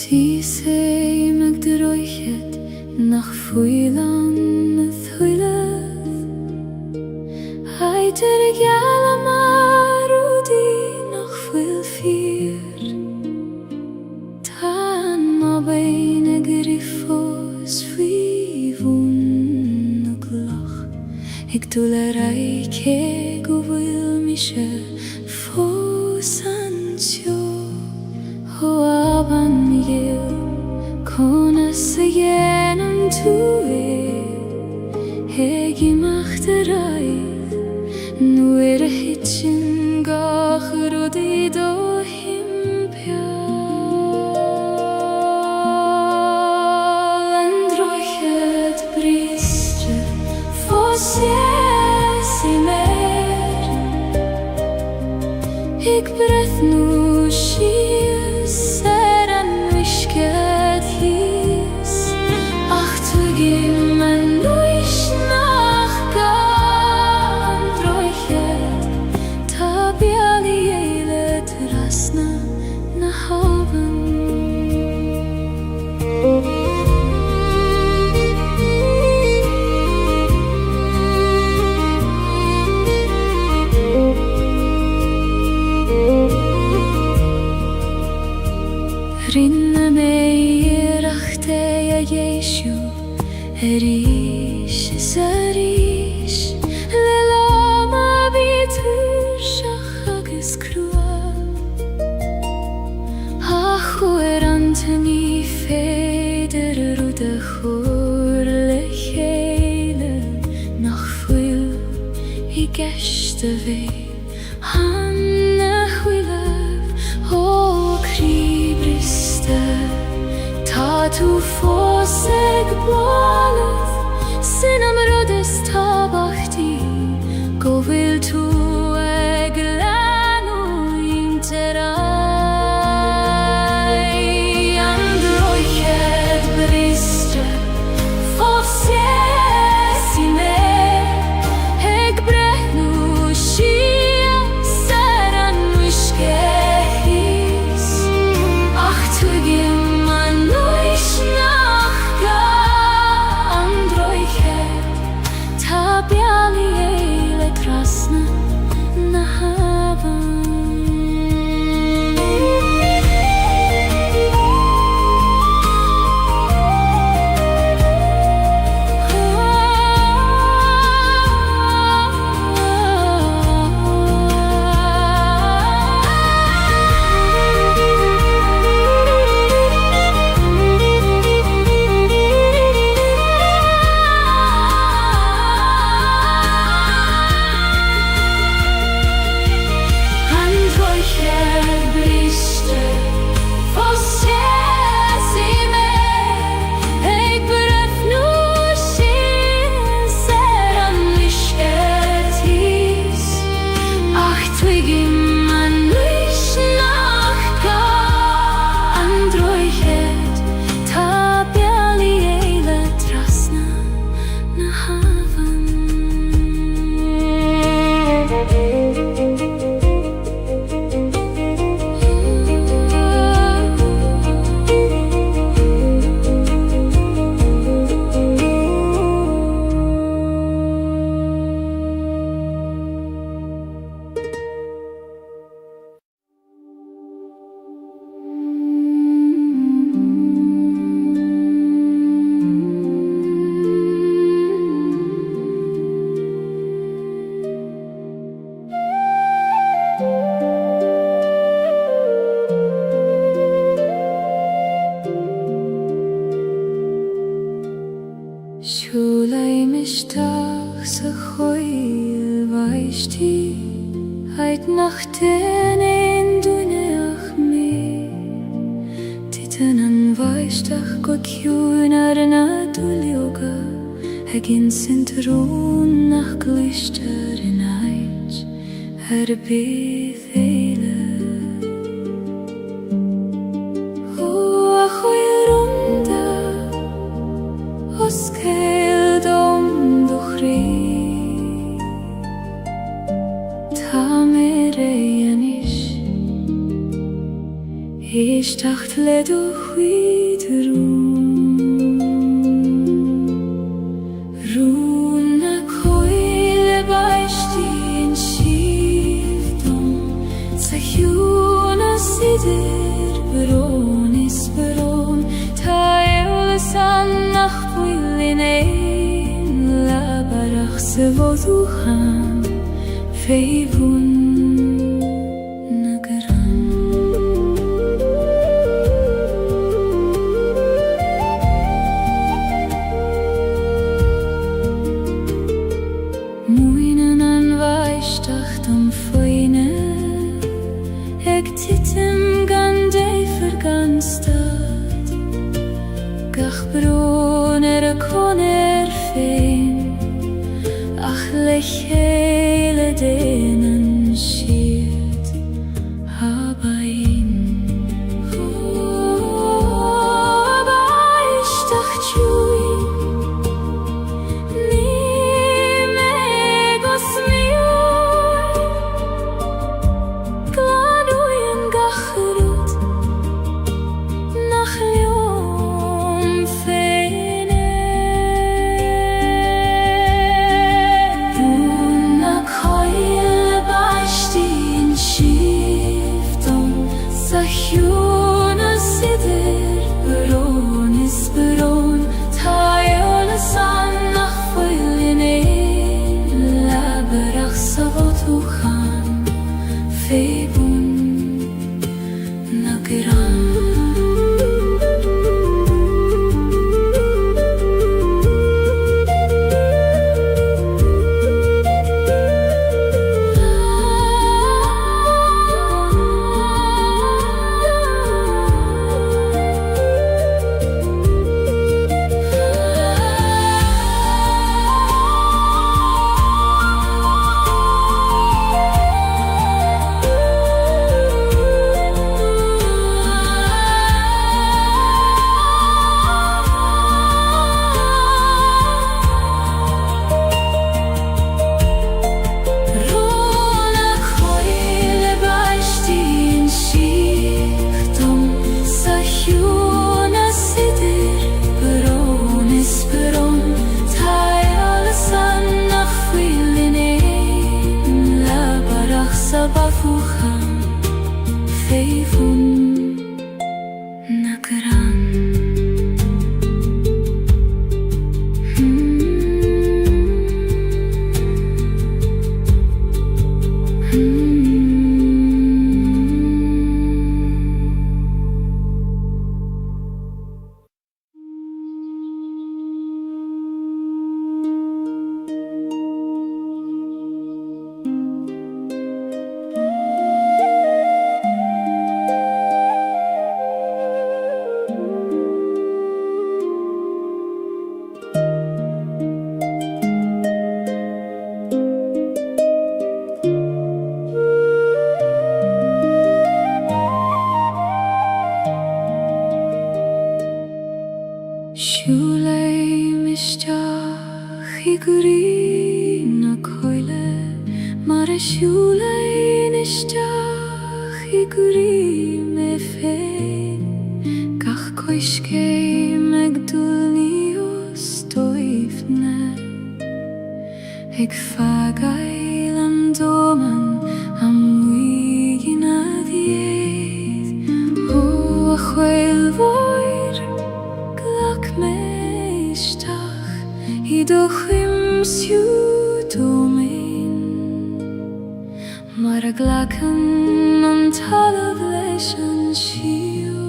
Tí sé meg de roichet nach fuilan na thuileh Haidir I geal mar údí nach fuil fír Tá má bein gur I fós fui bhún na glach Ig dul raike go bhfuil mi se fós an teo Ho aban mi gil Kona sa yenam tu Hegi machteraidd Nu a hitchin gach rodi do himpial And roichet bristre Fos yes I mer Ik breth nu shies Ser an wishket hies Ach tu gim an luish nach gan Droichet Ta biali eile trasna na haven Rinne mei rachte ja Jeshu Erish zarish Lelama bitur shachagis krua Achu antani feder rude chur lecheile Nach fuil I geshte ve Hanne huilev O kribriste Ta tu foseg bwaleth Sin am rodes tabachti Go vil tu eg lanu interai And roichet bristre Fos yes I me Eg brehnu shia Seran wishkehis Ach tu gim an luish nach gan Droichet Ta biali eile trasna na havan Shulay mishtach sa choil vaishti Heit nach den ein duneach me Titan an vaishtach go kjun na dulioga Hegin sintron nach glister in eich bith eile O a choil runda Os cael dom do chri Ta mere anish Ich dachte doch wieder Runa koile baishtin shivdom Sahyuna sidir beronis beron Taeul sanach willinein La barach sevoduchan Feivun Hele denen schiert Habain Aber ich dacht jui Ni megos mioi Glanuyen gachrut Nach Yom Feine Sahyuna sidir beronis beron Taeul sanach willinein La barach savotuchan Feibun nagran Sabafuchan Feivun nagran Shulei mishtach iguri na koile Mare shulei nishtach iguri me fein Kach koishkei megdulnios toifne Ik fagail am doman am wigin adiet O achweil voir glak meishtach Idochim siutomin Mar glakan an talav leishan shio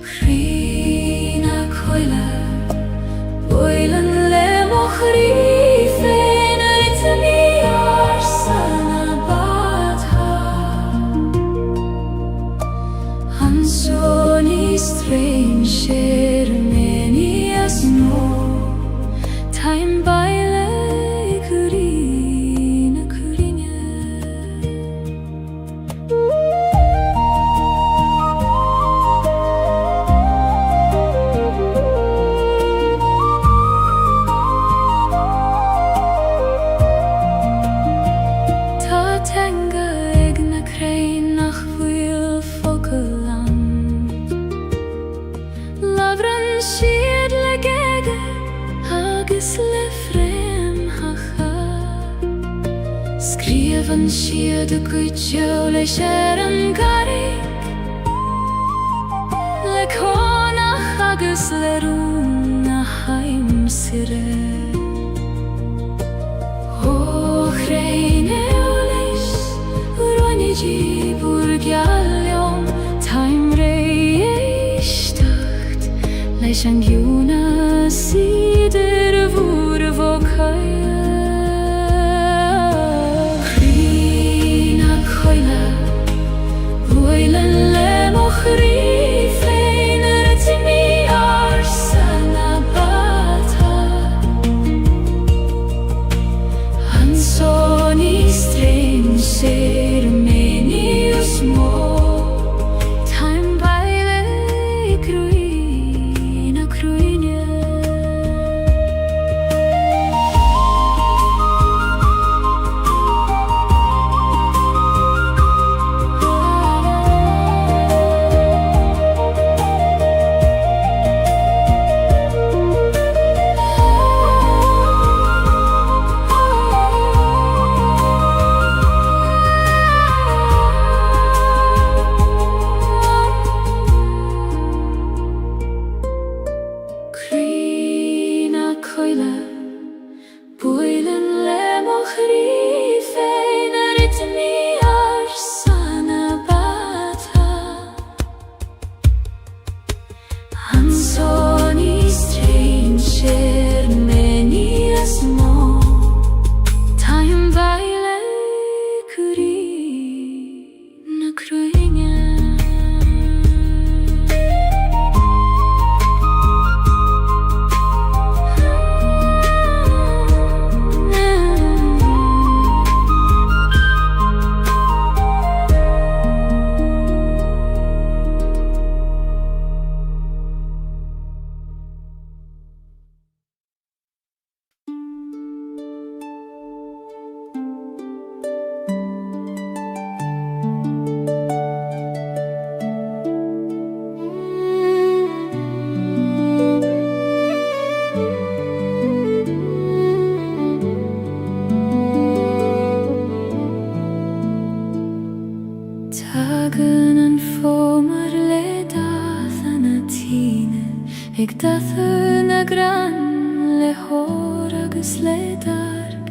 Chrina koila Boilan le mochrifen Ritmi arsana badha Hansoni strange shermeni asno Time baile kurina kurinya Sievan siad y gwytio le sier yn garig Le conach agus le rún a haim sire O chreine o leis Uronigi burgialion Taim rei eishtacht Leis an giuna sider vur vokai Ik dath na gran le hor agus le darg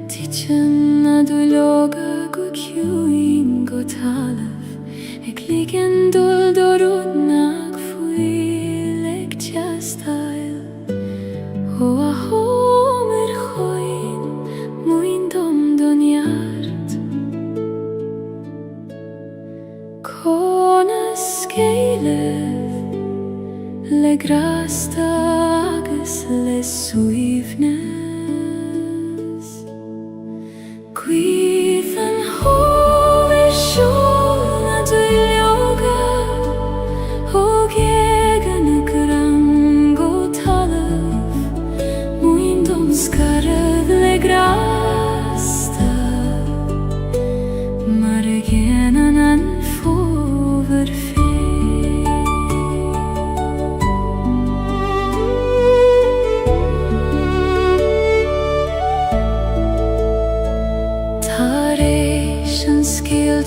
Tichen na dwyloga go ciwin go talaf Ik ligen dul dorud nag fwyleg tiastail O a homer choin mwyn dom doniart Conas Gaeilge Le grasta agus le suifnes Gwydd yn hol e siol na dwylioga O geg yn y grango talaf Mwyn dom sgarad le grasta Mar y gen yn anfofer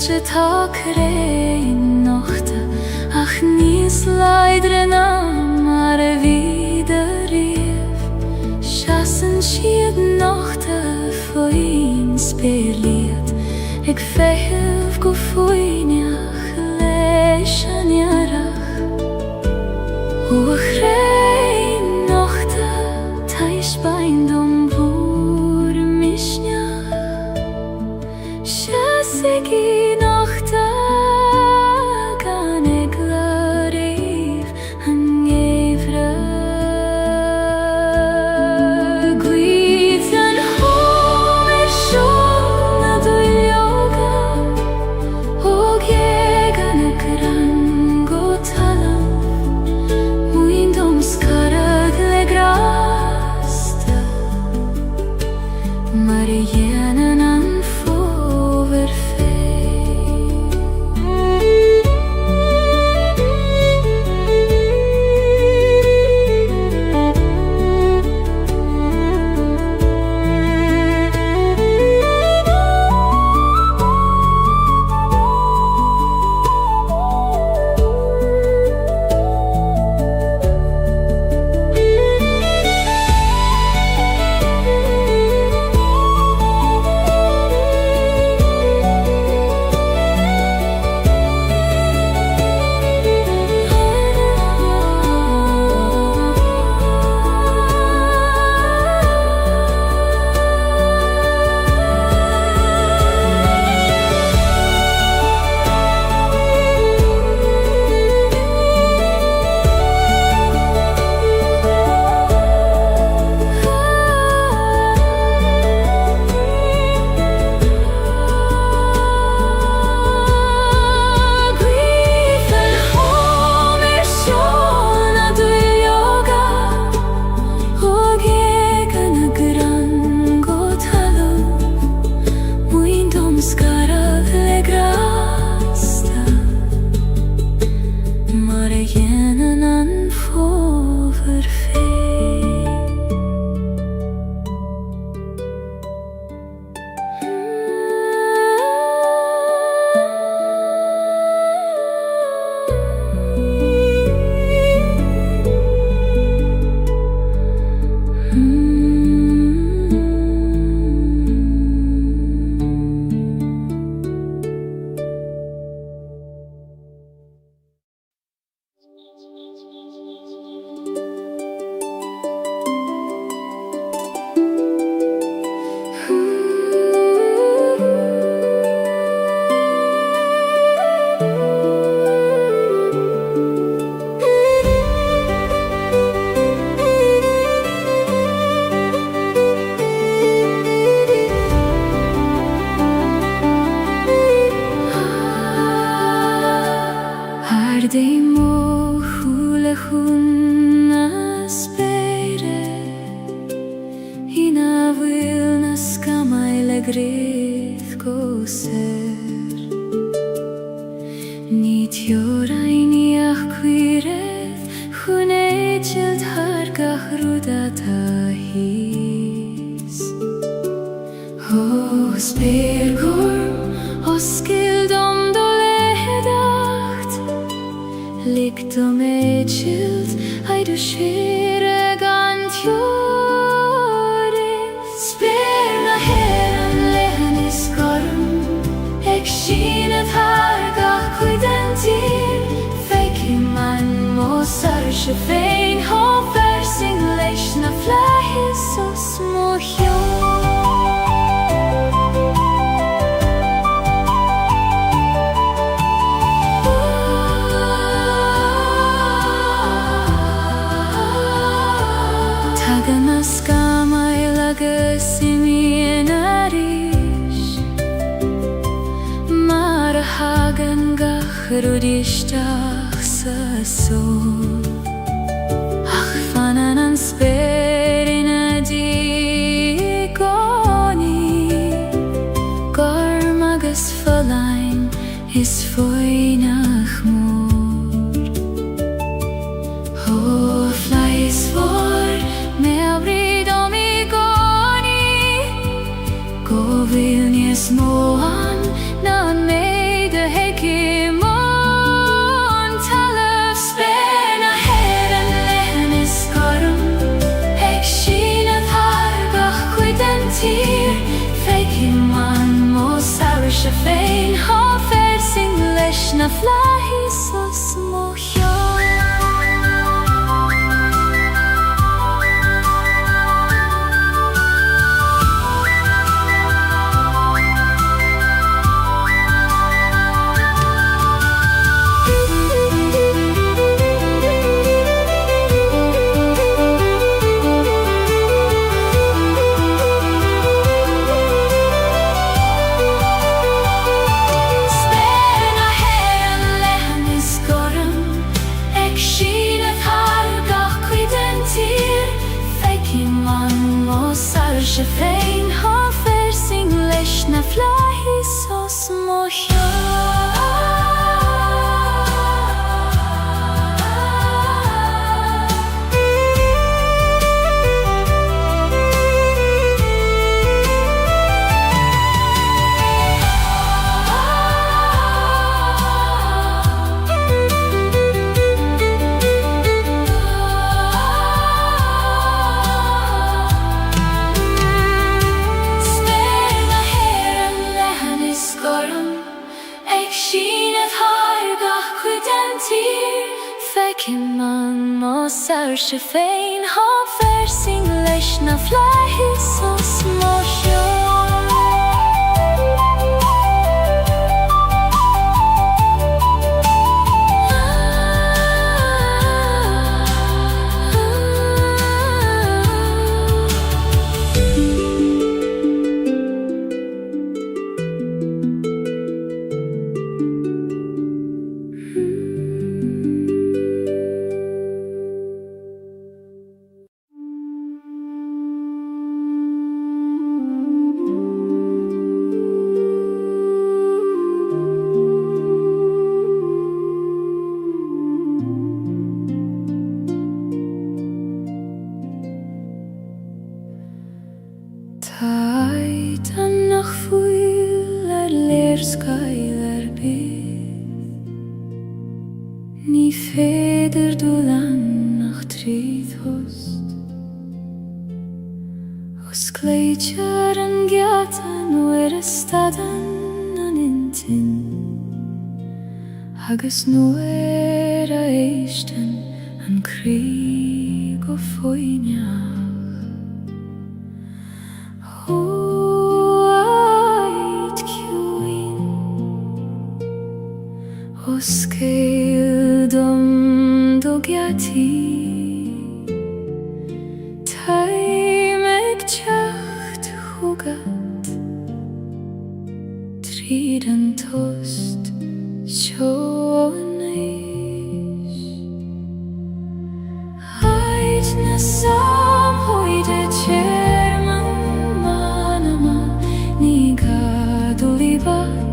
Gaeilge tá crein nochta Ach níos leidre ná mar a vida rief Seasan siad nochta foin spéirliad Ag feitheamh go foineach leis an iarach O a chrein nochta Tais bain dom bhúr misneach Seasigi nochta gan ag laríomh an ngéimhre Gwydd an hol e siol na dwylioga O geg yn y grango talaf Mwyn dom sgarad le grasta Mar y yen yn anfofer fe Nid jorajni achquireth Chwnegil targach rwdatahis Os bergorm, os gildom do lehedacht Ligdom edgild, ai du skere gant joris Sperna heran lehenis gorm Ek schinet hargach kuidentir Feiki man mosar shefein Hofer sing leish na flahis os mohjo Taganas gamai lagas imienarish Hagen gachrudishtach sa sol Ach fanan an sperin a digoni Garmagas falain is foinach mor Ho flies for me abrid omigoni Go vilnies moan nan me Shefein hofer sing lesh na flahis os mohjo Shefein hofer sing lesh na flahis os mohjo Fekiman mosar shefein hofer sing lesh na flahis os mohjo Taitan nach fuil leerskeil byd Ni feder dulan nach trid host Os gleidjar an giatan oer stadan an intin Agus nuer a eistan an krig o foinja Os gildom dogyati Taimek tjacht hugat Tridan tost tjoneish Ait na sam hoide tjerman manama Ni gadulibat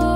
fort.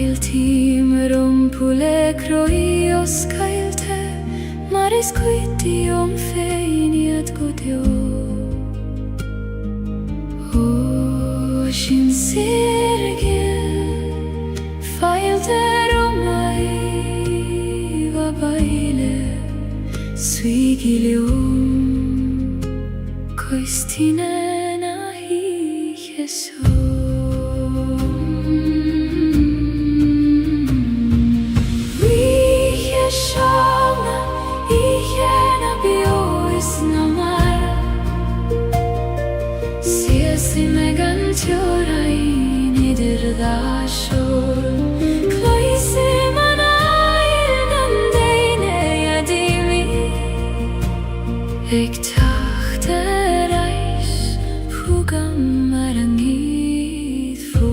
Feiltim rompulekrohi oskailte Maris quiti om feiniat godio O shin sirgil Feilte romai va baile Svigilium Koistine nahi Jesu Ik dacht er reis, vroeg hem maar niet voor.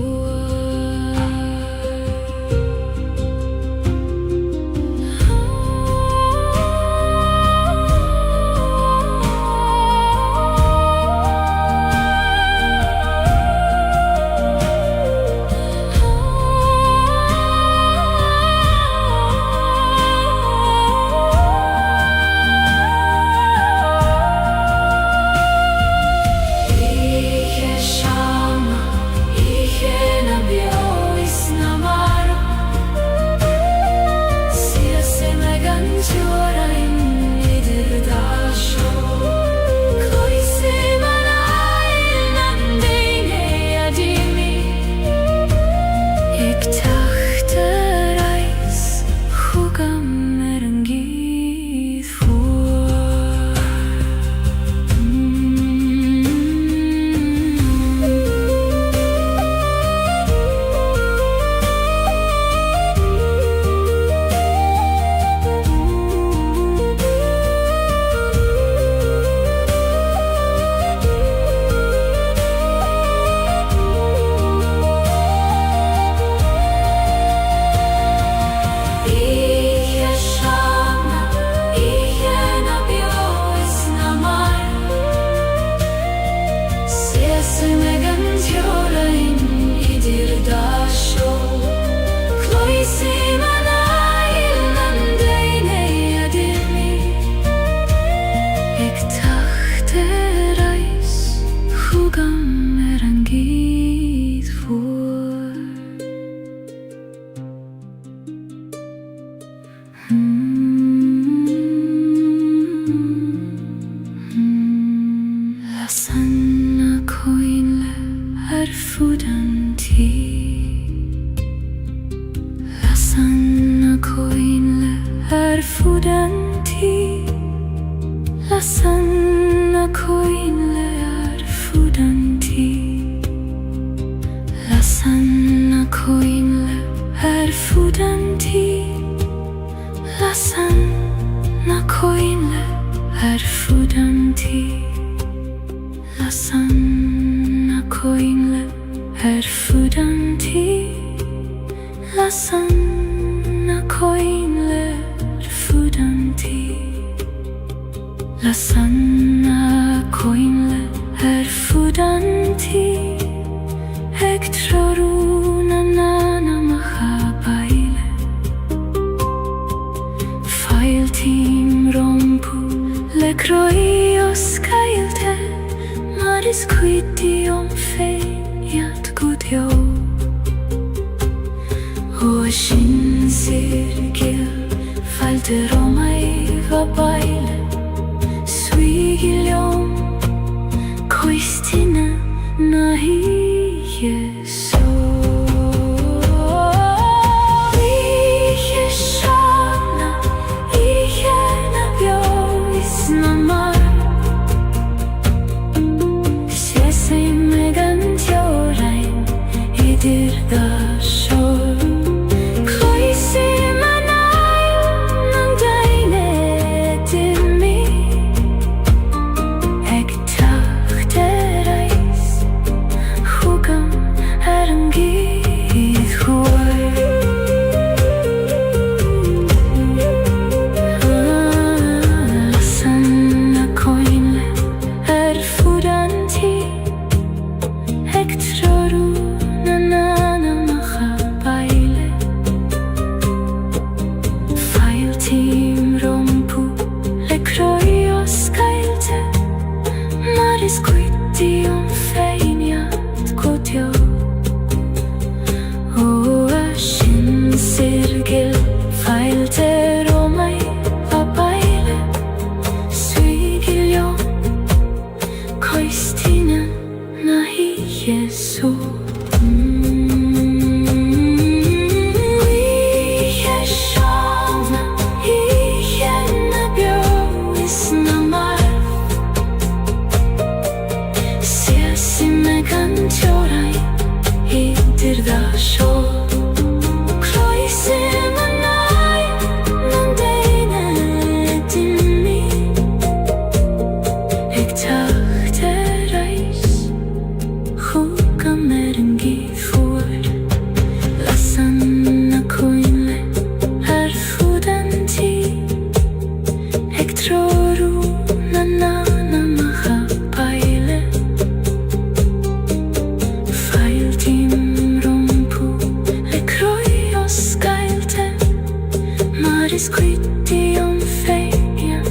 skrytig om feien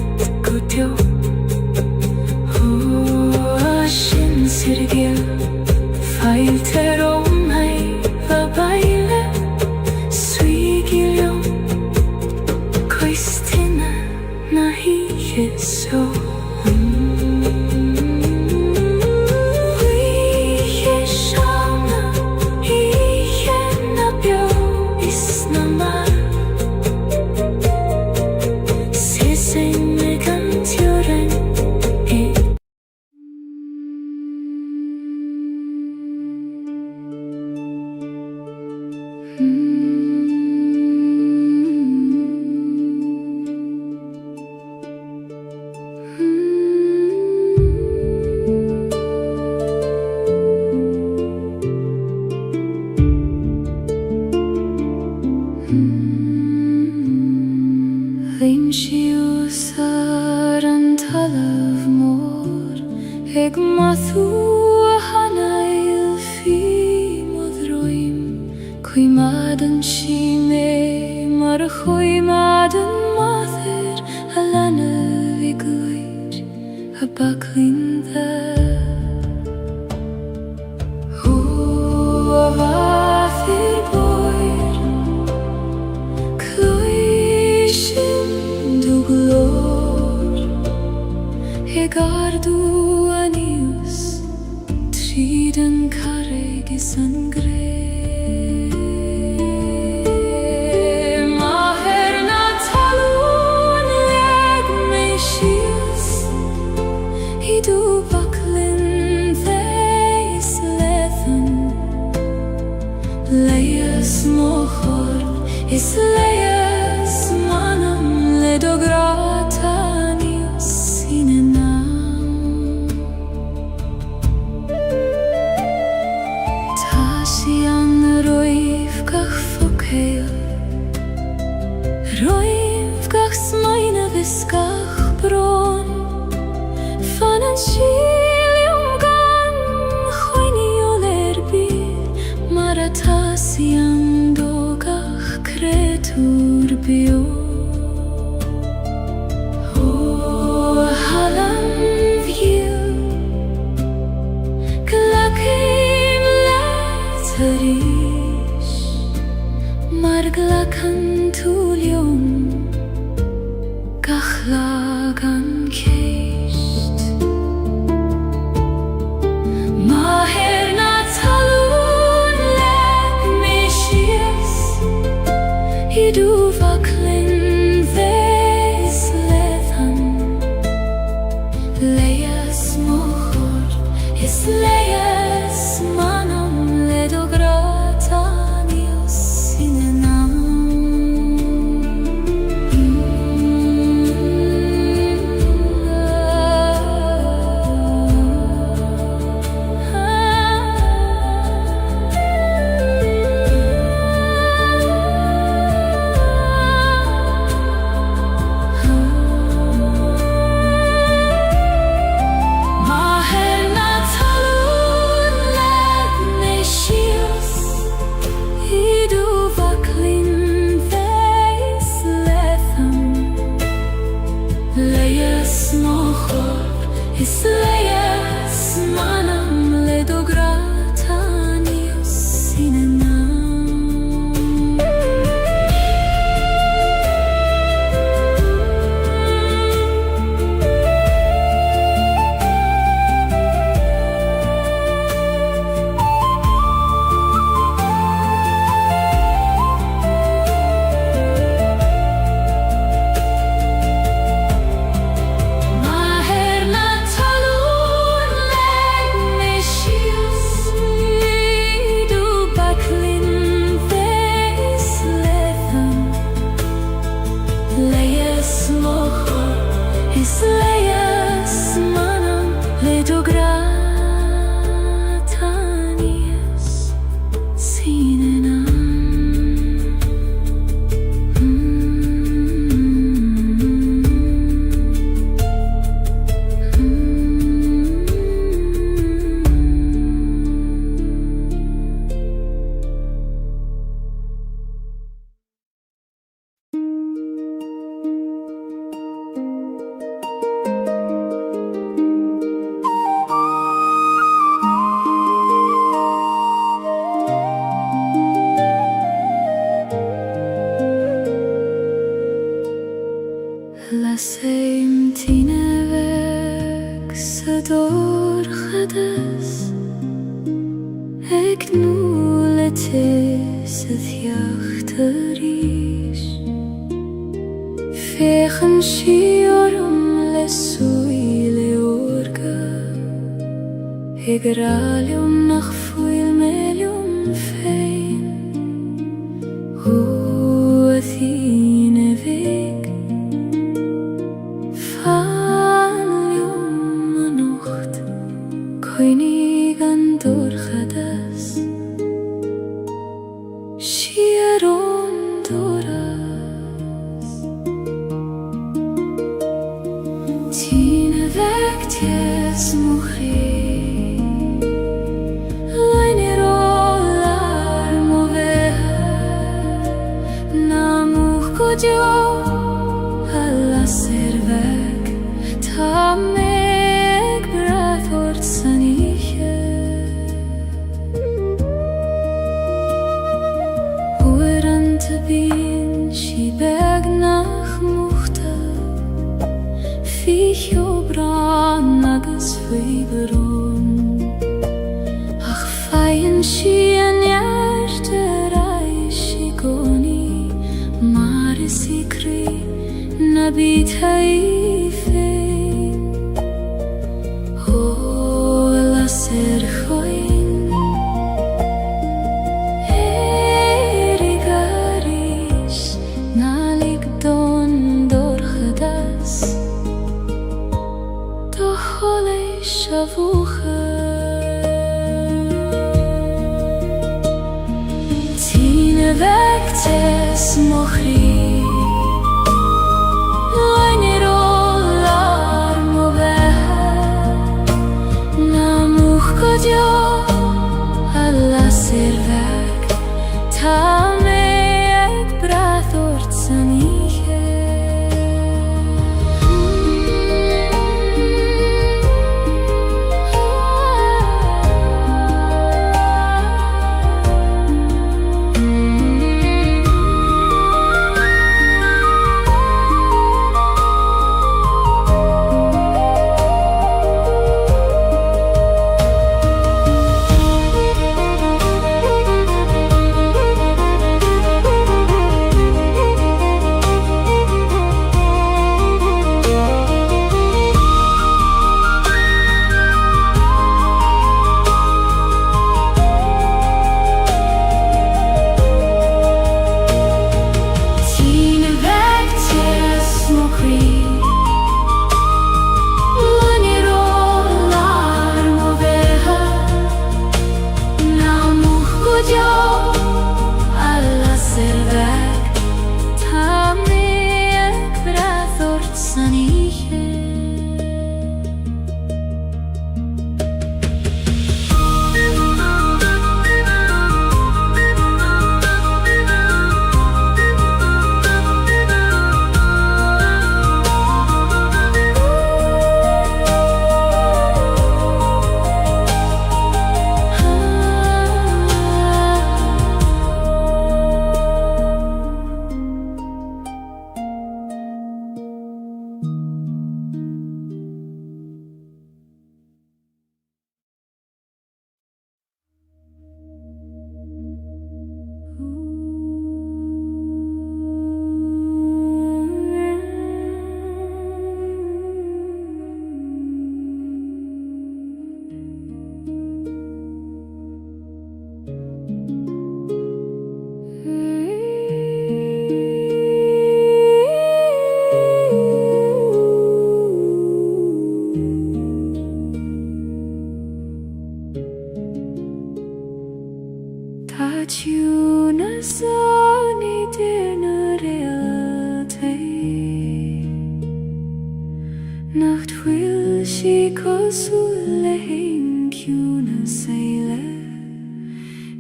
god jo Shin sirgil Feil ter om hei va baile Swigil jo Koistina na hi so Vim shiu saran talav mor Eg mathu hanail fi modroim Kui madan shime mar kui madan mather Alana vigluid a baklinda Vathir boir Gardu anius Triden carregi sangre Maherna talun leg me shius Hidu baklin theis lethan Leias mochor is leias manam ledograta anius inena Roiv gach smaina viskach bron Fanan shilium gan Choini olerbi Maratasiam dogach kretur bio Halam view Glakim letarish Marglakan tulium Gachlagan keist Maherna talun leg me shias Hidu vaklin theis lethan Leias mochor is leias manam ledograta nios inenam Laseim tine weg sa dorchades Eg nuletis a thiachtaris Fechen shiorum le suile orga Eg ralium nach fuil melium fein Hoe thine weg Falium a nocht Koinig an dorchades Shieron doras Tine weg ties mujer Leine rolar mover Namuch kodjo alla servek Ta meg brathort saniche Oerante bin shi beg nach muchte Ficho bran agus fiberon Ach feien shi an jarte reishi goni Mare sikri nabit haifein O la serchoin Erigaris nalik don dorchadas Dochole shavucha Tine weg tes mochri Leine rolar mover Namuch kodjo alla servek Ta meg brathort saniche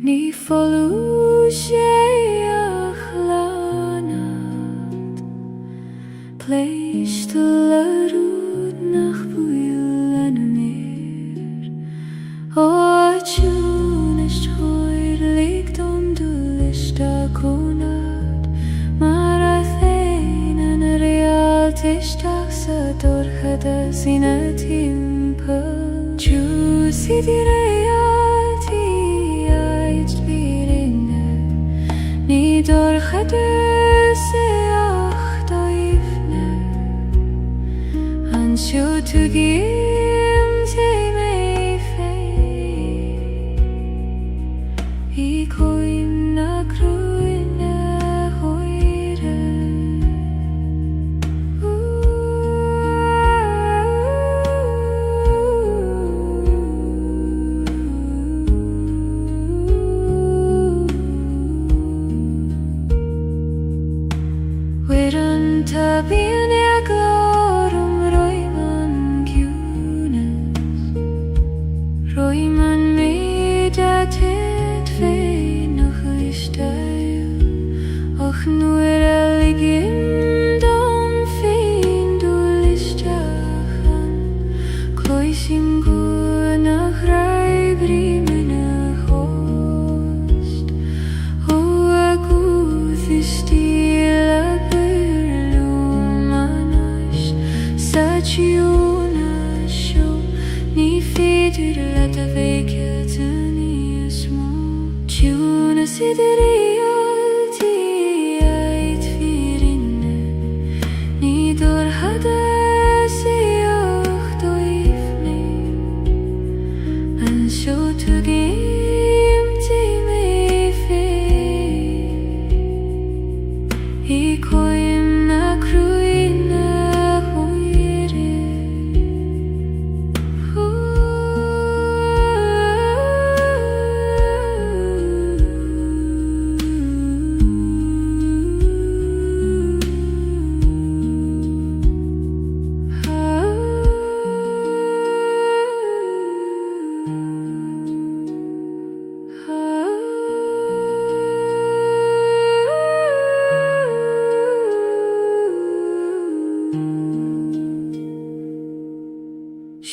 Ni follow achlaanat Pleist la rood nach buil en meer O tjun is hoir ligt de lista konat Maar a thein en realt isteach sa dorchada sina timppel Juicy di reality ait virinne Ni dorchada se ach doifne An sjo tugim te mei fei I koim na kruine hoire Wiran tabin glorum roiman gyunes Roiman medatet fe noch istail Och nuer eligim dom fein du listjachan Kloisim gur nach rai brimene host O a guth is stila Saciuna show Ni fidur let a vacant ni small Tuna siderialti ait virinne Ni dor hada se ach doifne An sjo tugim te mei fei I koim na kruine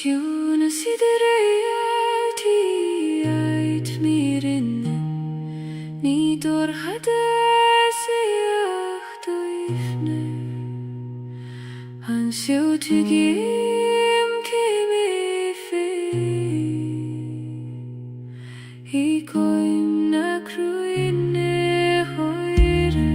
Tjuna siderialti ait mirinne Ni dor hada se ach doifne Han sjo tugim ke mei fei I koim na kruine hoire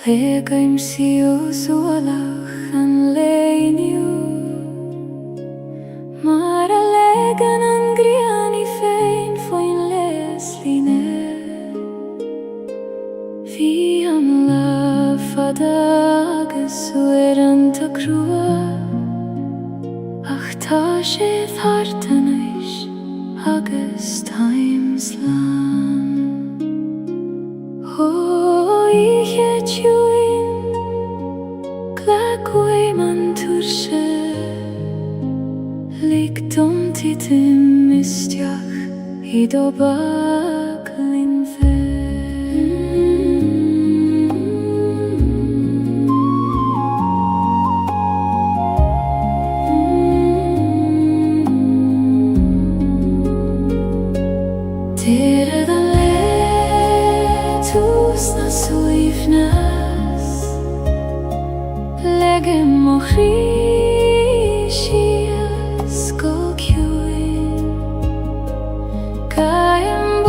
Legaim siu suolach an leiniu Mara legan an griani fein foin lesline Vi an la fadagas ueran ta crua Ach ta sé thartanais agus times lan Ich het juin Glagway man turse Ligdom titim istjach I do baklin fe Tere da letus na suifnas Legem och rishias go kjuin Kaim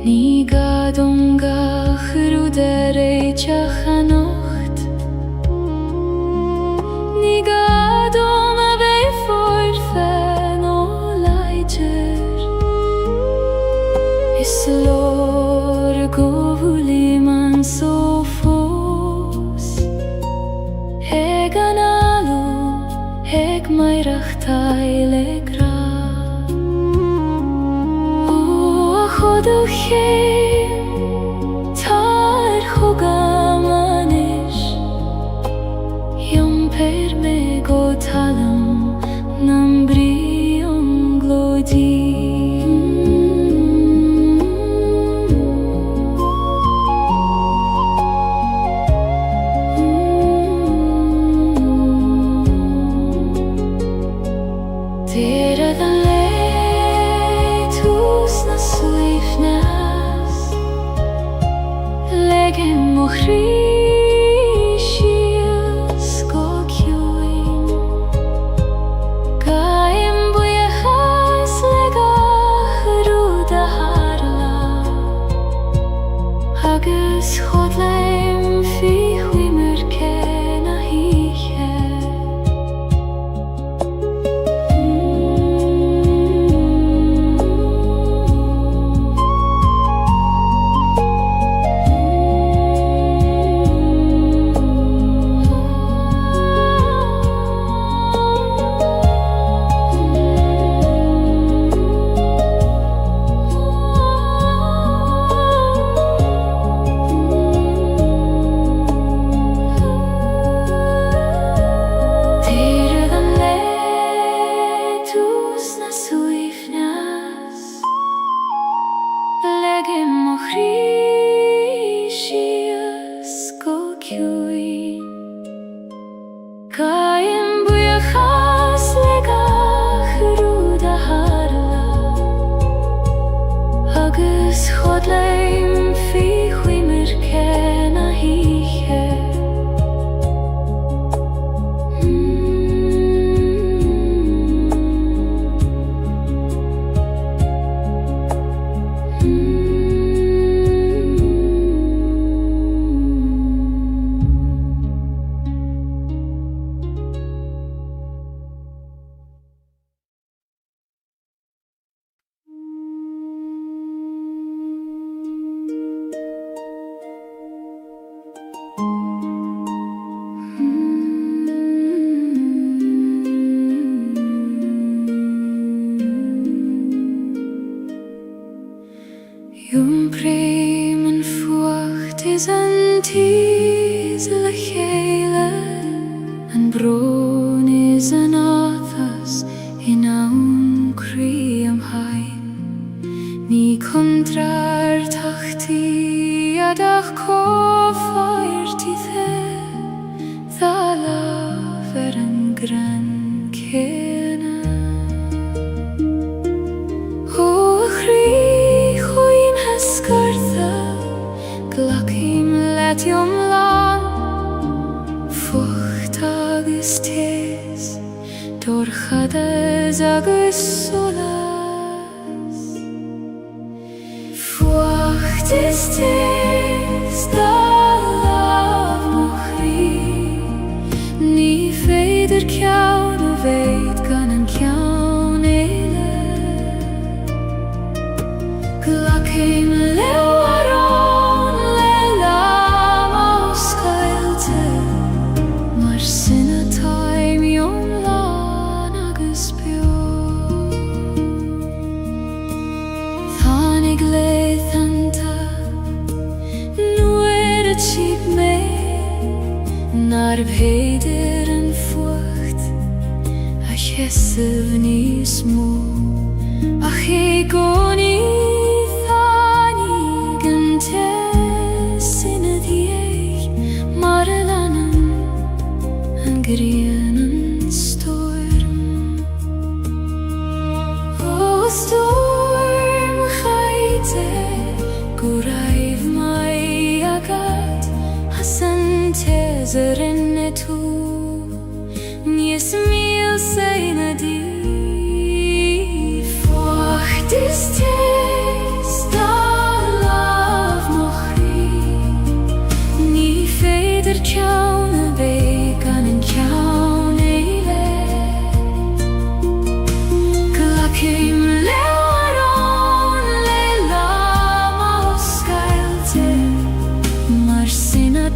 Ní gadom ga chruder éiteach a nocht. Ní gadom a bheith fóir féin ó leidir. Is lór go bhúlí man so fós. Ag an alú, ag maireach tailig ra. Chudú chéim tar chugam anis. Iompar me go talam nam brí an glódí. Dearad an leitús na suaimhneas, legim mo chríosis go ciúin. Gaim buíochas le gachrú de harla, agus chodlaim fi chuimir cén a híche. Gaim buíochas le gachrú de harla, agus chodlaim fi chuimir cén a híche. Brim an fuacht is an tíos le chéile, an brón is an áthas in ann crí am hain. Ní contrar tachtaí adach cófáirtí dá láf an gran céine. Glacim letiom lá, fucht agus tés, dorchadas agus solas. Fucht is tés, dá láf mo chrí, ní féidir ceann ó bhéid gan an ceann éile. Glacim Nar bhéidir an fuacht a cheisibh níos mó, ach é gcónaí tháinig an tes ina dhiaidh mar a leanann an gcraon an storm. Ó storm chaite go raibh mai agad as an teasar rinne tú, níos míl saoine dí. Fuacht is tes, dá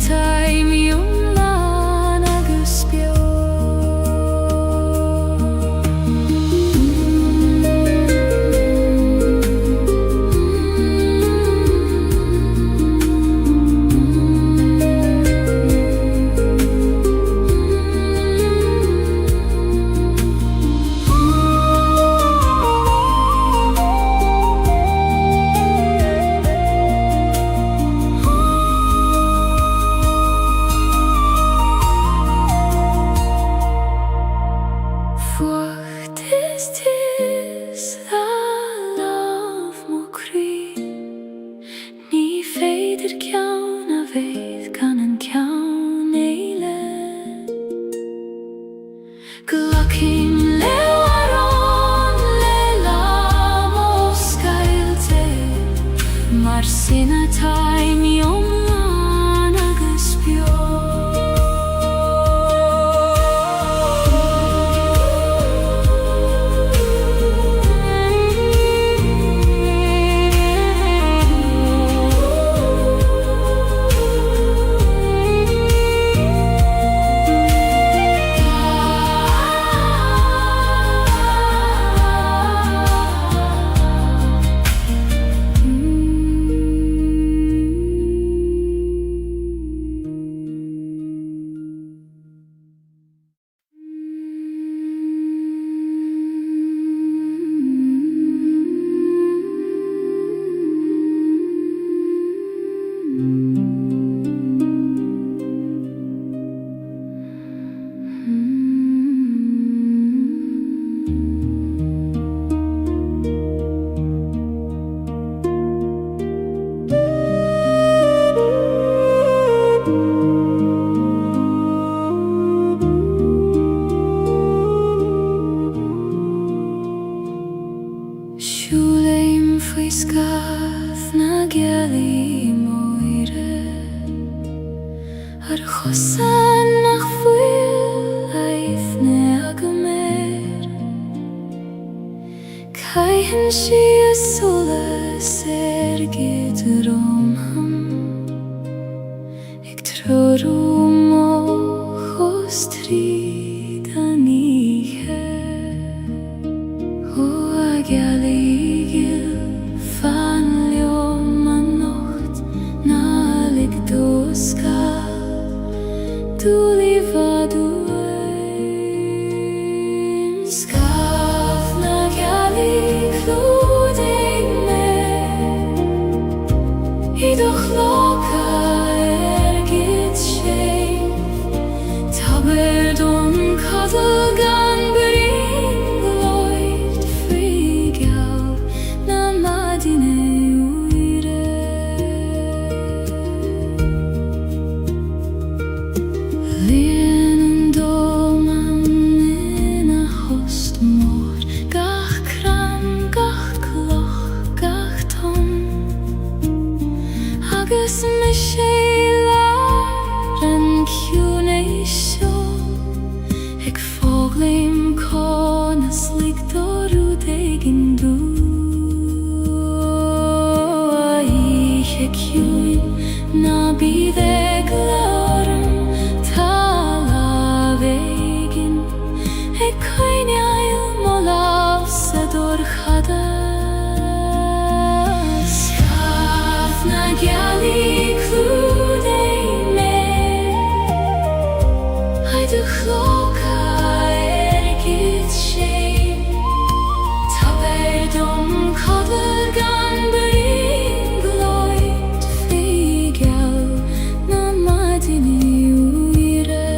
time yung nanaguspyo. Sina time yung nanaguspyo. Fysgaf na Gaeilge moire ar chosan nach fuil aifne agamer Caihan si a solas gyd romham ag trorw moch os trid anihe o a Gaeilge du livadu ein Skaf na Gaeilge kludeg me I doch loka git shame Taber don kadalgan bring loyd frigal na madine Agus me sélar an ciúnéisio ag fóglaim conas ligdorú degin dú a ihe ciúin na bydd eglaram talavegin ag coiniail molaf sa dorchada Gaeilge kludeg me Haidach loka gyd shame Taber dom kadalgan bring loyd frigal na madine uire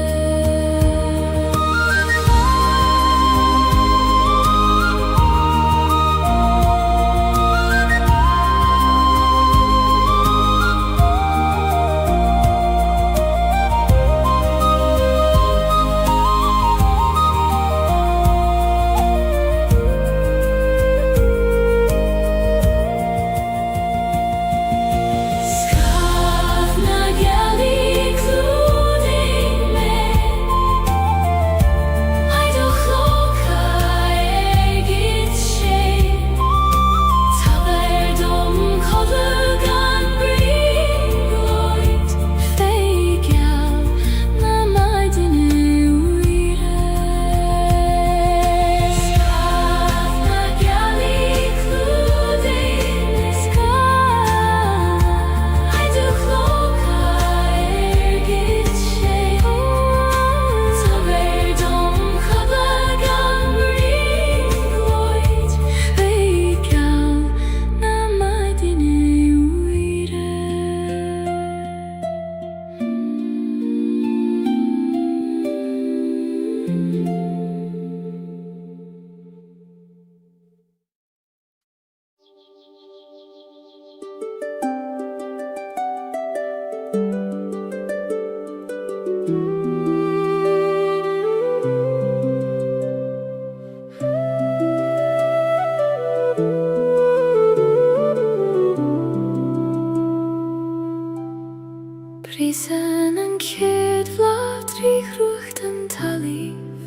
Prisen en kyd flatri chrucht en talif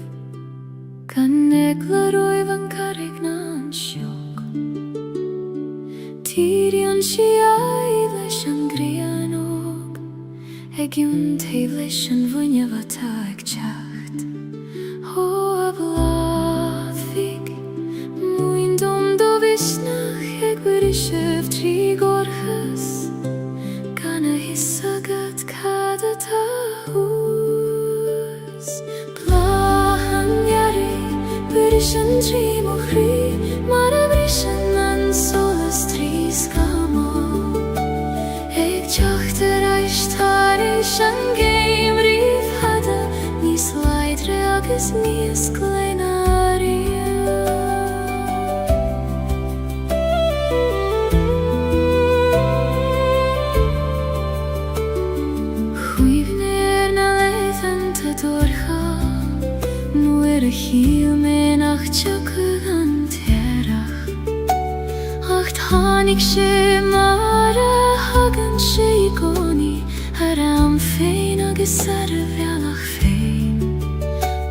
Gan eglar o'i van carrig na'n siog Tyrion si ai leis an grian og Eg yw'n teif leis an fwynia fata ag teacht Ho a blafig Mwyn dom do visnach eg wyrisef tri gorchas Gan a hissagat cada ta hús Blahan jari wyrishan tri mochri Mar a brishan an solas tri skamo Eg tjachter aishtaris an geim rif hada Nis laidre agus nis glenaria A híl me nach tjokk an terach Ach tháinig sé mar a hagan sé I gcónaí Ar am féin agus ar a bhealach féin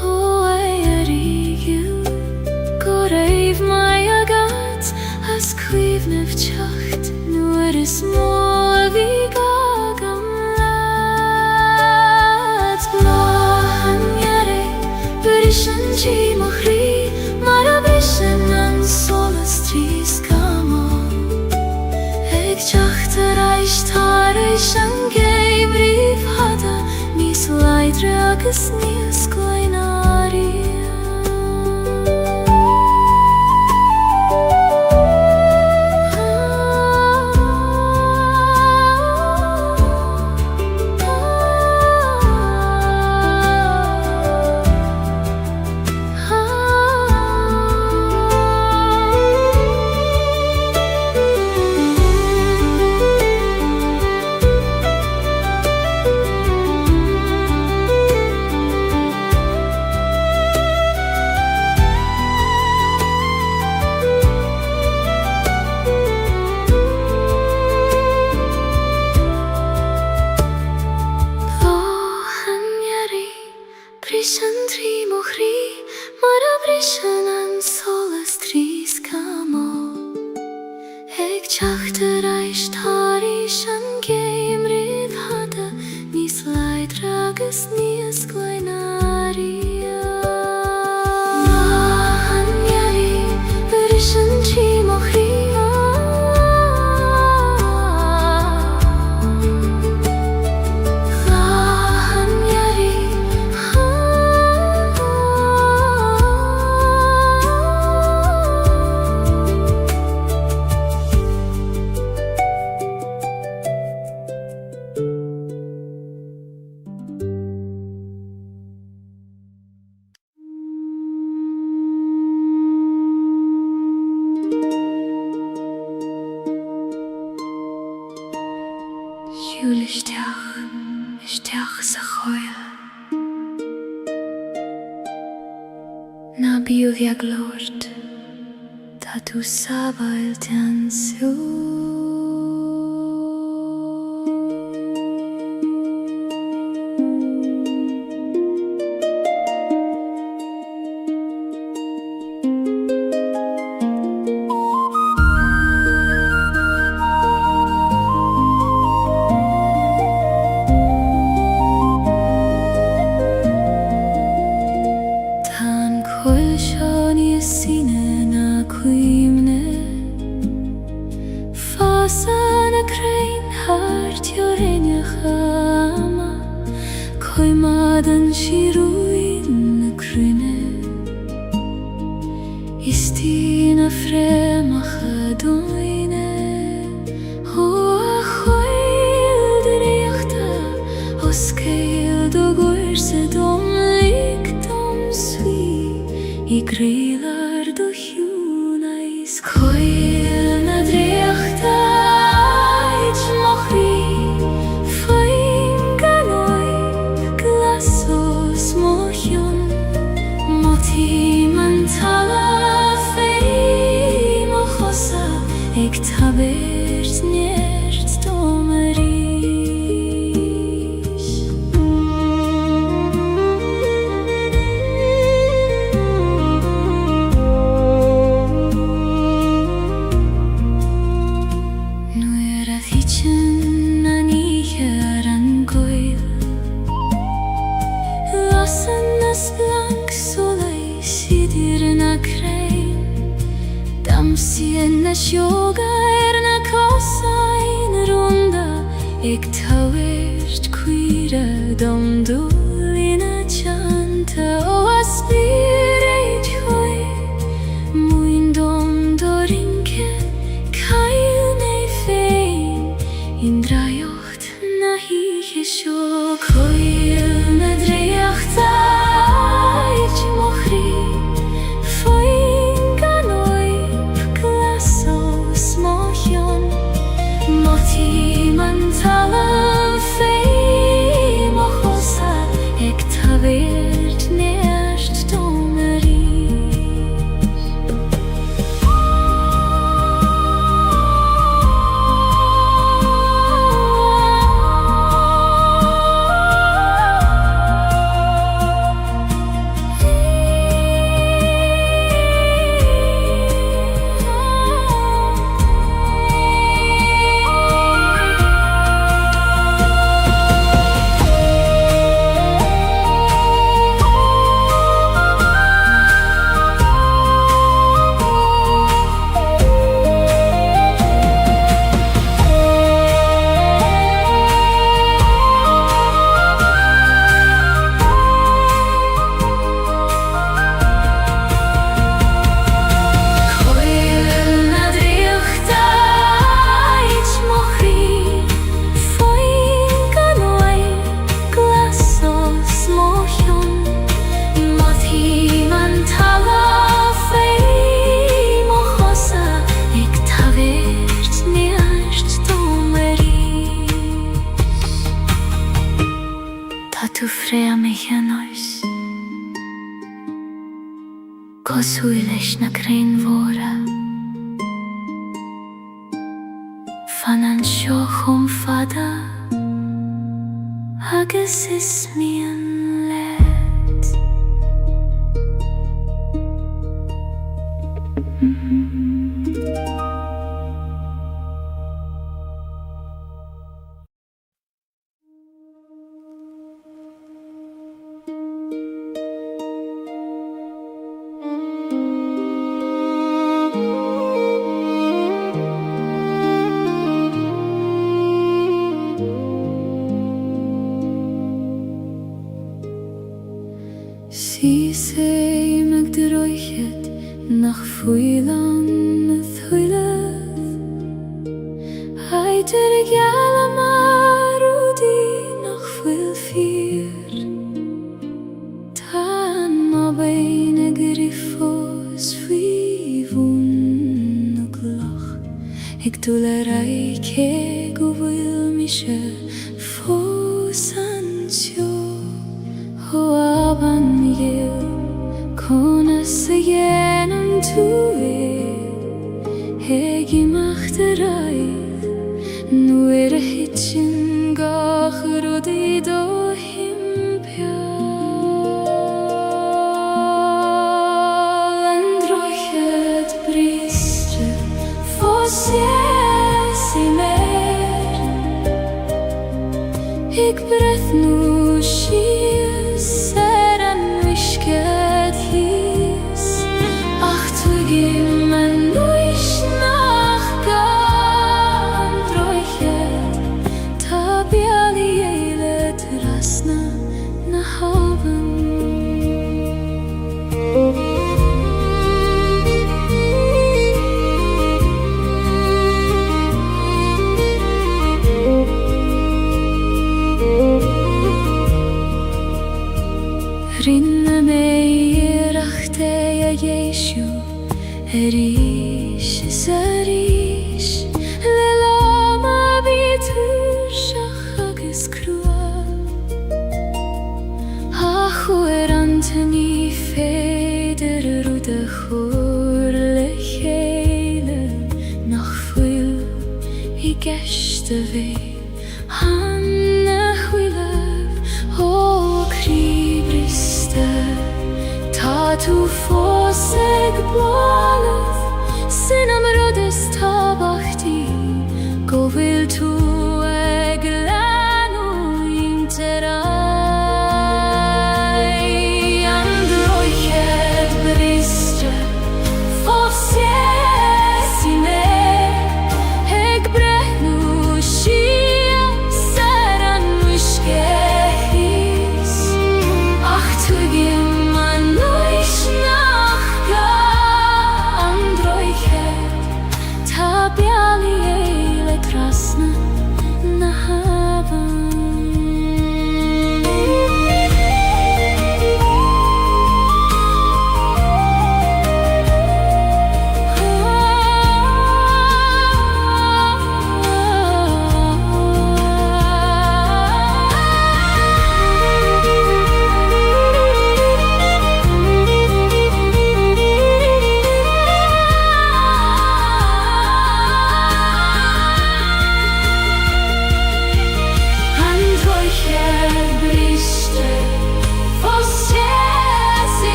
Ó é a rígiú Go raibh mai agat as cuimhnimh teacht Nuair is mó a bhí gagam leat Blahan jari Brishan tri mochri Mar a brishan an solas tri skamo Eg tjachter aishtaris an geim rif hada Nis laidre agus nis glenaria Brishan tri mochri Mar a brishan an solas tri skamo Eg tjachter aishtaris an geim rif hada Nis laidre agus nis glenaria Blahan jari Brishan tri mochri Isteach sa choil Na bíu bheag lord Tá tú sábail ten sú Coimadan shiruin na crine Istina fremach a doine Ho a choil de reachta Os ceil do gwerse dom lik dom swi I greilar do hiúna is coil na dreachta Eit mochri Eg tabert nert domari Chin an icher an Gaeilge Lassen nas blank solei sidir na krein Damsien na sjoga na kosa in runda Ik tawert quira dom dolina chanta O aspireit hoi Muin dom dorinke Kail nei fein In drajocht na hiche sjo Gaeilge na dreacht ait mochri Foin ganoib glaso smochion Moti man talan fei mochosa Ek tavert neerst domeri Tu frea mich an oes Cos huilesh na crein vora Fan an sjo chum fada Agus is mi an let Si sei meg de roichet nach fuilan thuileth Heiter gala marudi nach fuil fier Tan ma beine grifos fivun glach Ik dolerei ke govil mische fosansio Ho aban yel kona seyenam tue Hegi machterai Nu hitchen gach rodi do himpia Androchet bristre fosies i mer Ik breth nu ser an wishket his Ach tu gim an nuish nach gan droichet Ta biali eile trasna na haven Rinne mei rachte ja Jeshu Erish zarish Lelama bitur shachagis krua Achu antoni feder rude chur lecheile Nach fuil I geshte vei Hanne huilev O kribriste Ta tu foseg boleth Sinam rodes tabachti Go vil tu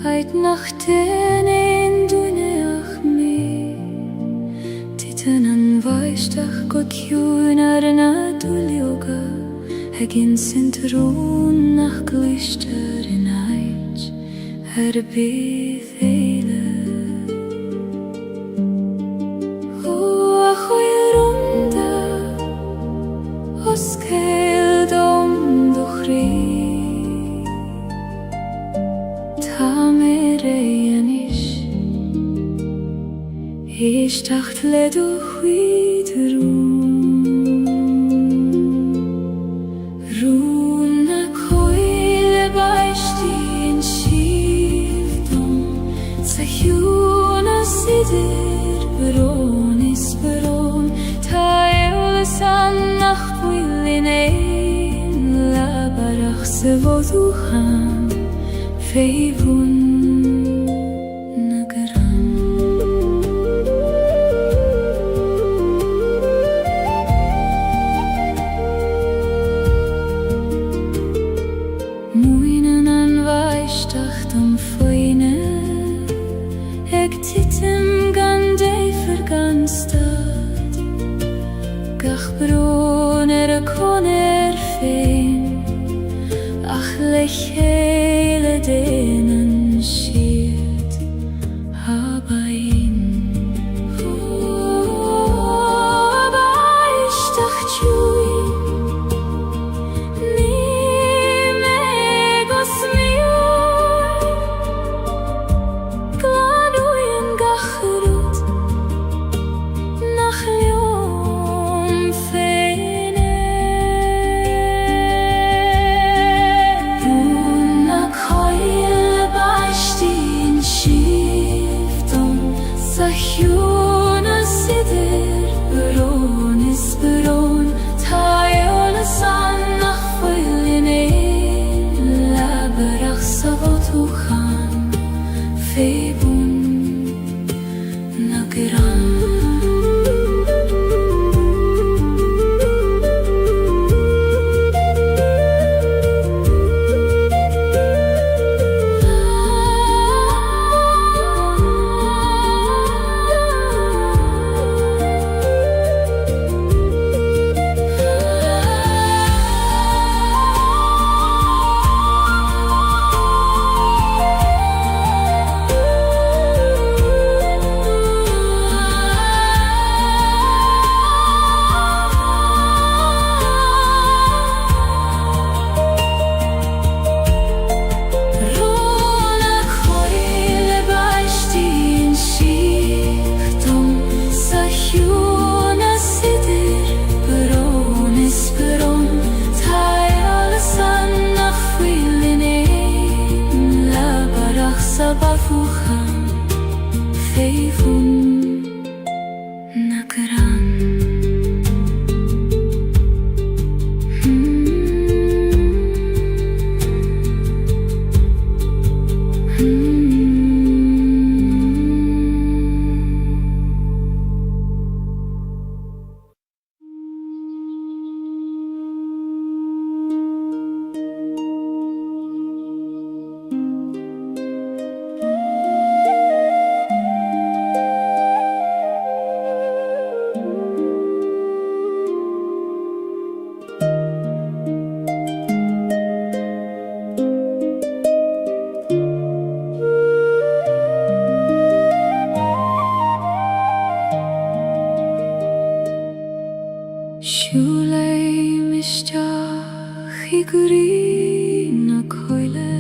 Heit nach den ein duneach me Titen an weistach got juin ar na dulioga Hegin sint roon nach glister in eit bydd eile O a chwyr ronda Os cael dom do chri Ich dacht le doch wieder Runa coile baistien shifton Zahjuna sidir beronis beron Taeole san nach willin ein La barach se voduchan Feivun Hele denen schiert aber ihn aber ich dacht juin nie megos miur glanuyen gachrut nach liom feine Zahjuna sidir beronis beron Taeole san nach willin ein La barach savotuchan Feibun nageran Sabafuchan Feivun nageran Shulei mishtach iguri na koile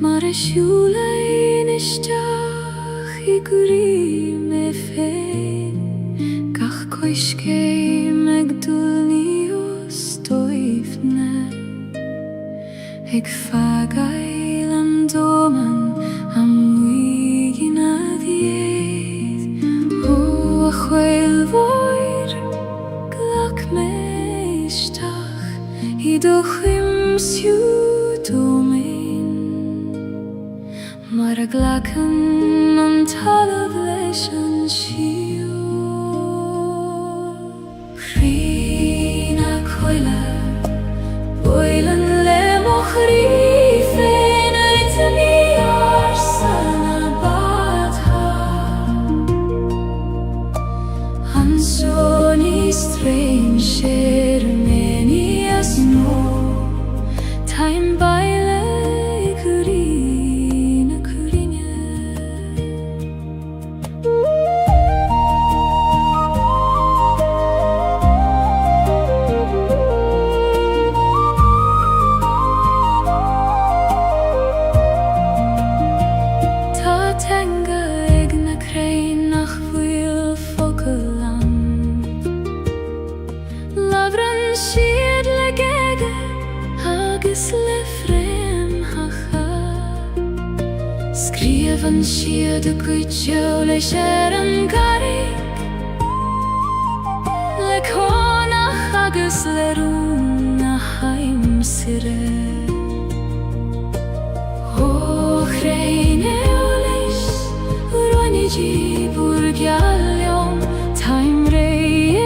Mare shulei nishtach iguri me fein Kach koishkei megdulnios toifne Ik fagail am doman am wigin adiet O a chweil voir glak meishtach Idoch im siutomin Mar a glaken an talav leis an shio Prina coile Boilen le mochri fein aitani arsa Skriven siad y gwytio le siar yn garig Le conach agus le rún a haim sire O chreine o leis Roini di burgialion Taim rei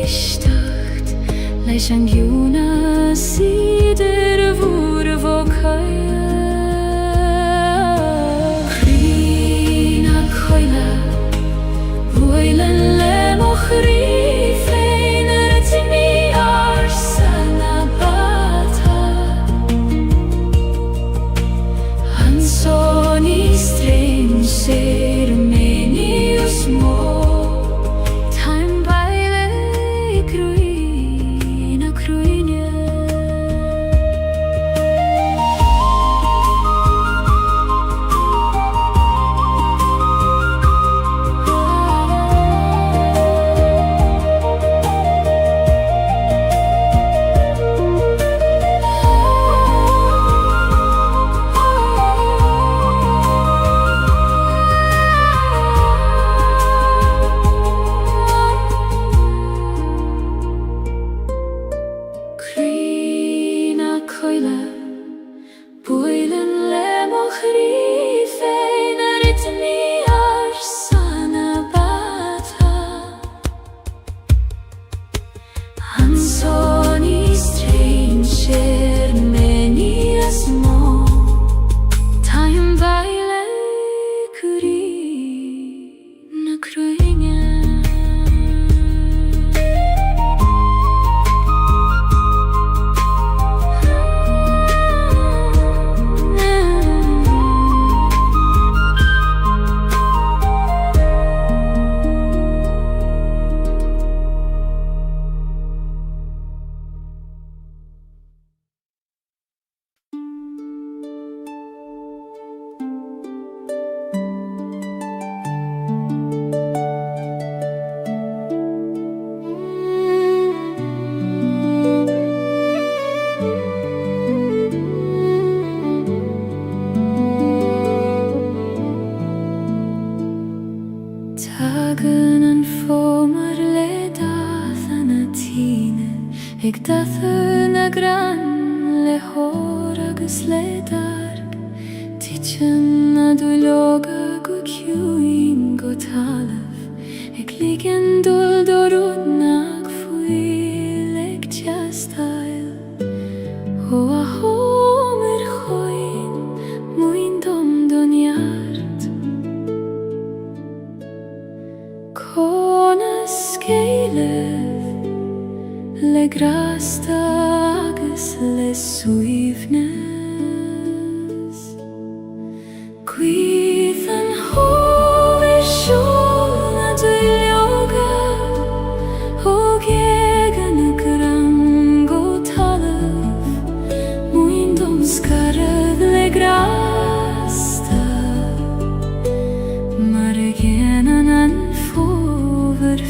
eishtacht Leis an giuna sider vur vokai Ik dathw na gran le hor agus le darg Tichen na dwyloga go ciwin go talaf Ik ligen dul dorud nag fwyleg tiastail Ho a homer choin mwyn dom doniart Conas Gaeilge Le grasta agus le suifnes Gwydd yn hover siol na dwyloga O gegan y gran go talaf Mwyn dom sgarad le grasta Mar gen an anfover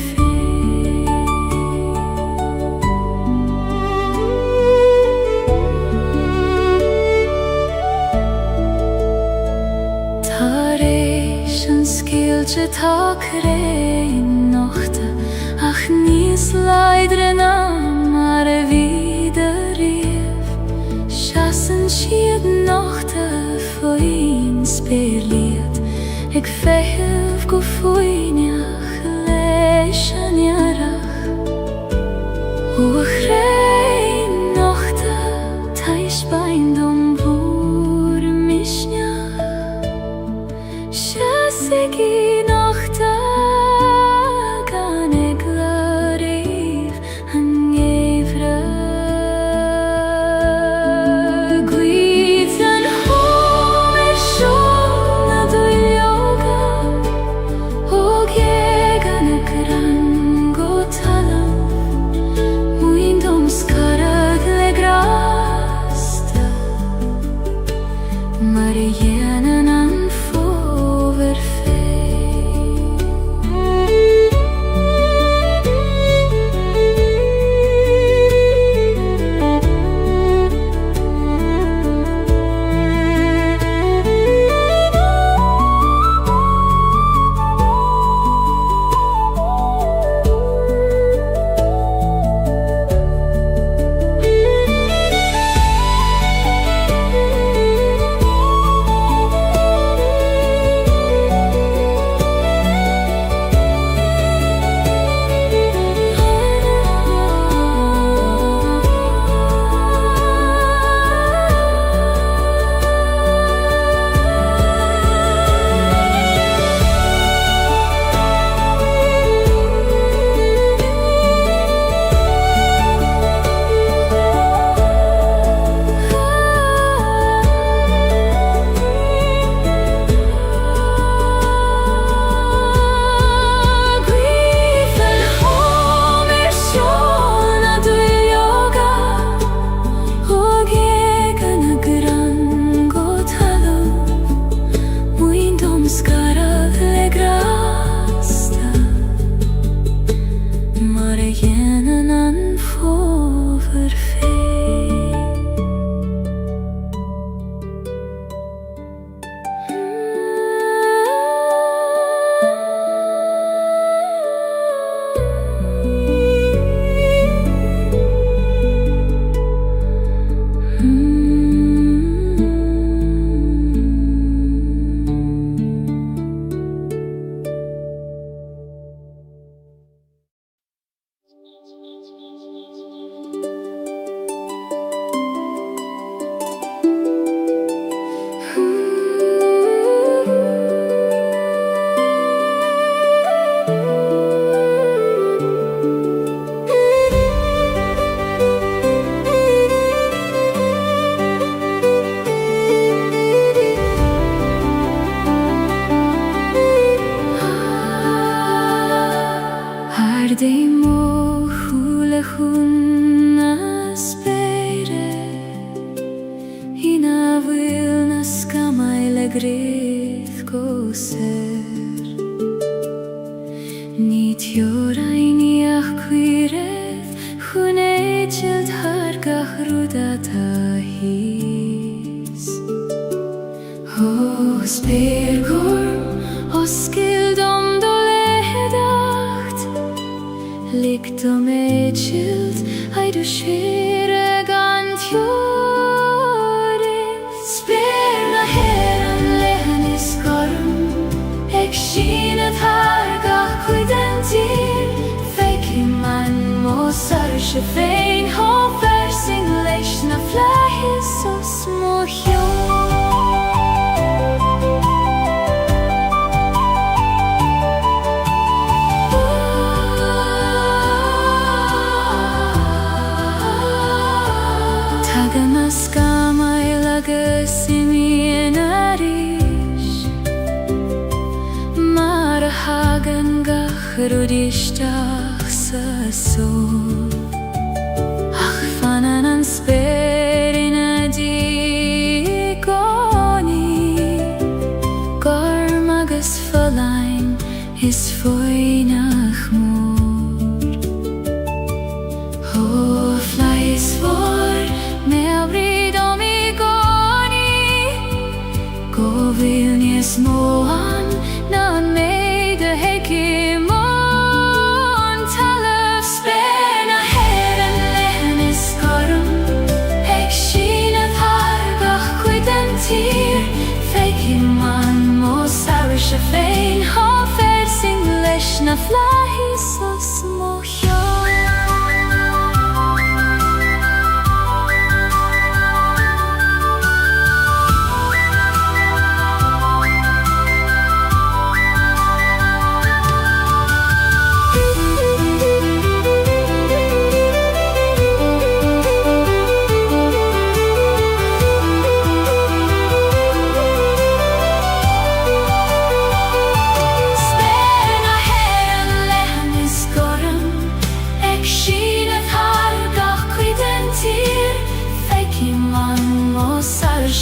Gaeilge tá crein nochta Ach nís leidre na mar a vida rif Chasan siad nochta foin sperliad Ik fehef go foinach leis an jarach O a chrein nochta Tais bain dom bwr misnach Segi nochta gan eglarif an gefra Gwydd yn homer siol na dwyloga O gegan y gran go talaf Mwyn dom sgarad le grasta Mar yen an anfover fe ser Nid jorajni achquiret Chwneud hargach rwdat a hys Os bergorm, os gildom do ledacht Likt om edgild, ai du skere gant jordet Sperna heran lehen is gorm Ek skynet hargach kvidentir Feiki man mosar sjefein Hofer sing leishna flahis og små Rudistach sa sol Ach fanan an sperin a digoni Gormagus falain is foinach mor Hofla is vor me abrid om igoni Govilnies moan nan meide hekim Sjefein hofer sing leishna flahis og små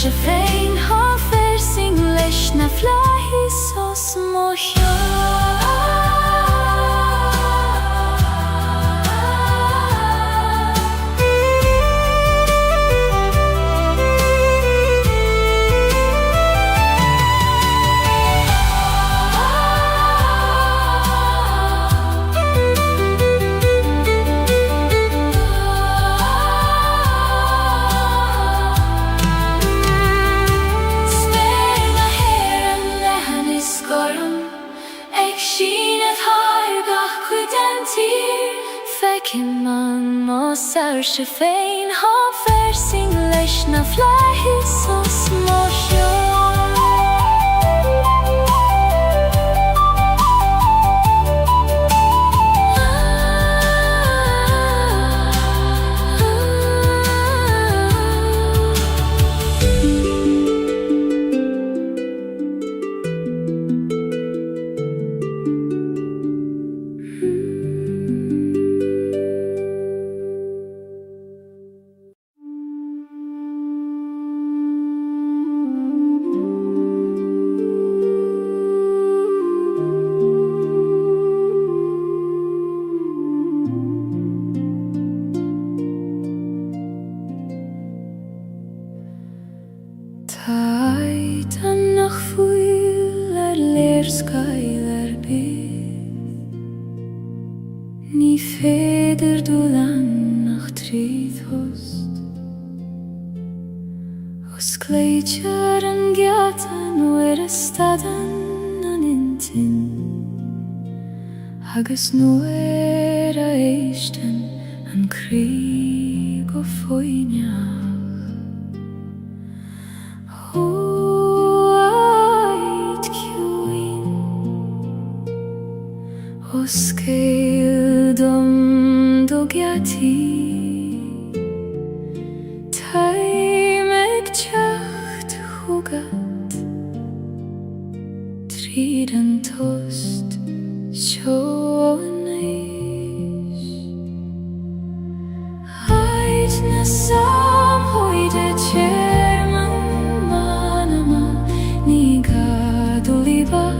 Sjefein hofer sing leishna flahis og små Sjefein hofer sing leishna flahis og små Gaeilge bydd Ni feder du lang nach tríð host Os gleidjar an gatan og stadan an intin Agus nu a eistan an krig og foinjach Os Gaeilge do giati Taimeg teacht chugat Tríd an tost seois Ait na sam hoide tjerman manama Ni gadul iba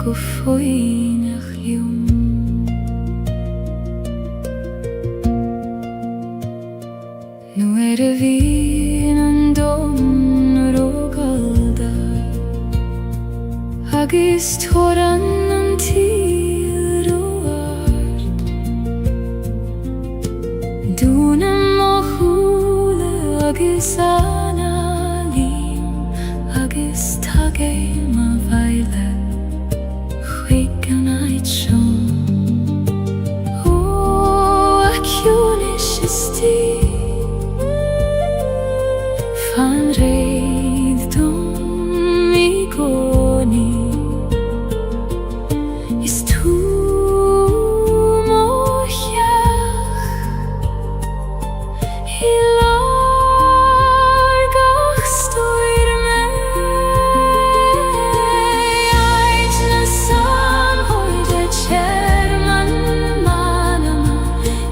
gå foinach liom. Nu det vinen dommer og aldar, agis tåran an tid og art. Dunem og hule agis analim, agis tageim a veile, chwigan ait sjón. O, akjunish is di, fan reidom I goni, is tum og hjach, I largach stoir meg. Eitna samhoide kjerman manama,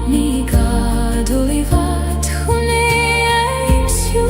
ni gadulivat hune eimsju.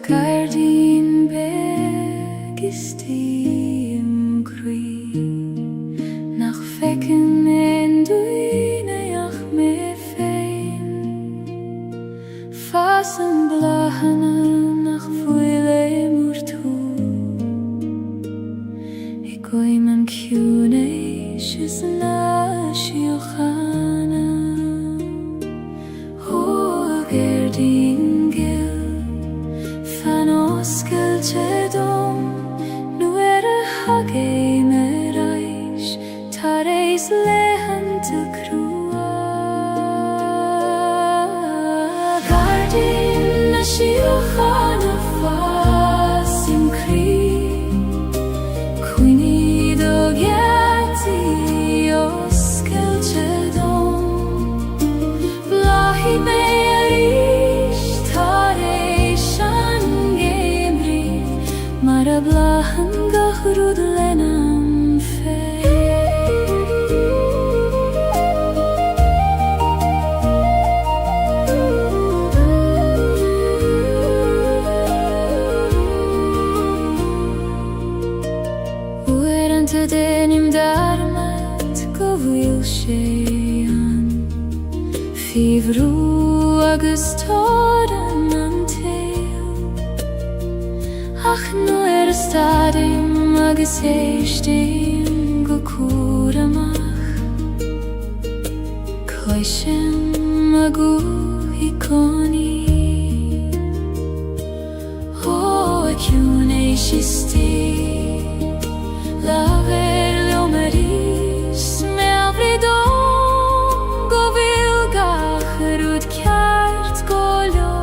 Gardin begist im grün, nach Fecken en duineach me fein, fasen blahana nach fuile murtu. Ik gooi mijn kuneisjes na shiochana, o gardin Celtic, nu hage me reis, tareis lehante krua. Gardin na shiochana fasim kri, quini dogiati os Celtic, blahi bearish tareis mara blahan gahrud lenam fei. Uerante denim darmat Gaeilge an, fivru agus toran an teil. Ach nu stadim agus eistim go curamach, Coishem agu hikoni. O acjuneis isti, laver leomeris me avridom, go vilgach rud kjert go lo.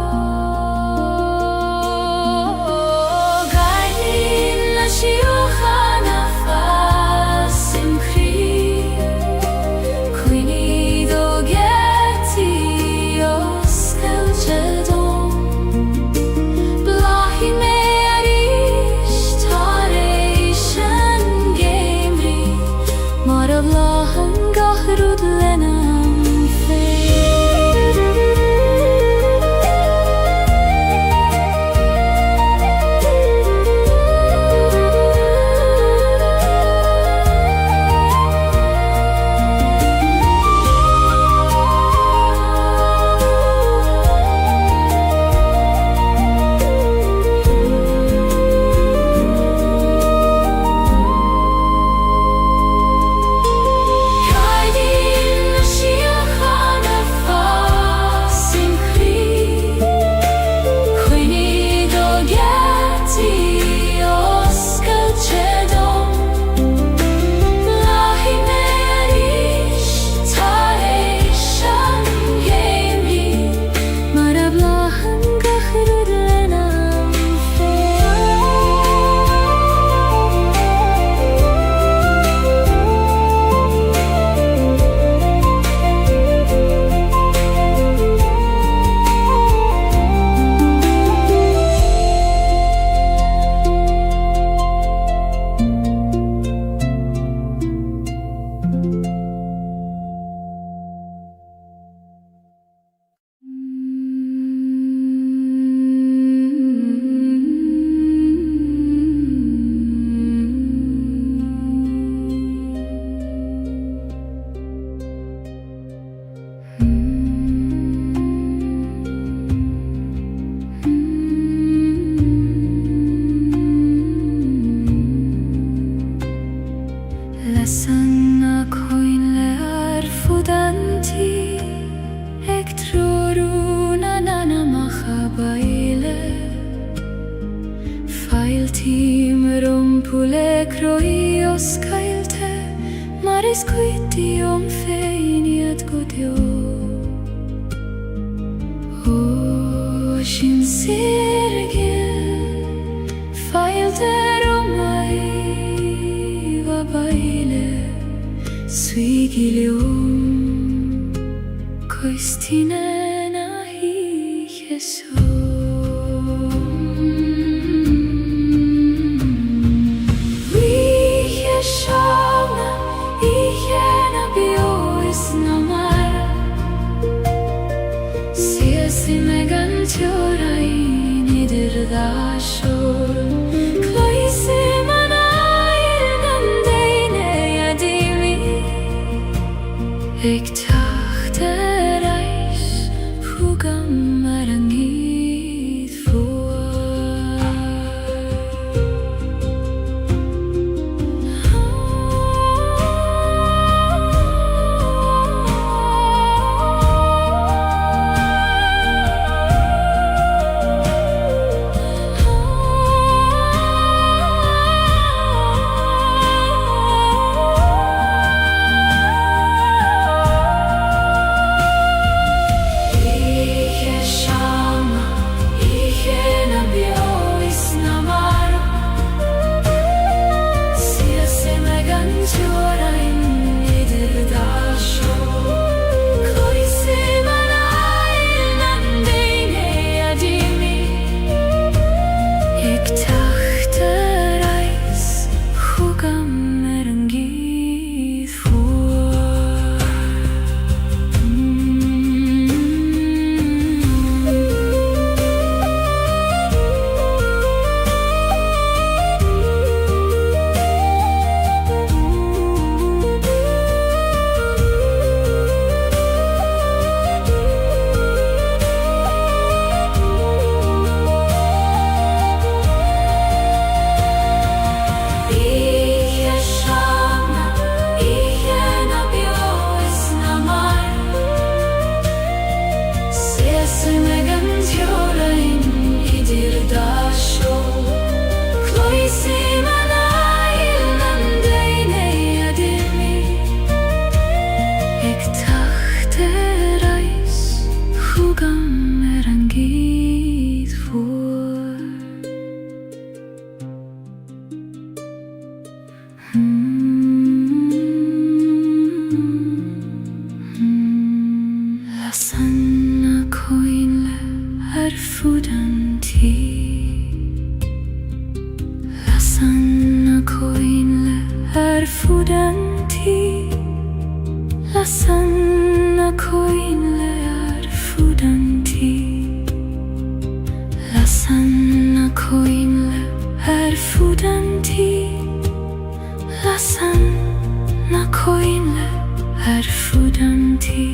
Feiltim rumpule kroios Gaeilge Maris quitium feiniat godio O sin sirgil Feilde romai va baile Suigilium Coistine nahi Jesu Ik dacht reis vroegam maar niet voor Lasanna coinle arfudanti Lasanna coinle arfudanti Lasanna coinle arfudanti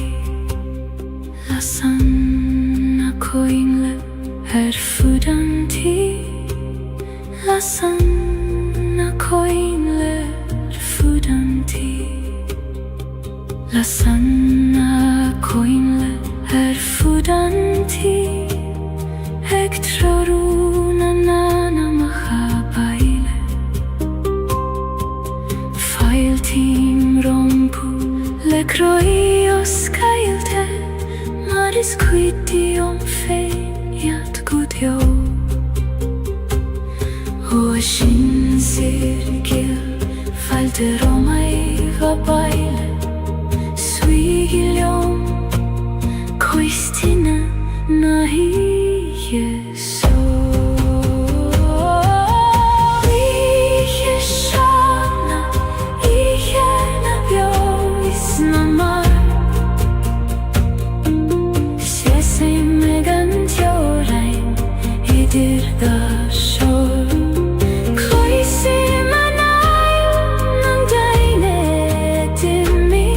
Lasanna coinle arfudanti Lasanna coinle arfudanti Lasanna coinle arfudanti Ektraruna nana mahabaile Feiltim rompu lekroios Gaeilge Maris quitium feiniat godio O sin sirgil Falte romai va baile Suigilium Coistine nahi Jesu Shana Ihena biois namar Sese megantiorain Idir da shor Coisi manail Nandaine dimmi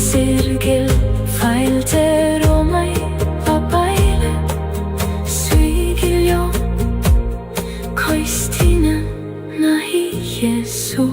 sirgel feilte romai papaile suigilio koistina nahi yesu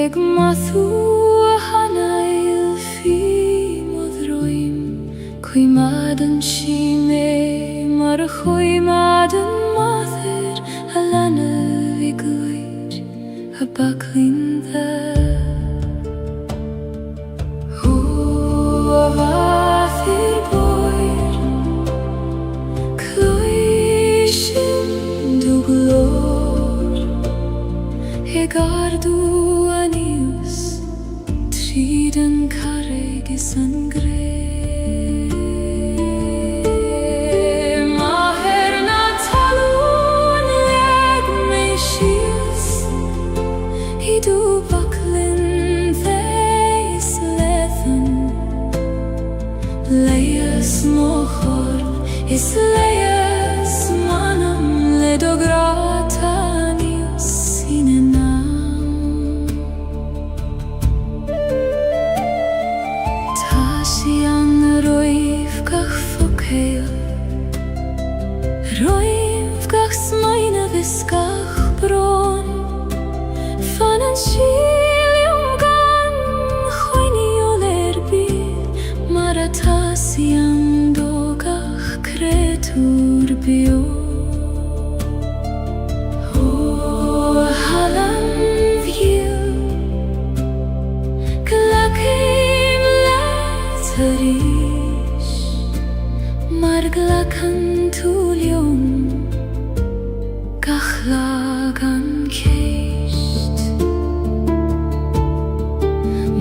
Eg mathu hanail fi modroim Kui madan shime mar kui madan mather Alana vigluir a baklinda Hu avathir boir Kluishin duglor Egardu Triden carregi sangre Maher na talun leg me shiels Hidu baklin veis lethan Leias mochor is leias manam ledograta nius sinena Roivgach smaina viskach bron Fanan shilium gan Choini oler Maratasiam dogach kretur bio O halam view Glakim letarish Marglakan tulium Gachlagan keist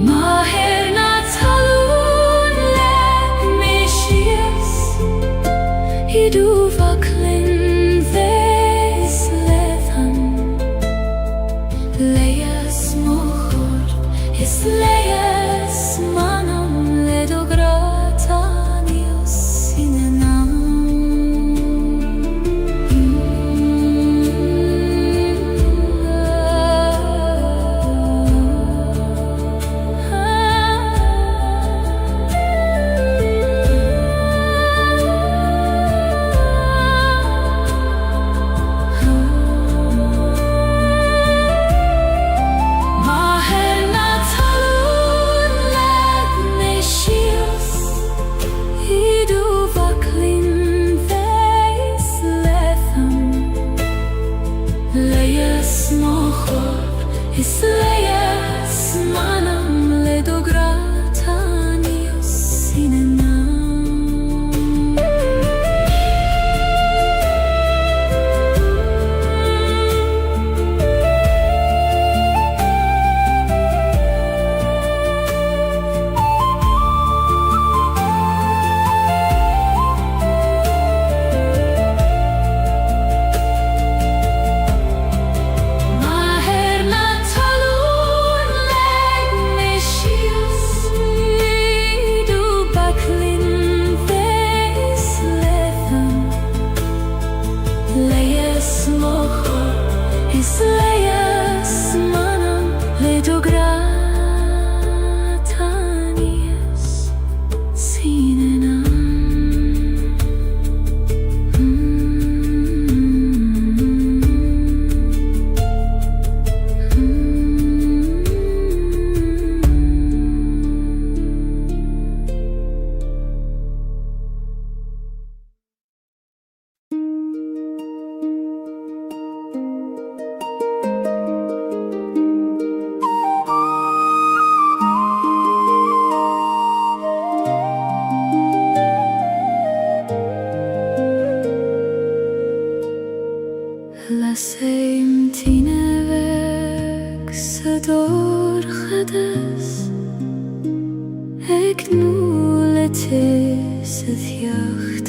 Maher na talun leg me shiels Hidu vaklin veis lethan Leias mochor is leias manam ledograta nios sinenam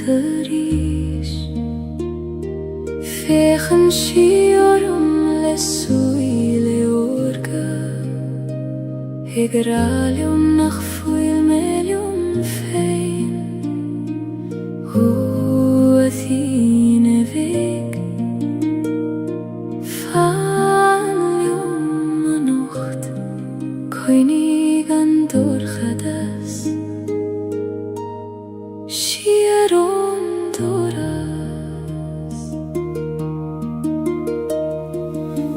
tăriș Fechen și orum le suile orga Egralium nach fuilmelium fein Huathine weg Falium anocht Koinig an dorchadas Shieron doras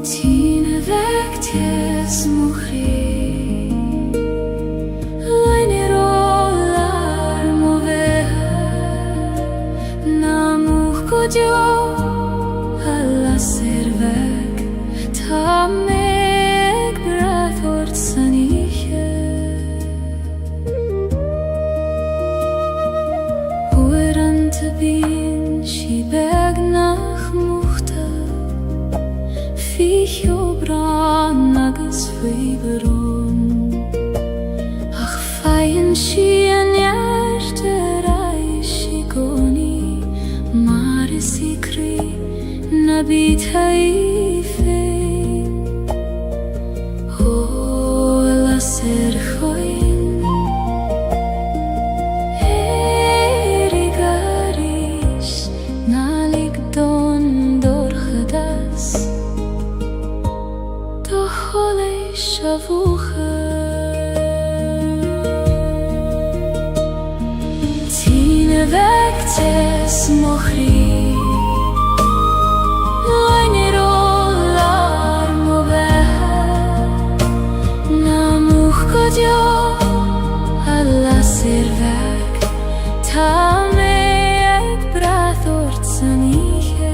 Tine weg ties muchri Leine rolar moveha Namuch kodio alla servek Ta meg brathort saniche Te bin shi beg nach muchta Fich obran nagas fiberon Ach fein shi an jerte reishi goni Mare sikri nabit haifein Ho la ser choin Shavucha Tine weg tes mochri Leine rolar moveha Namuch kodio alla servek Ta meg brathort saniche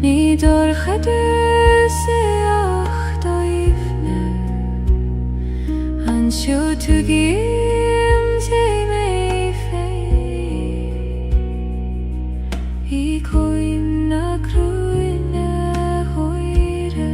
Ni dor khadse ach doifne an shu tugim te me fe I koim na kruine hoire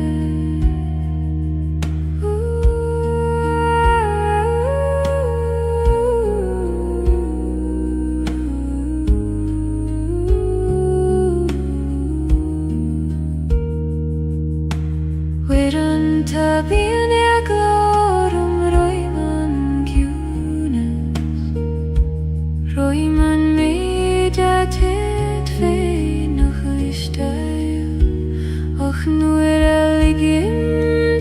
Wiran tabin glorum roiman gyunes roiman medatet ve noch istail och nur eligim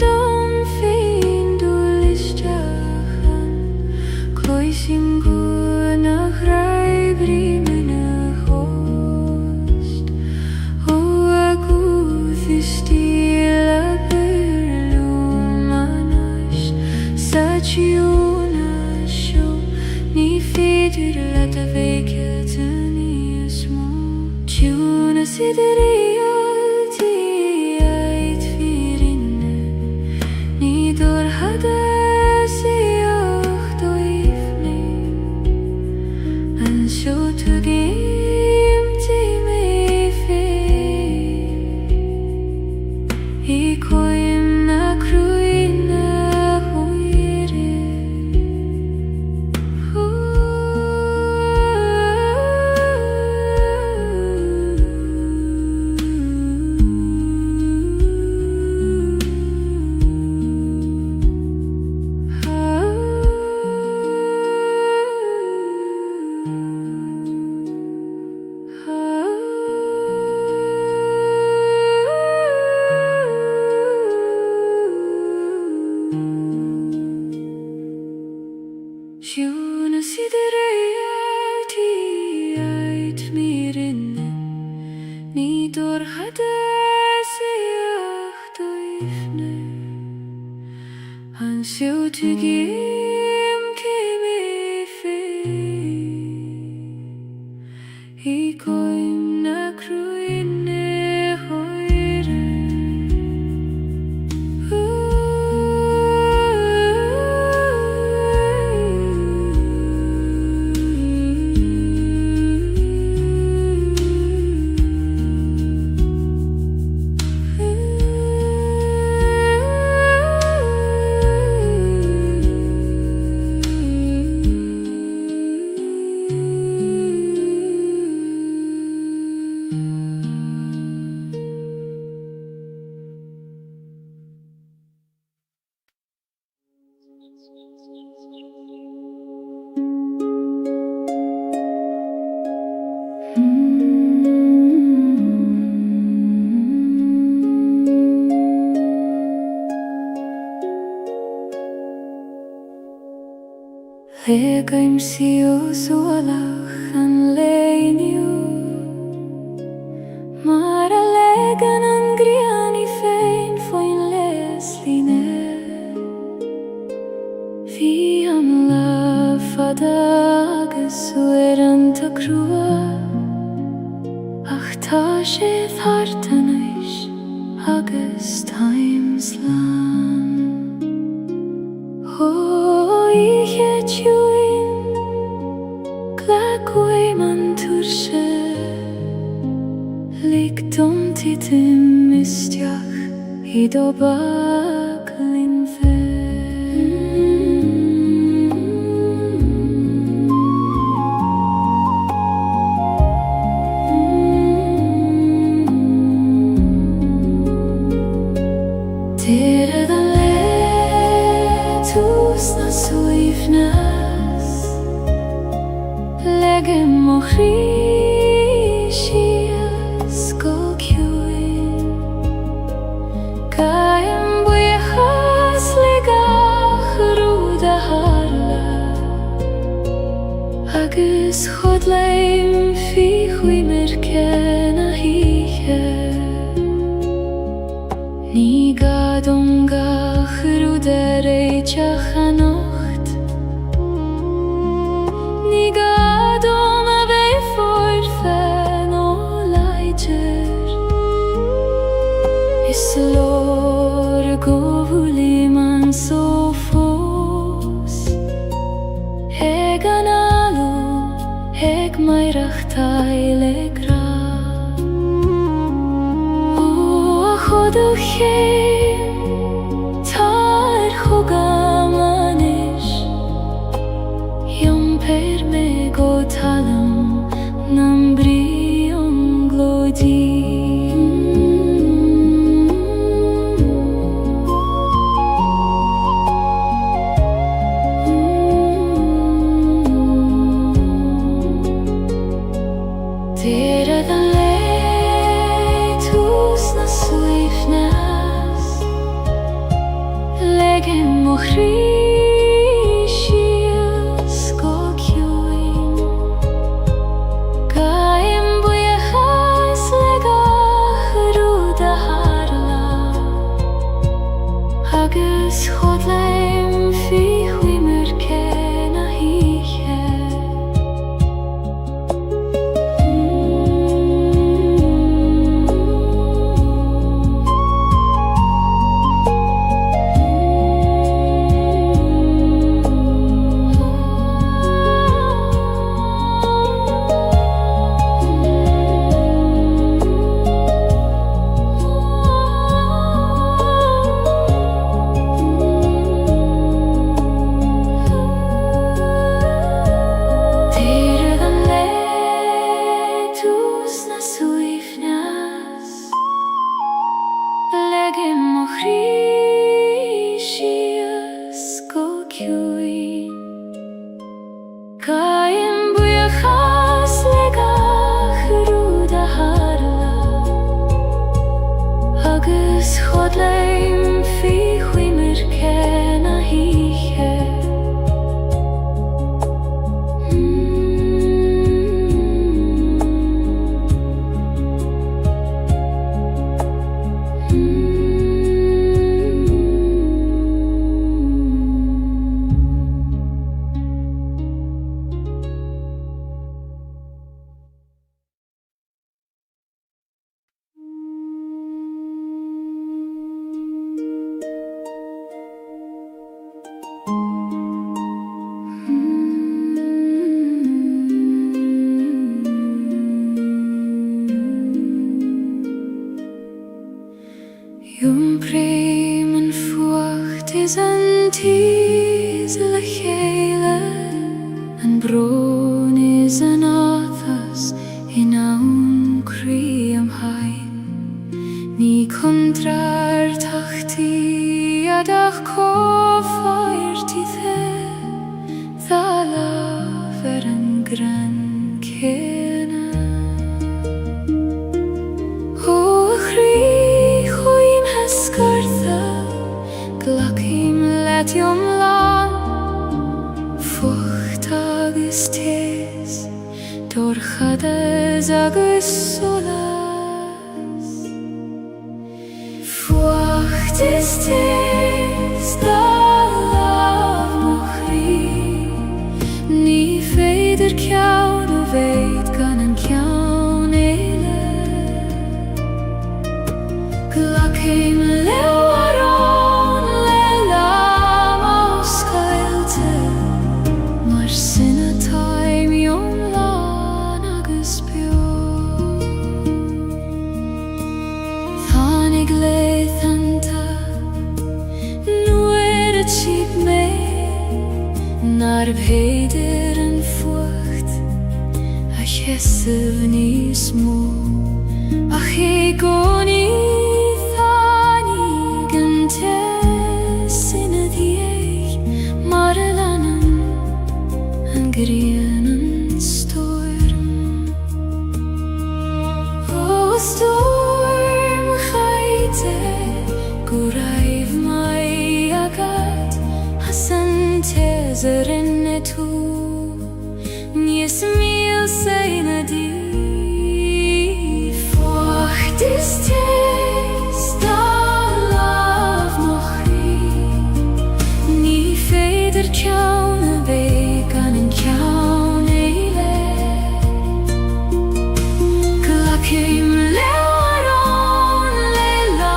dom fin du listachan koisim gu nach rai brimene host o aguth istila Saciunashu ni fidir la ta vekatani asmo Ciuna sideriyati ait firinne Ni dor hadasi ach doifne An shotugim ti me fe I koim na kruina Ciuna sideriyati ait mirinne Ni dor hadasi ach doifne Han siutugim ke me fe I koim na kruine hoire Legaim siu suolach an leiniu Mara legan an griani fein foin lesline Vi am la fadagas ueran ta crua Ach ta sé thartanais agus times lan Ich juin glagui man turse Ligdom titim mistiach I do baglin fe Tere da letus na suifnas Legem mochrishias go kjuin Kaim buyachas legach ruda harla Agus chodleim fi chui merken a hiche Ni gadom gach ruda reichach a nocht Ni gadom a vei forfen o leider slår govuli man så fos Eganalo eg mairach tailegra O chodu chem tar chogamanish Yom per me go talam nambri glodi Yom prim en fucht is an tiesle Gaeilge En bron is an athas in aun kriam hain Ni kontrar tachti adach kofairti the Thala ver an gran kena O Glacim let yom lan Fucht agus tes Dorchades agus solas Fucht is tes Da lav mochri Ni feider kjaun O veit gan an kjaun eile Glacim leo Nar veider en fucht A chessev ni små Ach eg o ni thani Gante sinne dieg Marelanen An grenen storm O storm chaite Guraiv mai agat Hasan tezerin tu Nies mil seina di Fucht is tes Da lav mochri Ni feider kjaun A vegan en kjaun eile Glacim leo aron Leila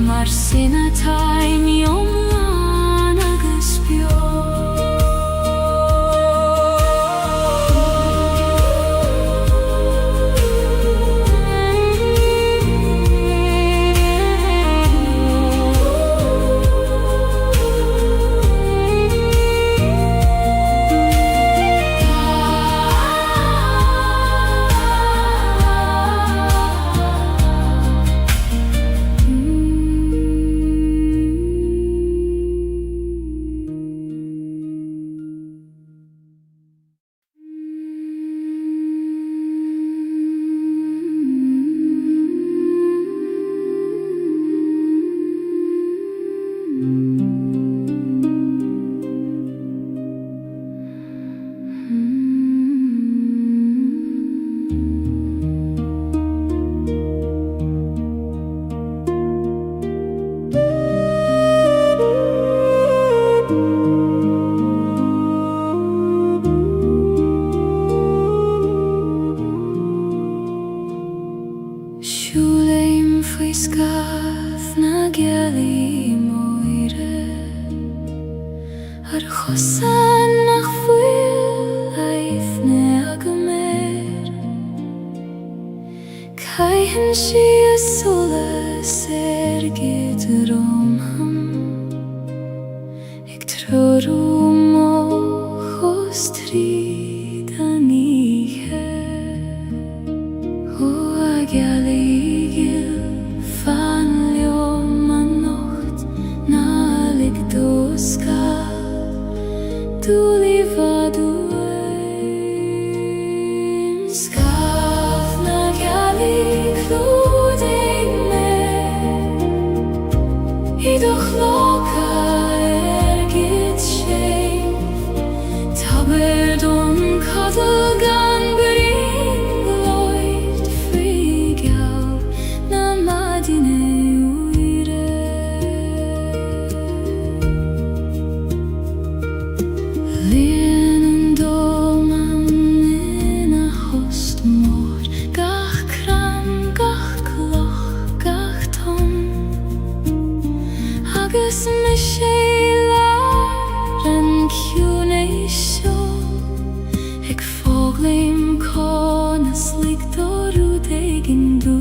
mar sina taim yomlan agus Siúlaim faoi scaf na Gaeilge moire ar chosan nach fuil aithne agamer Caihan si a solas gyd romham ag trorú moch os tríd anige O a Gaeilge fan leom an nocht na ligdoska Dúli vadú Scaf na Gaeilge clúdaigh me Idoch loca gyd séif Taber don cadal gan bring loid frigal na madine uire Líon an dolman in a host mór Gach cran, gach cloch, gach ton Agus me sé lear an ciúna seo Ag fóglaim con a sligdorú daigin dú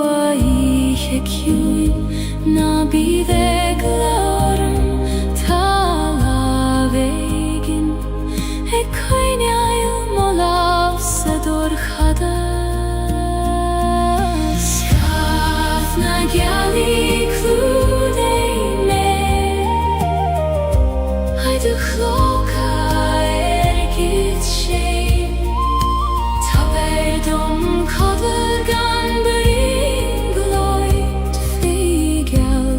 A ihe ciúin na bíd ag leorim tal a bheigin Ag coinneil molaf sa dorchada Scaf na Gaeilge clúdaigh me Idoch loca gyd séif Taber don cadal gan bring loid frigal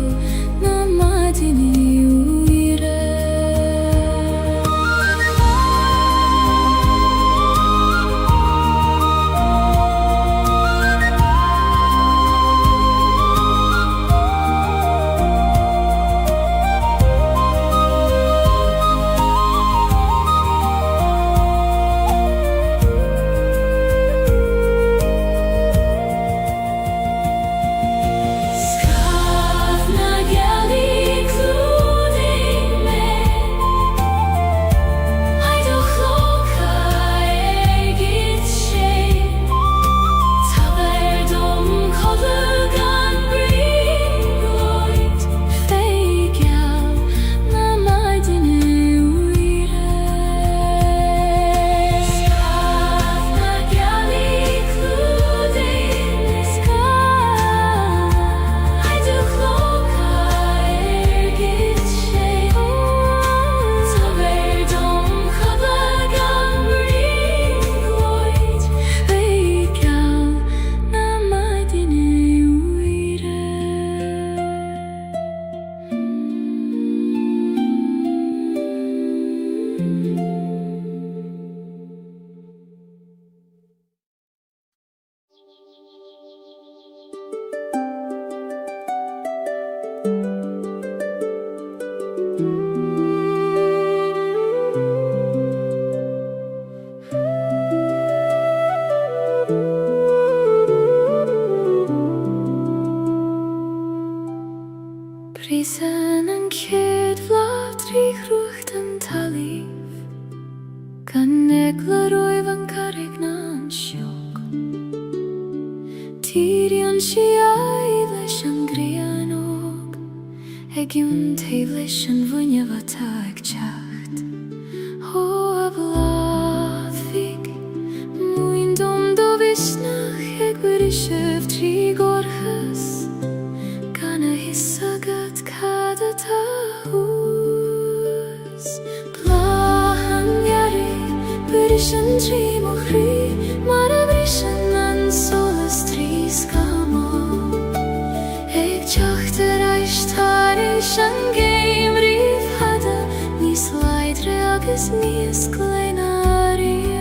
sen en ked vlatri ruchten talif Kan eglar oivan karignan sjok Tirian shiai leshan grianog Egiun te leshan vunya vata ekchacht Ho ablavik Muin dom do visnach Egberishev tri gorchas Kana hissagat kada tahus Plahan yari Berishan tri mochri Mara berishan an solas tri skamo Eg chachter aishtarishan geim riv hada Nis leidre agus nis kleinaria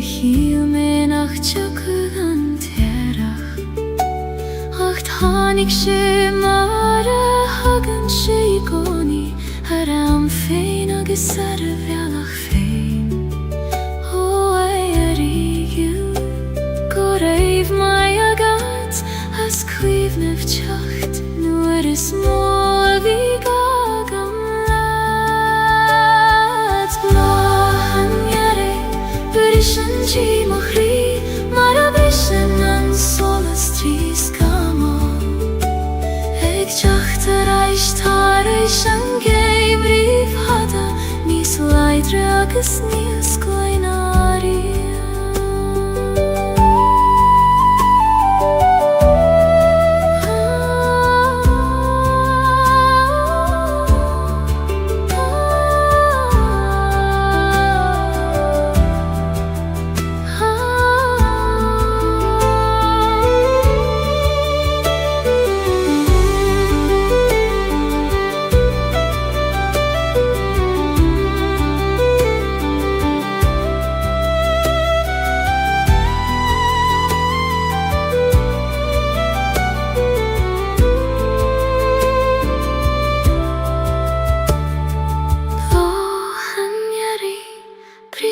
Hiel men ach tjokken an terach Acht hanik she mara hagen she igoni Haram fein agus arre velach fein O ai arigil Goreiv mai agat As kviv nev tjacht Nuer is mol vig agam laat Blahan jare Berishan chi mochri Mara berishan an solas tri skamo Eg chachter aishtarishan geim riv hada Nis leidre agus nis kleinaria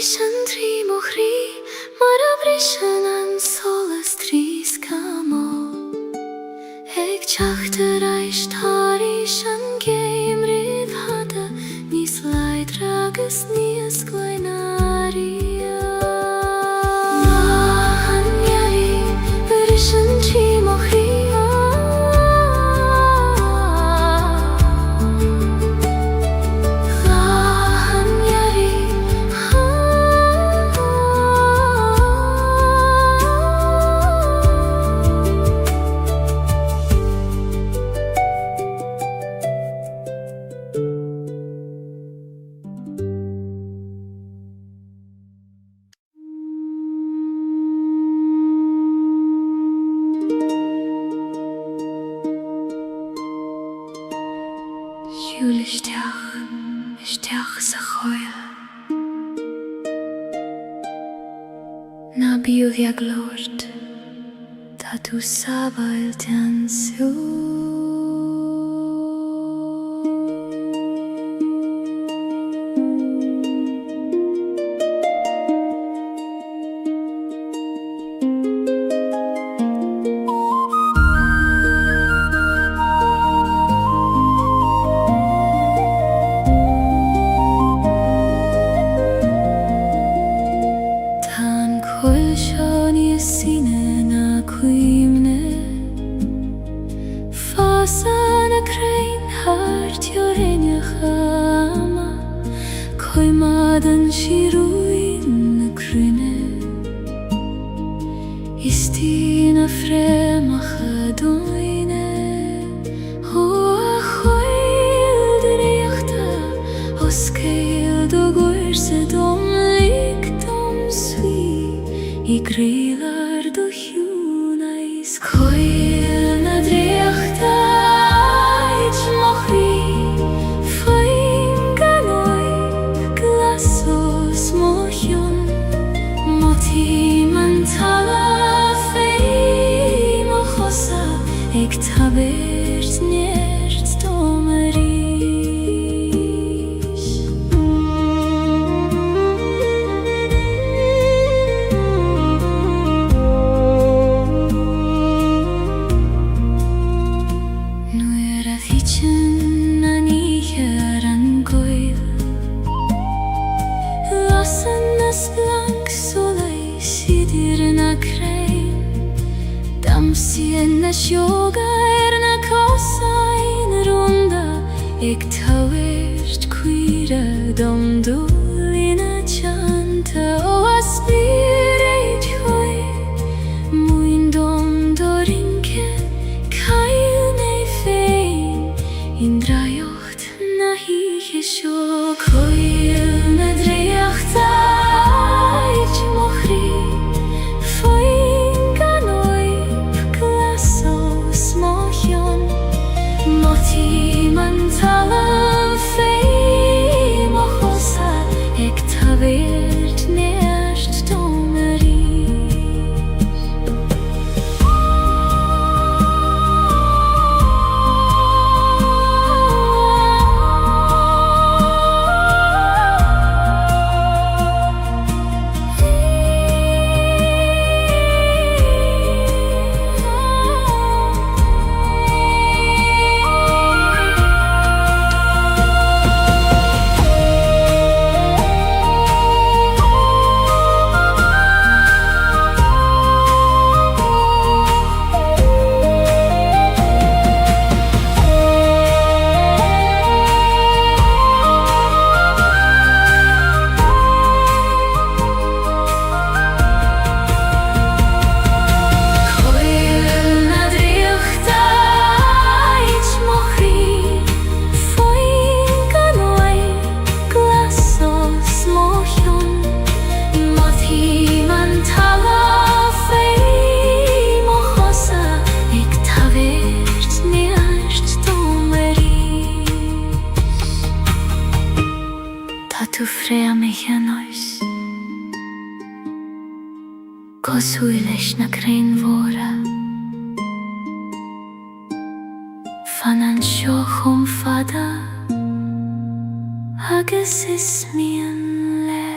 Berishan tri mochri Mara berishan an solas tri skamo Eg chachter aishtarishan geim riv hada Nis leidre agus nis kleinaria Blahan jari Berishan tri mochri Isteach sa choil Na biu via glort Ta tu sabail tan su Sana krein hart jorenia chama Koi madan shiruin na krine Istina fremacha doine Hoa choil diriachta Os keil do gorse dom lik dom svi I grilar do hjunais Koil na driachta Eg tabert nert domeri chin na nícher an Gaeilge. Lasan nas blank soleil sidir na crein, damsien na sjoga na kosain runda, ag tawirt cuira dom dulina chanta o aspirate hoi, muin dom dorinken kail ne fein, indrajocht na hiche sjo Gaeilge na dreacht ait mochri, foin ganoib glaso smochion, moti man talam fei mochosa, ag tawirt neast domeri. Tu frea mich anois, gosuilesh na crein vora, fanan shochum fada, agus is mian let.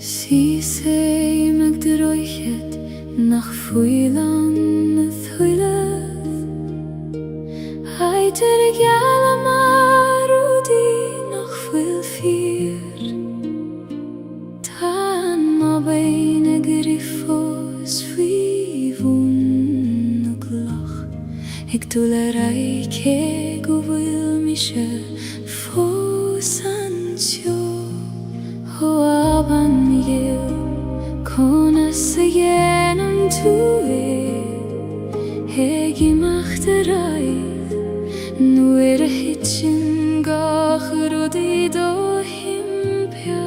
Si sei meg de roichet nach fuilan na thuileth, Aider gala marudi nach fuil fier, Tan ma beine grifos fivun na glach, Ig tulerei ke guvil mishe fos ansio. Hoaban yil kona segenam tuwe, hegi machterai, nuere hitchen gach rudi do himpia.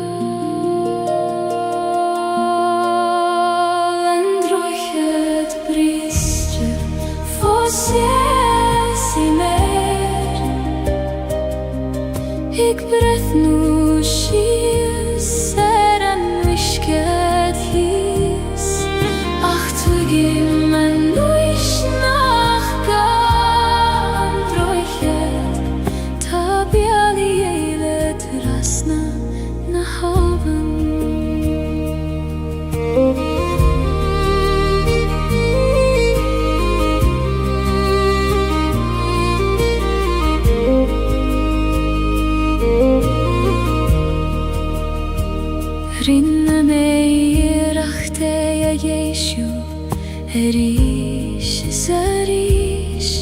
And roichet bristre fos i mer, ik breth nu ser an wishket his, ach tugim an nuish nach gan droichet, ta biali eile trasna na haven. Rinne mei rachte ja Jeshu, erish zarish,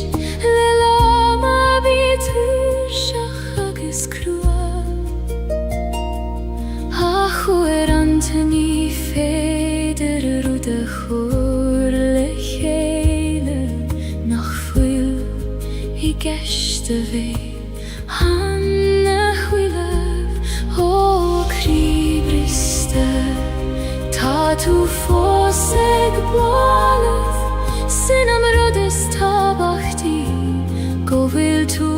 le lama bitur shach agus krua. Achu antoni feder rude chur le Gaeilge, nach fuil I geshte vei, hanne huilev, o kribriste, ta tu foseg boaleth, sinam rodes tabachti, go vil tu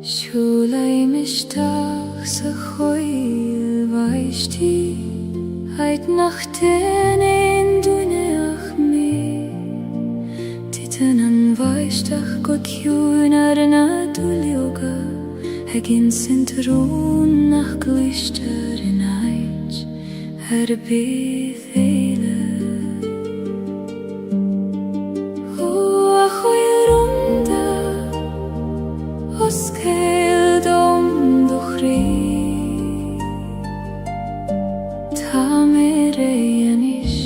Siúlai mistach sa choil vaishtí Heit nach den ein duineach mé Titan an vaistach go ciún ar na dúlioga Hegin sintrún nach glister in ait Ar bydd eile O a choil runda Os cael dom do chri Ta mer eanish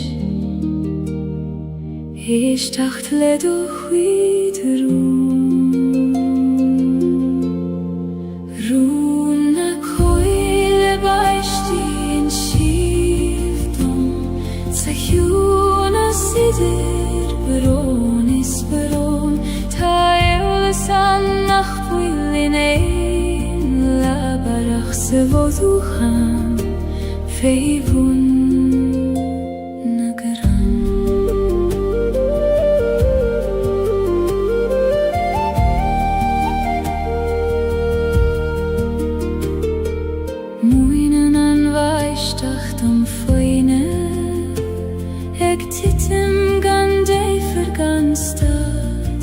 Is dacht le do chwyd Rún na coel e baishti in shifdom Sa hiwn a sidir Baron is baron Ta eol san nach in ein labarach se voduchan feivun nagaran Muinen an vaishtach dom foine Eg titim gan dei verganstad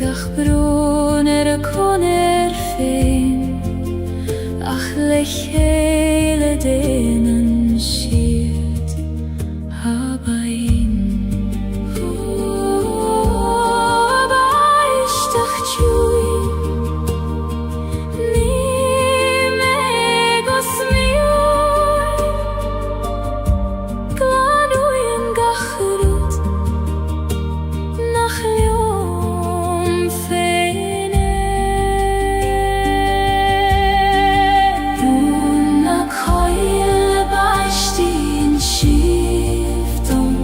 Gach bron a koner fein Ach lech hele denen shirt habain Baishtach tjui Ni megos mioi Glanuyen gachrut Nach liom feine Duna coil baishti in shifdom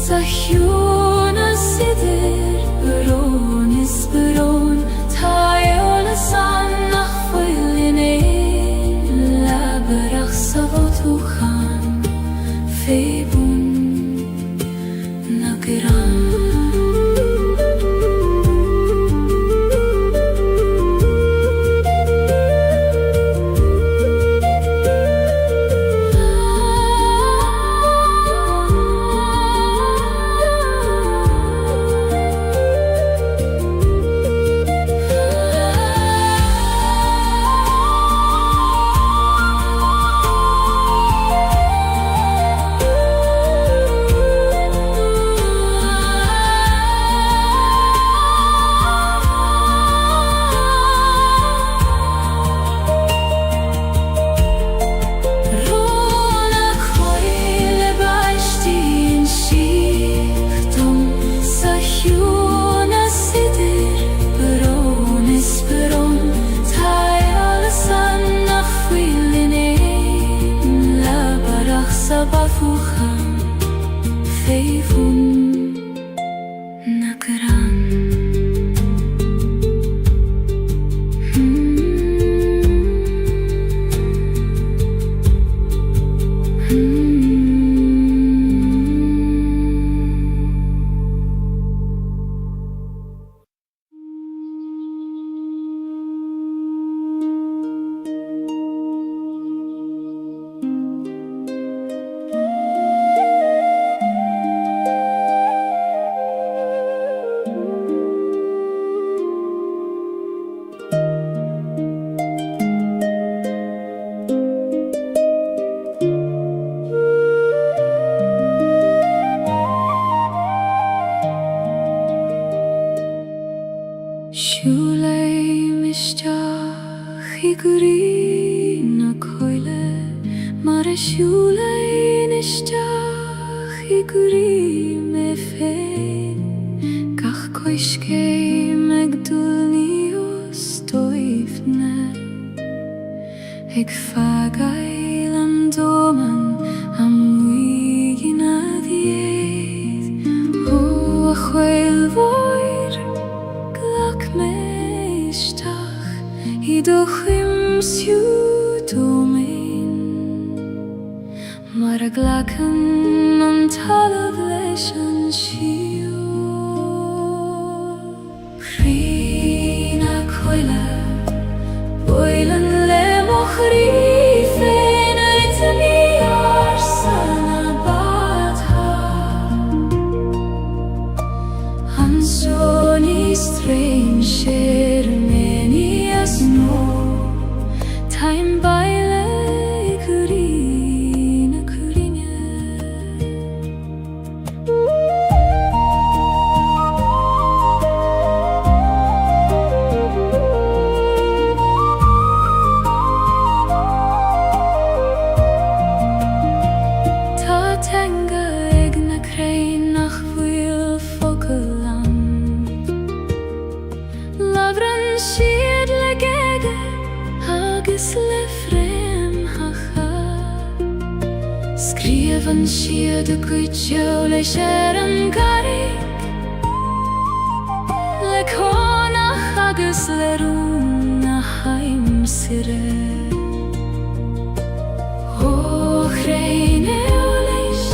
Sa hiwn a sidir Baron is baron Ta eol a san nach chwyl in ein Labarach sa votuchan Feibun nagaran Bafuchan feivun nagaran siúla isteach I gurí me féin gach coiscé meg dúlní os dóibhne ag fagail an dóman am muigin a dhéad ó a chwail mhóir glach me isteach I do chim siú dómain mar a glachan an talamh leis an siú Chrína coile Bóilean le mo chrí féin Italy ar sana bátha An sóní strain sér mení as nó Taim baile gurí na curíne Tá teanga ag na crainn nach bhfuil focail am Labhrann siad le Gaeilge agus le fréamhacha Scríofann siad a cuidseó leis an garrig le cónach agus le rún na haimsire ó chréine ó leis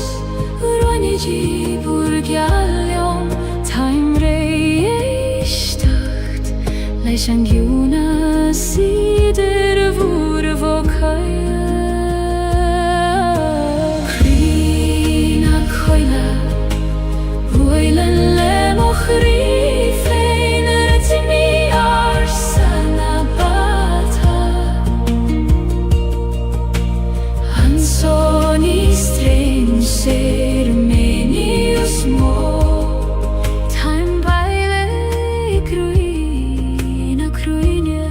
roinidí búrgealliom Taim ré éisteacht leis an ghiúna siidir a bhúr a bhócail Chrína coile Bóilean le mo chrí féin Italy ar sana bátha An sóní strain sér mení os mó Taim baile gruí na cruine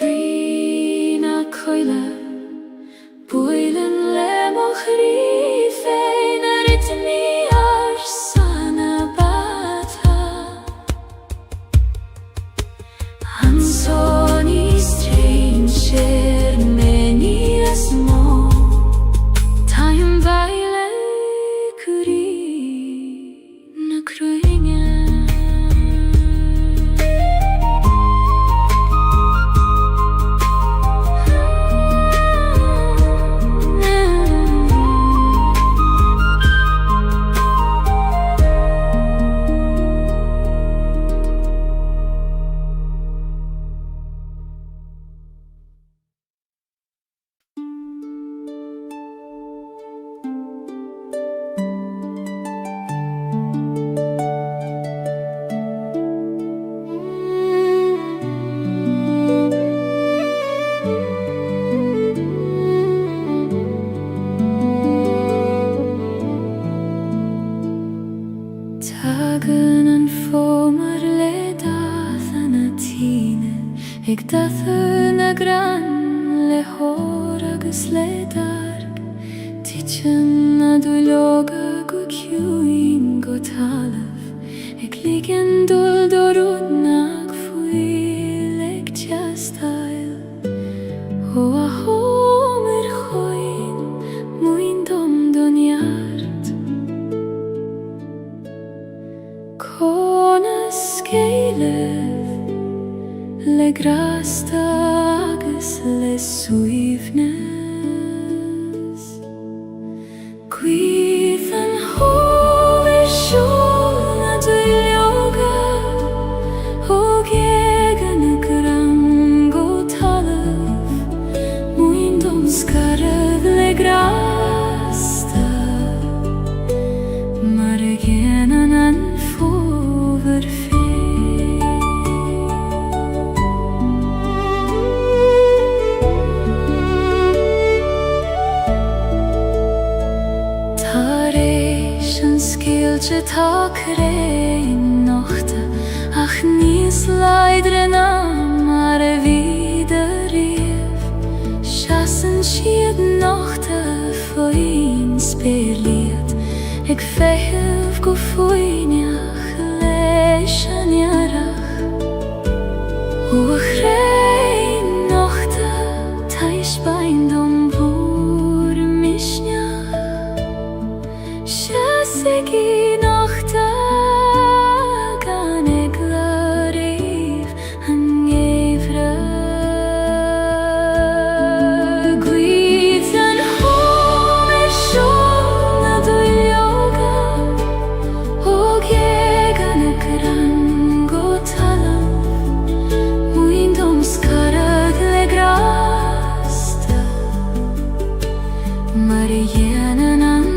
Chrína coile Bóilean le mo chrí féin Italy ar sana bátha An sóní strain sér mení as mó Taim baile gurí na cruine Tagan an fómar le dath an a tíne Ag datha na gran le hór agus le darg Titan na dúlóga go ciúin go talamh Ag ligean dul dorúd nach fuil ag teastail ó a hómar choin muin dom donneart Conas Gaeilge le grasta agus le suíomhnas Cuiv an hóir siúl na dúlóga ó Gaeilge na gran go talamh muin dom scarad le gras Gaeilge tak rein nochte ach nis leidrena mare wieder rief Chassen schied nochte foin speliet Ik vehef go foinach leishan yarach Och rein nochte taish bain dom bur mishnya Segi nochte gane glariv an evre Guidan homer shona du yoga Og gane gran gotalam Muindom skarag legrasta Marianen an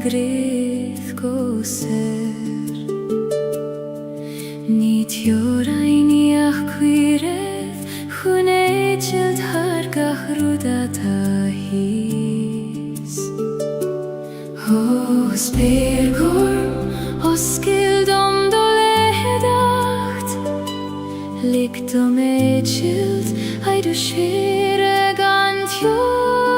grith go ser Nid jorainiach quireth Chuneichild hargach rudata his Os bergorm oskildom doledacht Ligdom eichild haidu shire gant joris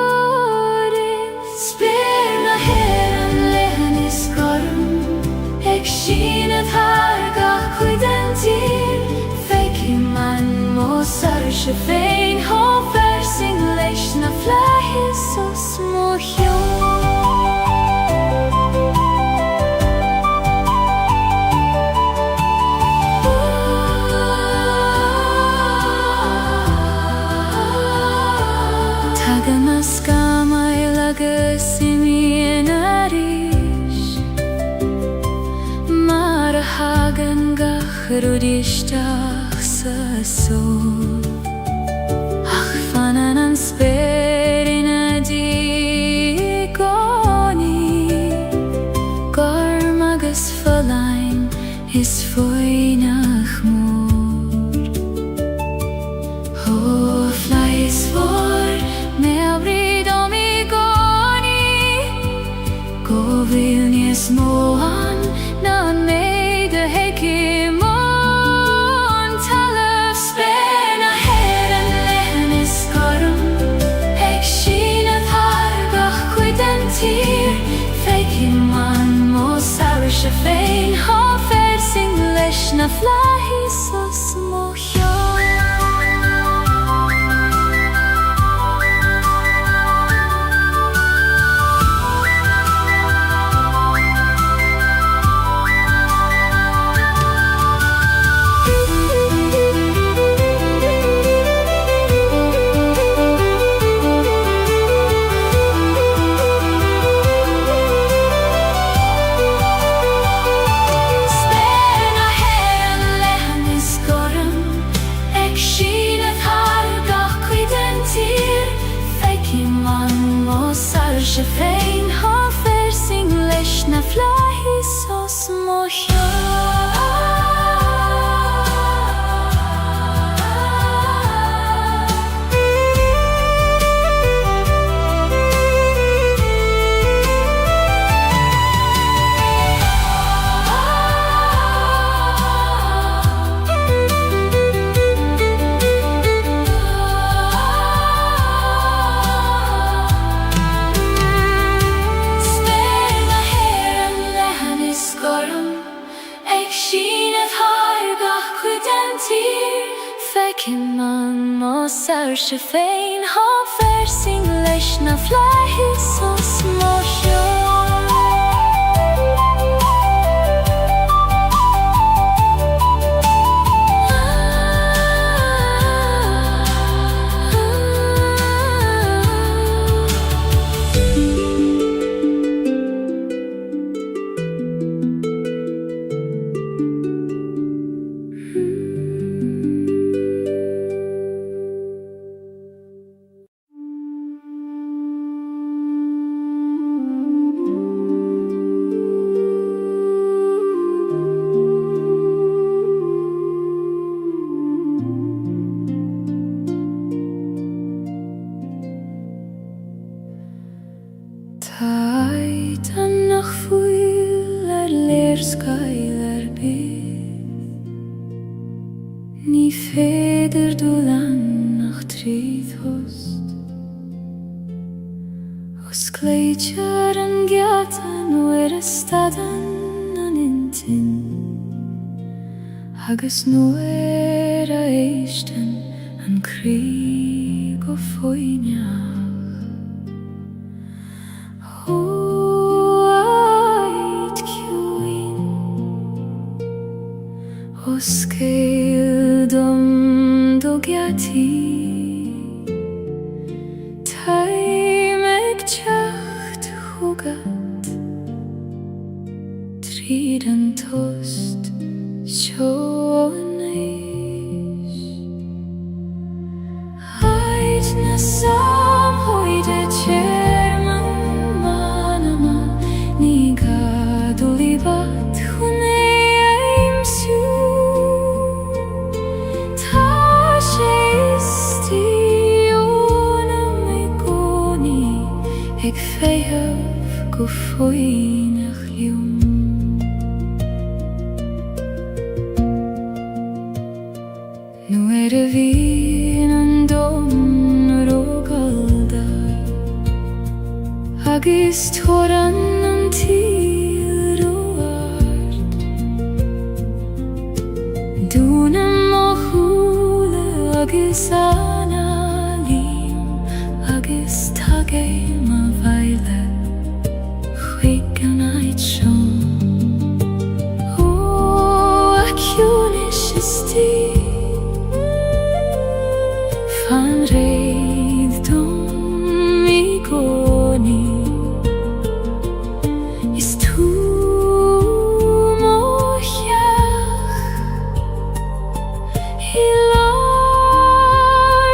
Sperna heran lehanis gorm Ek shinet hargach kuidentir Feiki man mosar shefein Hofer sing leish na flahis os mohjo Rudishtach sa sol Ach fanan an sperina digoni Garmagus verlein is foinach mor Hofleis vor meabrid omigoni Govilnies moan nan me na flahi sos mochio. She fein ha fersing leis na flahi sos mochio. Fecin man mos ar she fein ha fersing leis na flahi sos mochio. Taid an nach fuil leers Gaeilge bydd. Ní féidir dul an nach tríd host. Os cleidir an giatan uair stadan an intin. Agus nuair a éistan an críg o foineach. Os Gaeilge do giati taimeg teacht chugat tríd an tost seo an éis. Haid na samhoide chairman manama ní gadú líbat chun éimsú. Ik féamh go foinach liom. Nuair a bhíonn an dom rógalda agus tóran an tíl roiart. Dúna mo chúla agus anna líam agus tagaim a bhaile chuig an aid seom. Ó, aciúnis is tí fan réad dom I gcónaí. Is tú mocheach I lár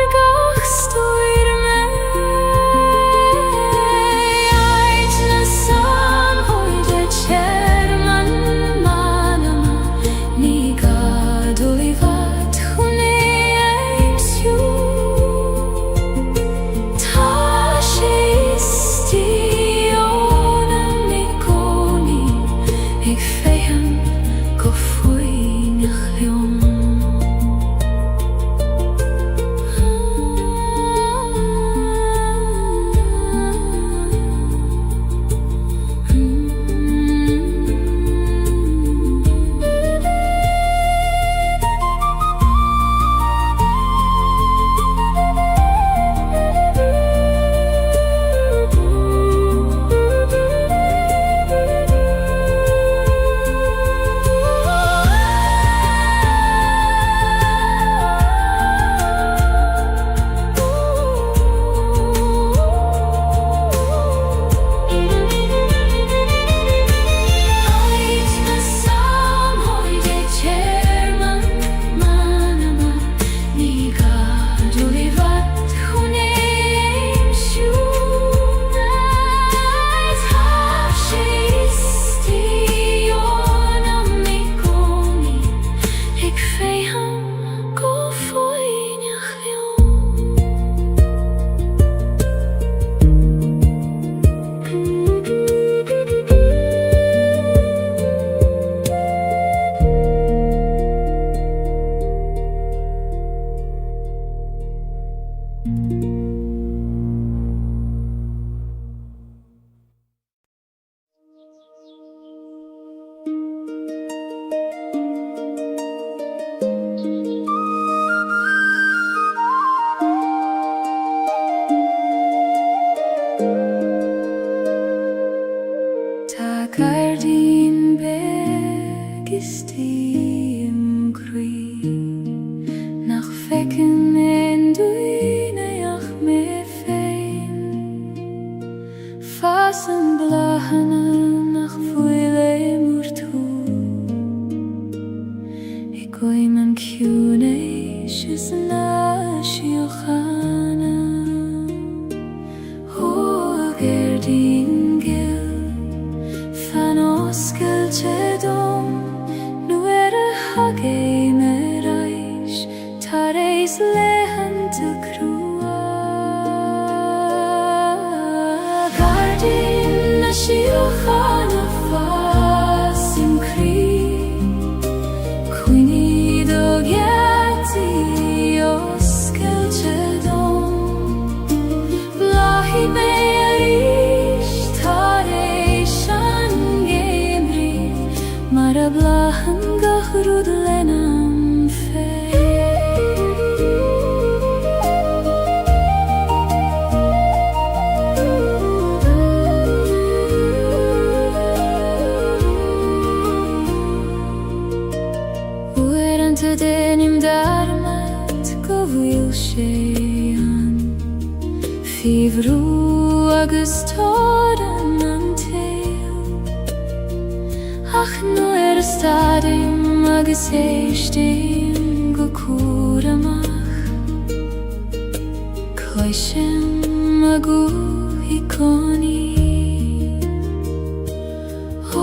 Gardin Berg ist im Grün, nach Wecken en duine ach me fein, fassen blahane nach fuile murtu, ik gooi mijn kuneisjes na shiochana, o Gardin gil. Celtic nu hage me reis tareis lehen te krua Gardin na shiochana fas im kri Quini do geti os Celtic blahi me Mara blahan gahrud lenam fe Uerante denim darmat govil shean Fivru agus toran Ach nu stadim agus eistim go kuramach Kloishem agu ikoni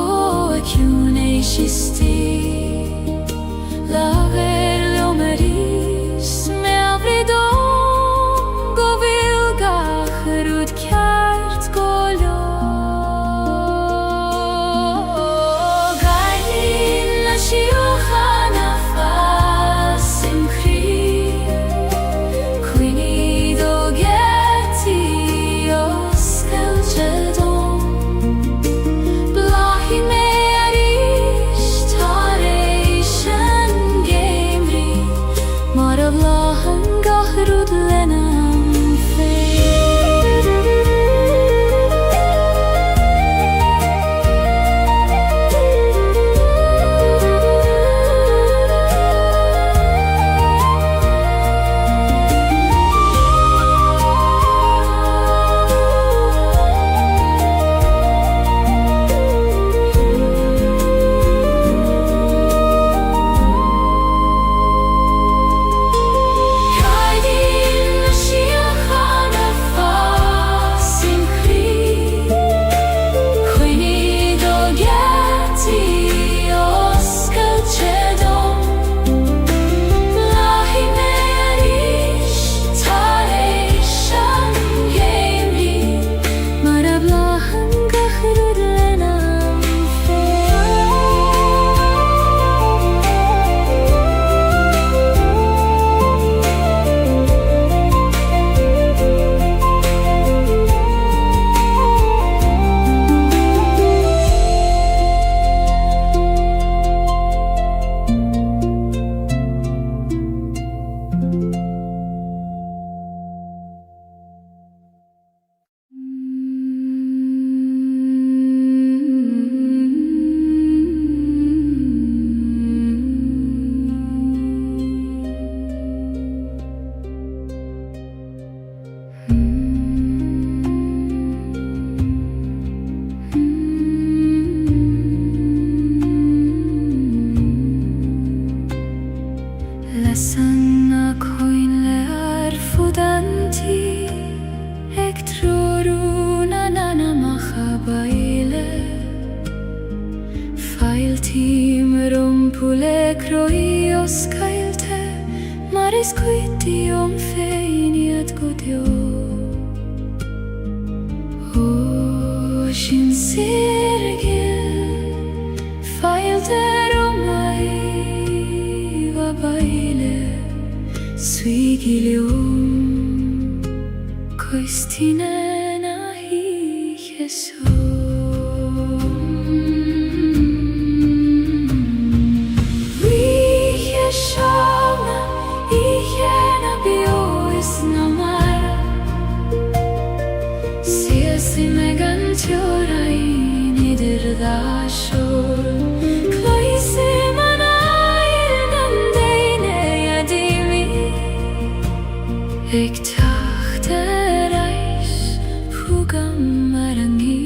O akune shisti Lager leomeris me avridon Govil gachrud kjart golio Shiochana fas im kri Quini do geti os Celtic Blahi me arish tareishan gemri Mara blahan gahrud lenam fe Os Gaeilge, maris quiti feiniat godio O shin sirgil failter mai va baile Suigilium coistine nahi Jesu Si me gantiora in idir dashur Kloise manayr nandeyne yadimi Ek tachte reis Fugam marangit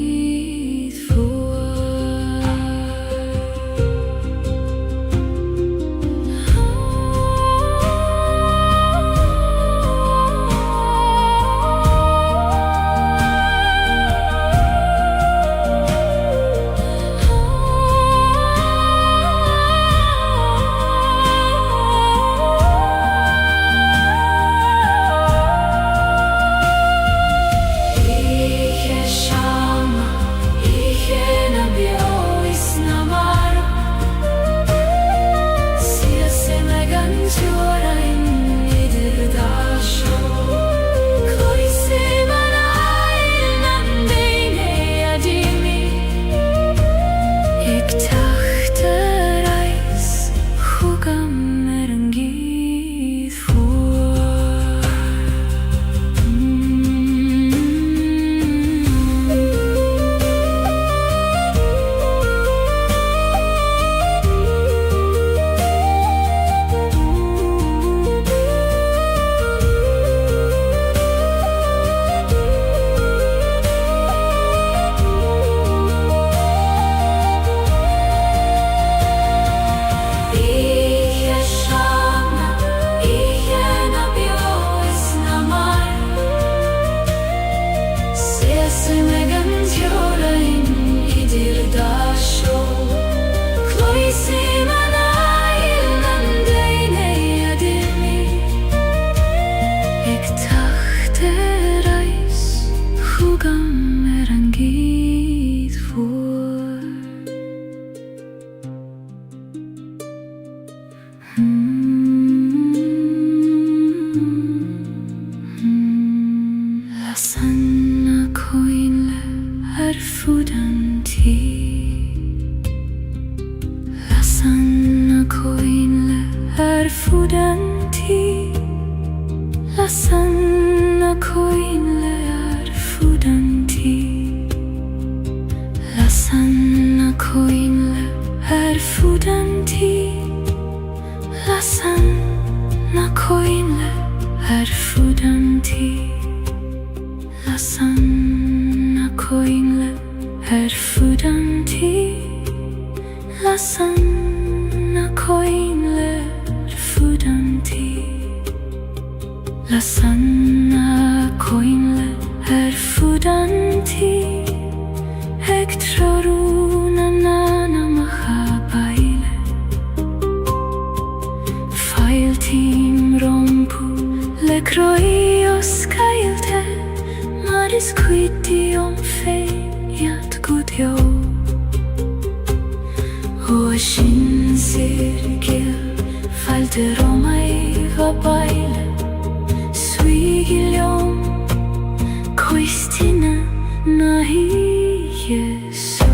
Lasanna koinle arfudanti Lasanna koinle arfudanti Lasanna koinle arfudanti Lasanna koinle arfudanti Lasanna koinle arfudanti Lasanna koinle arfudanti Ektraruna nana mahabaile Failtim rompu lekroios kailte Maris quitium feiat gudjo Ocean cirkel falte romai vabaile Gaeilge Koistina nahi Jesu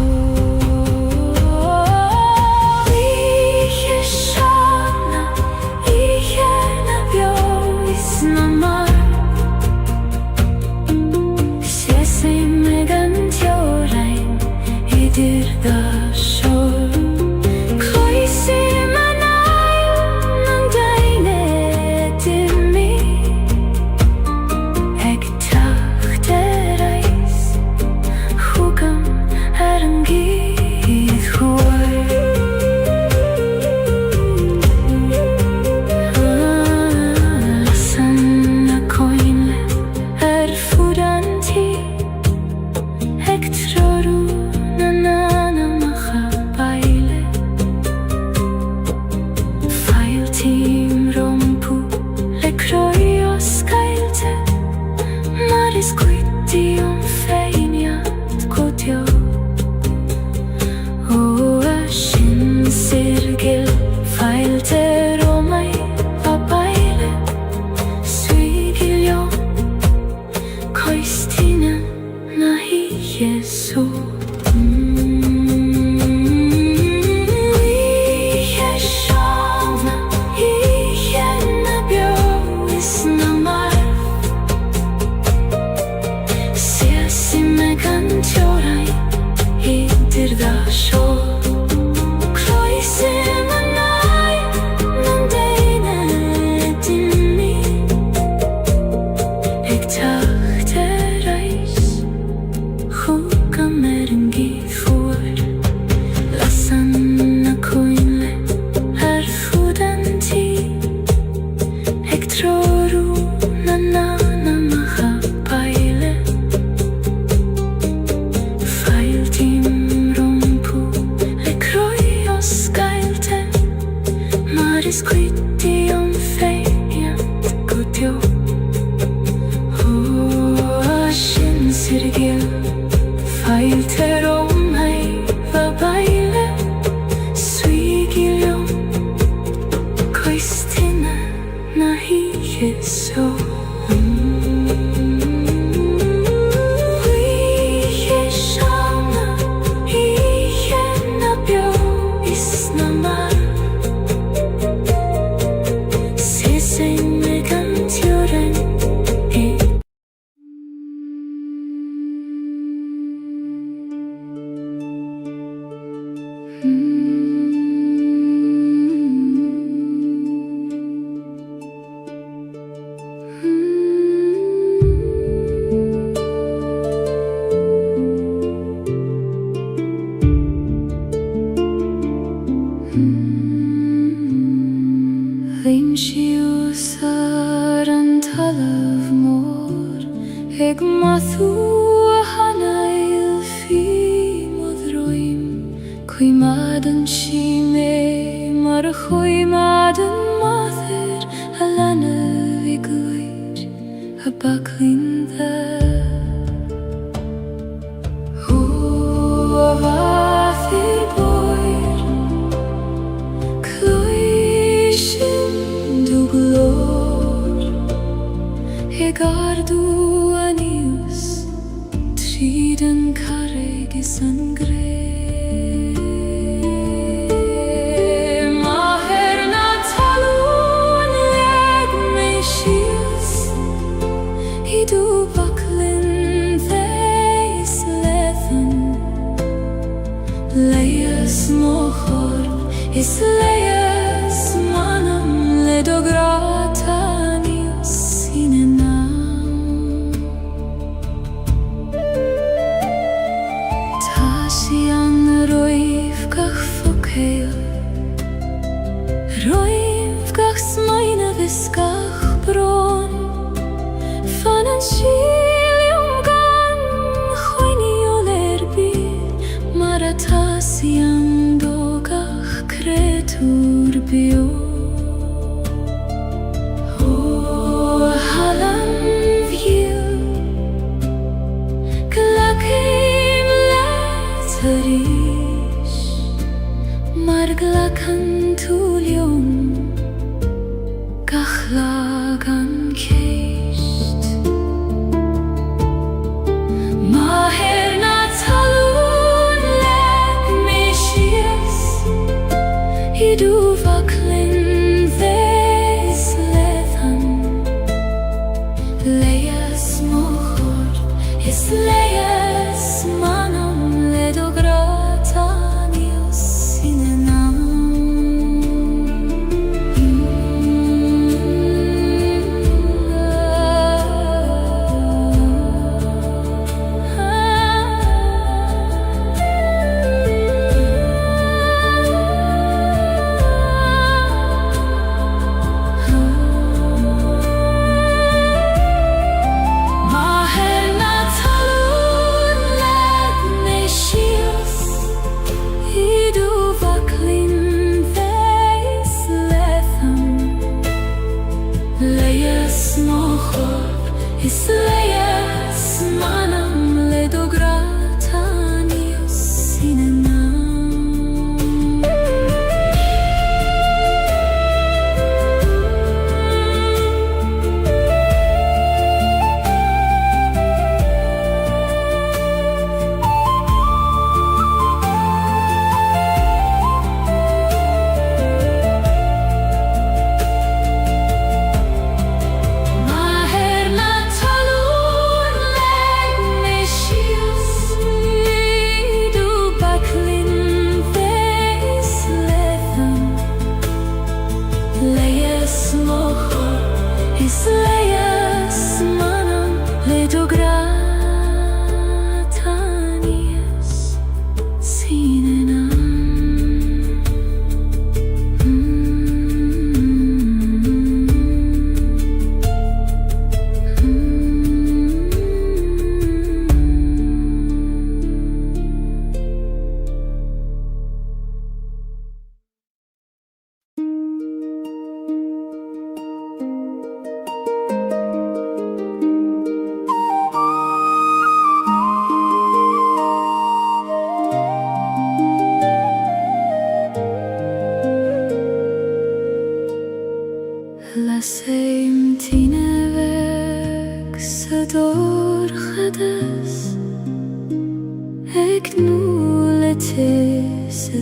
Shana Ihena bjois namar Sese megan tjorain idir da shor Kloise manayr nandeyne yadimi Siasi megan tjorai idir da Squitty om fejant gudjo Ashin sirgil Failter om hei va baile Suigilion Koistina nahi yeso Vim shiu saran talav mor Eg mathu hanail fi modroim Kui madan shime mar kui madan mather Alana vigluid a baklinda Hu avathir boir Egardu anius Triden carregi sangre Maherna talun leg me shiels Idu baklin theis lethan Leias mochor is leias manam ledograta Roiv gach smaina viskach bron Fanan shilium gan Choini olerbi Maratasiam dogach kretur bio O halam view Glakim letarish Marglakan tulium Gachlagan keist Maherna talun leg me shias Idu vaklin theis lethan Leias mochor is leias manam ledograta nios sinenam Is leias manam ledograta nios sinenam Maherna talun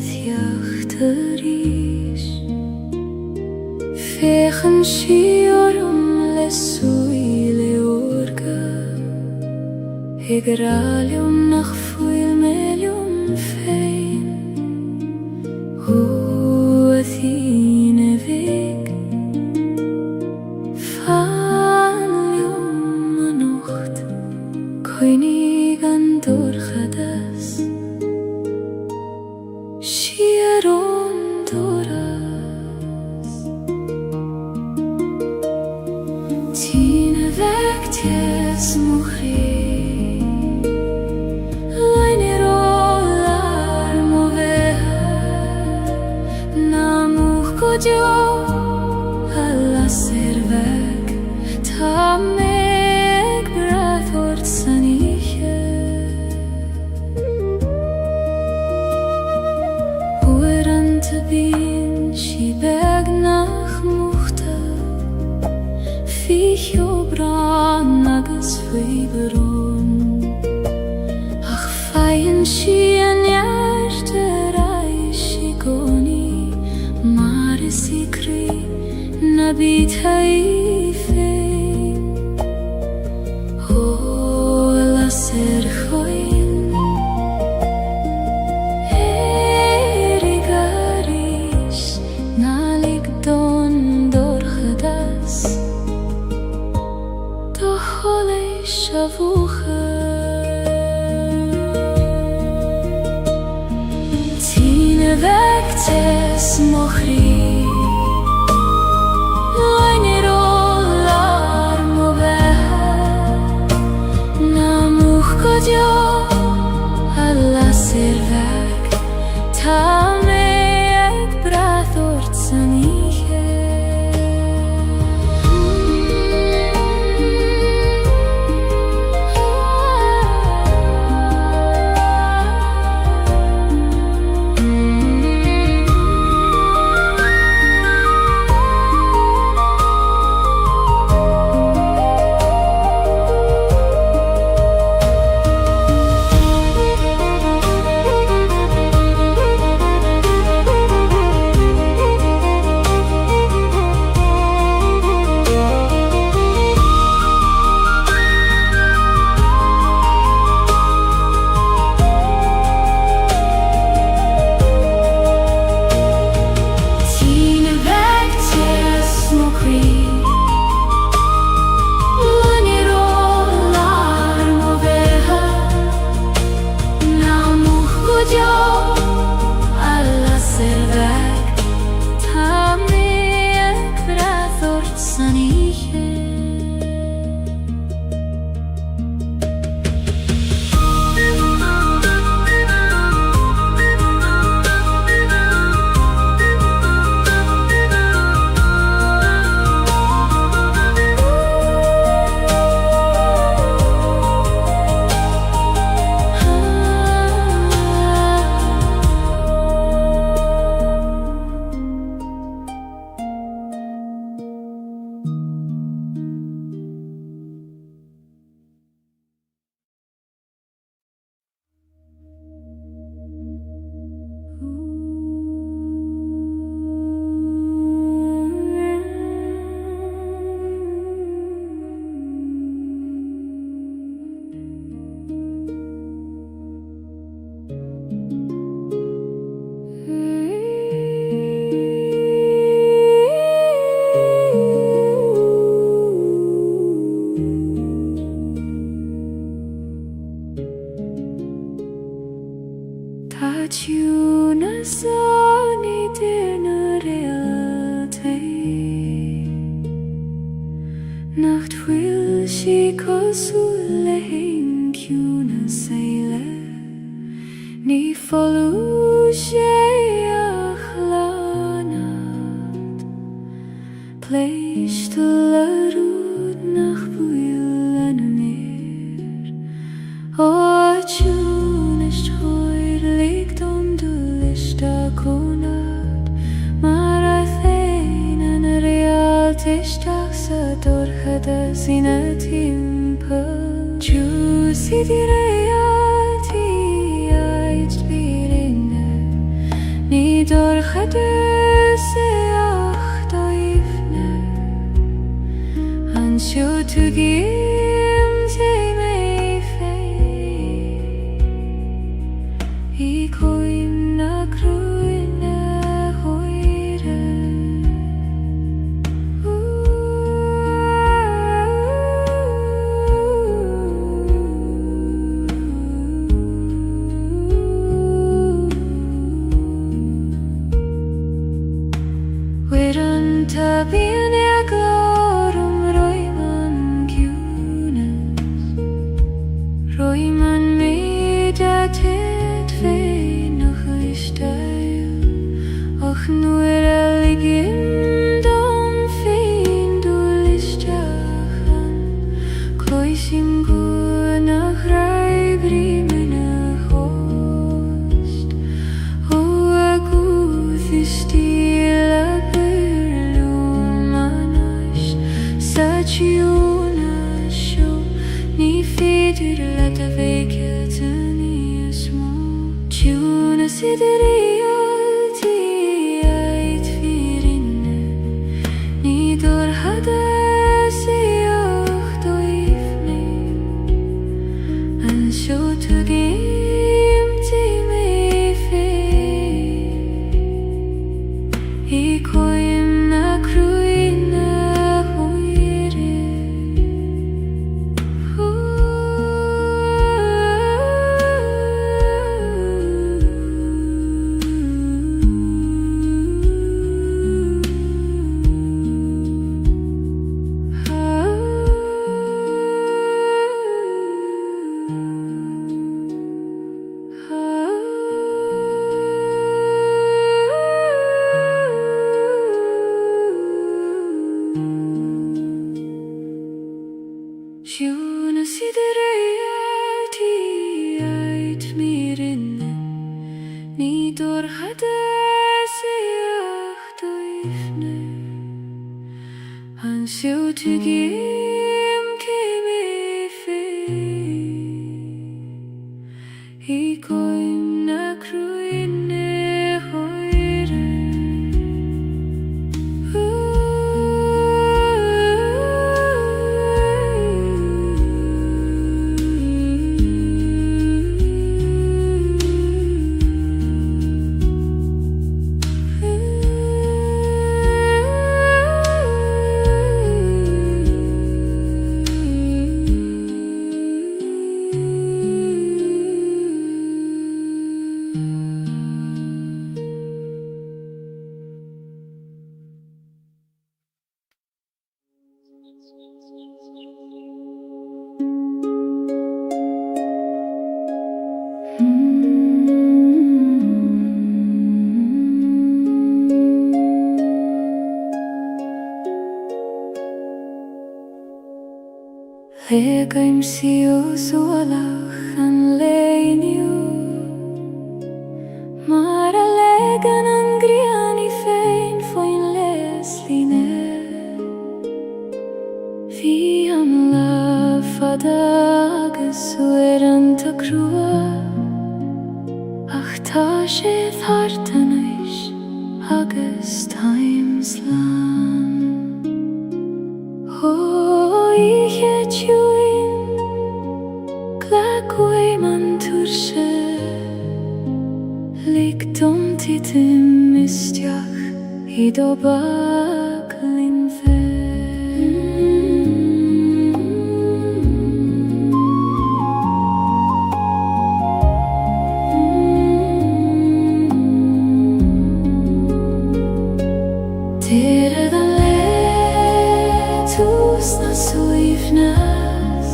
theachtaríis Féchan siorm le suile orga Igralium nach fuil melium fein Huathine vig Fanlium anocht Koinig an dorchadas Shiaron doras Tine vecties muchri Dio alla servek ta meg brathort saniche Hoeran te bin shi beg nach muchte Fich obran nagas feiberon Ach feien shi an jarte reishi goni Sikri nabit haifein Ho la serchoin Erigarish nalik don dorchadas Dochole shavucha Tine vectes mochri Dio alla servek ta meg brathort saniche Ni Pleist la rud nach builen meer Tjun ist hoir liegt du list da konad Maar a thein an real tishtach sa dorchada sina timpel Juicy di realti aist birinne dor hadese achtoifne an shutugim zeimefe I koim na kruine hoire Wiran tabin glorum roiman gyunes roiman medatet ve noch istail och nur aligim dom fein du listachan kloisim gu nach raibri mena host o agus istila Saciunasho ni fidir la ta vekatani asmo Ciuna sideriyati ait firinne Ni dor hadasi achtoifne An shotugim timefe I koim na kruina Ciuna sideriyati ait mirinne Ni dor hadasi achtoifne An shutugim kemefe I koim na kruine hoire Legaim sios walach an leiniu Mara legan an griani fein foin lesline Vi am la fadagas ueran ta crua Ach ta sé thartanais agus times lan I hechuin glagway man turse Ligdom titim mistiach I do baglin fe Tira dan letus na suifnas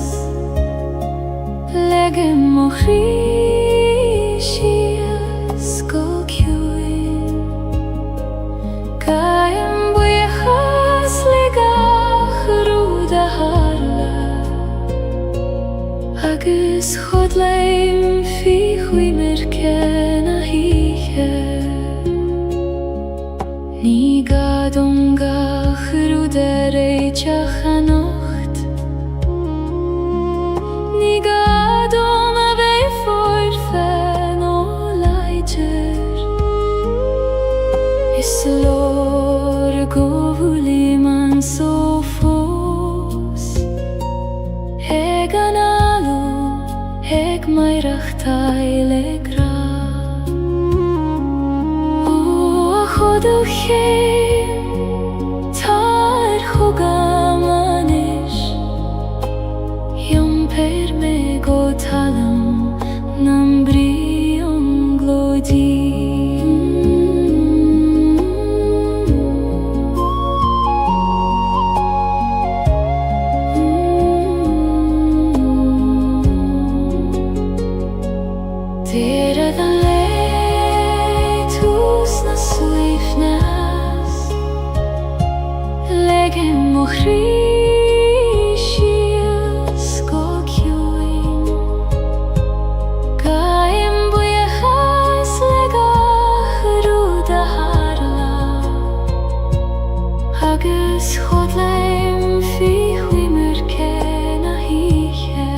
Legem mochrishias golkjuin Kaim buyachas ligach ruda harla Agus chodleim fi chui merken a hiche Ni gadom gach ruda reichach a nocht Ni gadom a vei forfen o leiter du chéim tar chugamanis Yom per me go talam nam brion glodi Tera dan leitus na suifnas Legem o Christias go kjuin Gaim bujahas legach ruda harla Agus chodleim fi huimer kena hiche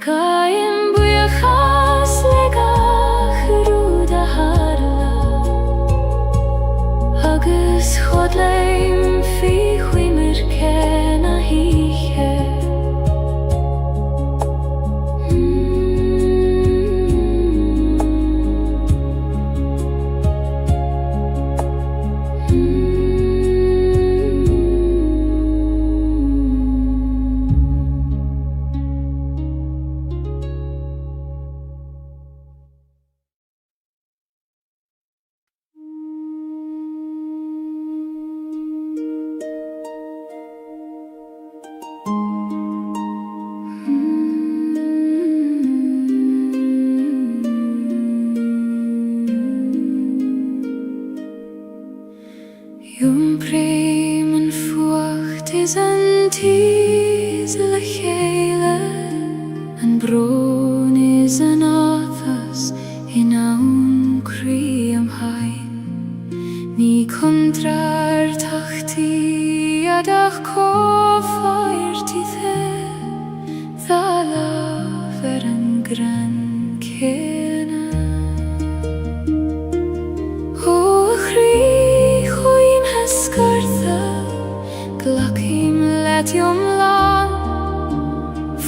Gaim bujachas legach ruda harla Agus chodleim fi huimer kena hiche Yom prim en fucht is an tis le Gaeilge An bron is an athas in aun cri am hain Ni kontrar tachti adach kofair tithe Thala ver an gran kena O Skartha glachim let yom lan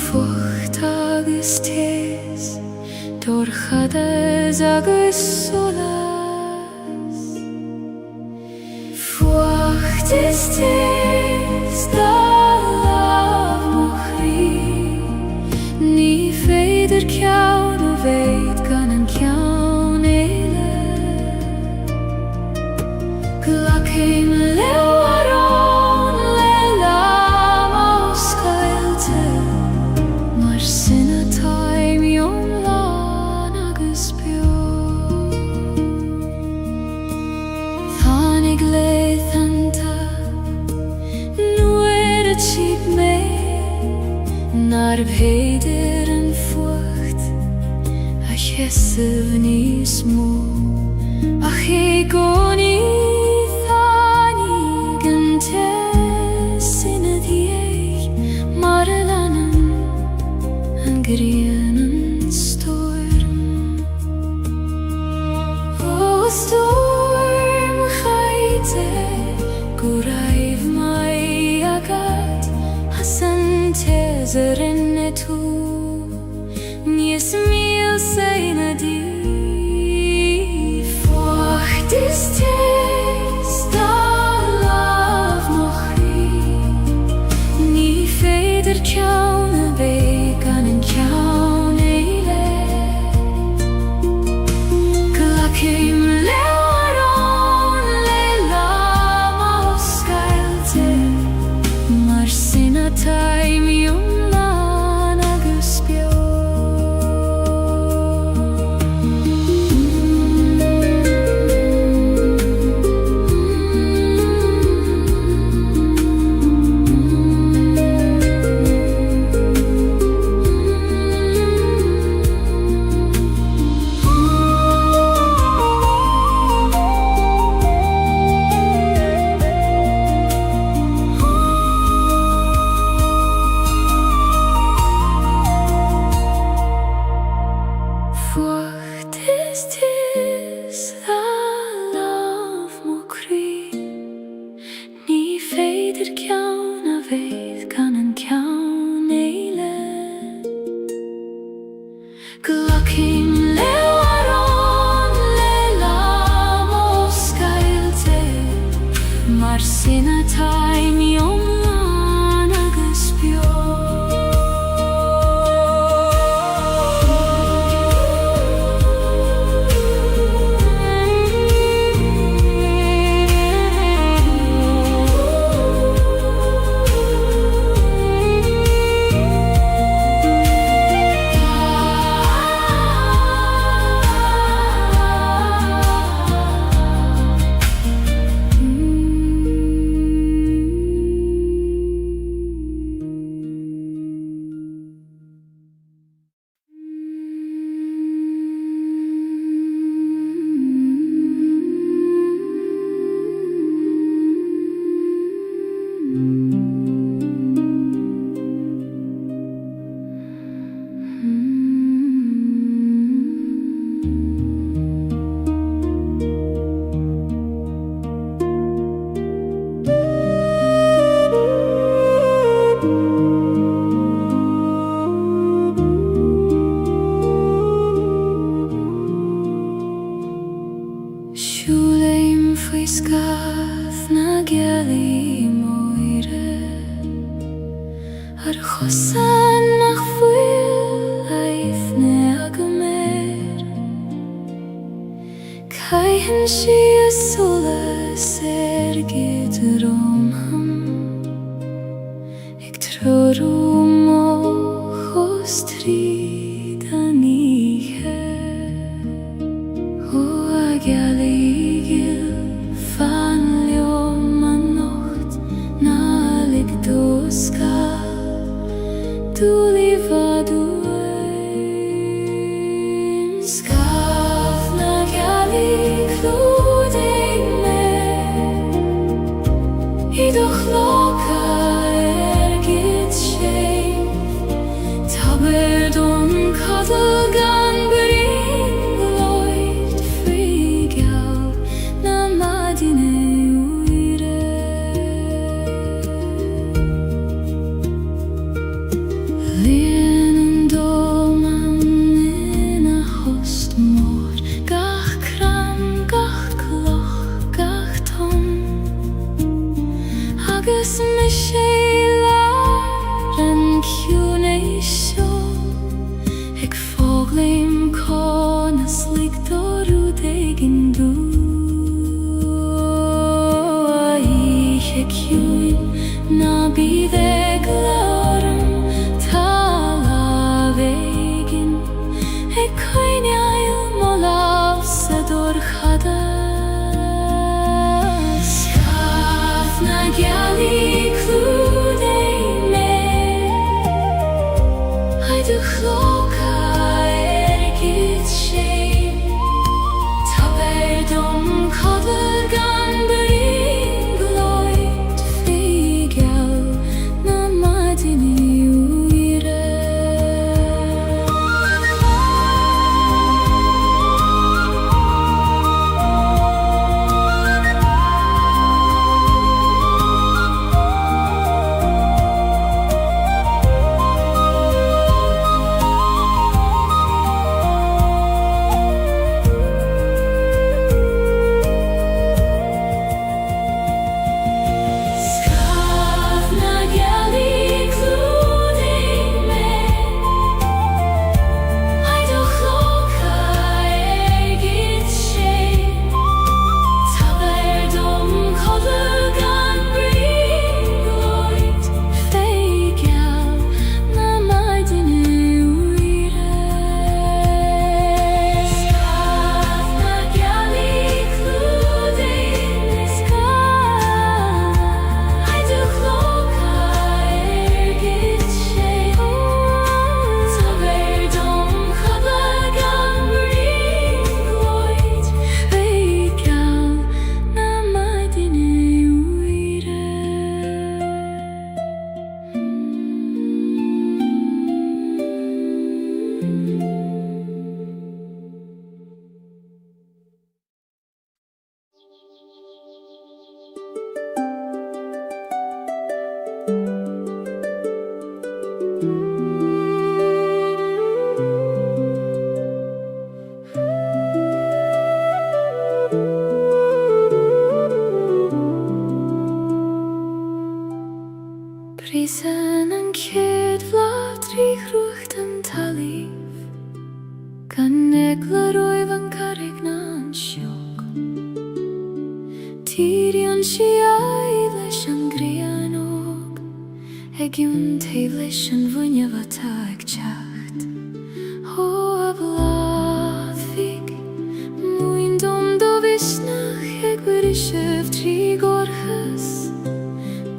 Fucht agus tes Dorchades agus solas Fucht is tes da lav mochri Ni feider kjaun og veit gan an kjaun eile Glachim lewaron le lama o Gaeilge Mar sinna taim yom lan agus bio Thanig leithanta nu a tshib me Nar bheidir an fucht a chesav nis mo Ach e goni Grenen storm O storm chaite Guraiv mai agat Hasan tezerin etu Nies mil seina di Fucht is tes da lav mochri Ni feider kjaun a veik an an kjaun eile Glachim lewaron le lama o Gaeilge Mar sinna taim yom lan agus sina time yom lan agus Siúlaim faoi scaf na Gaeilge moire ar chosan nach fuil aifne agamer Caihan si a solas gyd romham ag trorú moch os tríd an ihe Gaeilge fan leom an nocht na lig doska dúli vadú Scaf na Gaeilge clúdaigh me Idoch loca gyd séif Tabir don cadl gan brin gloid frigal na madine uire Lien an dolman in a host mór Gach cram, gach cloch, gach tom Agus me sé lar an ciúnéis seo Ag fóglaim con as lig dorú dégin dú A ihe ciúin na bíd ag lorm tal a végin Ag coinneil molav sa dorchada Scaf na Gaeilge clúdaigh me Tírion siai leis an grianog ag iún taobh leis an bhuinneamh atá ag teacht. Ó a bláthfig muoin dom do bhisnach ag brisibh trí gorchas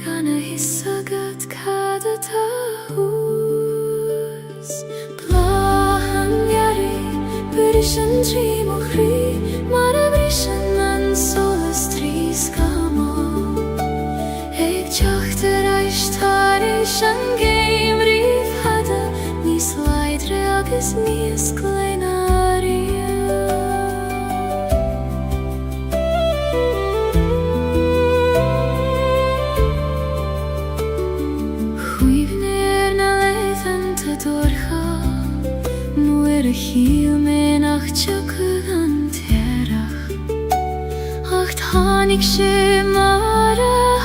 gan a hisagad cad atá hús. Bláhan gearri bris an trí mo chrí mar a brisan an solas trí scamó ag teacht ar aistar éis an géim riomh hada níos leidre agus níos gleinaria. Chuimhne na leithanta dorcha nuair a chiel me nach teacaigh an tearach ach tháinig sé mar a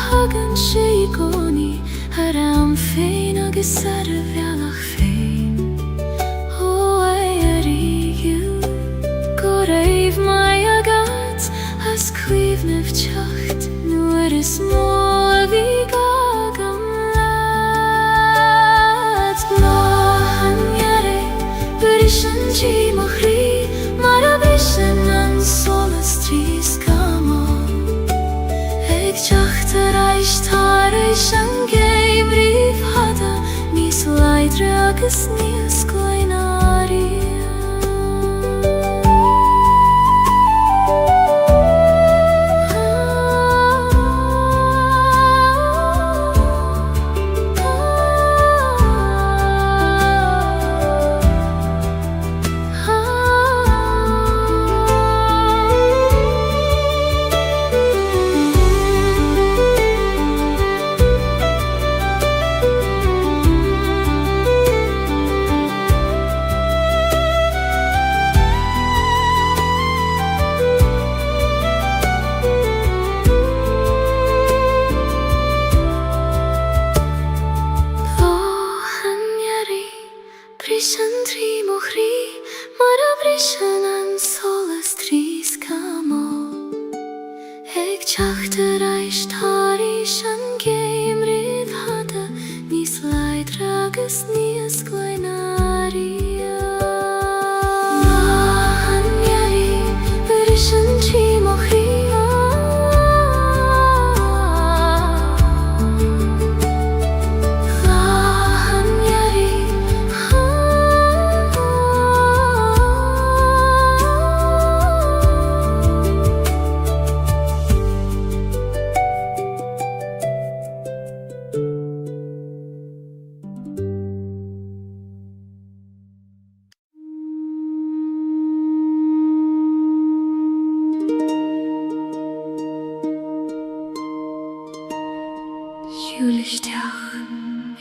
hagan sé I gcónaí ar am féin agus ar a bhealach féin. Ó é a rígiú go raibh mai agat as cuimhnimh teacht nuair is mó a bhí gagam leat. Bláhan gearri bris an trí mo chrí mar a brisan an solas trí scamó ag teacht ar aistar éis an géim riomh hada níos leidre agus níos gleinaria. Bris an trí mo chrí mar a brisan an solas trí scamó ag teacht ar aistar éis an géim riomh hada níos leidre agus níos gleinaria. Bláhan gearri bris an trí mo chrí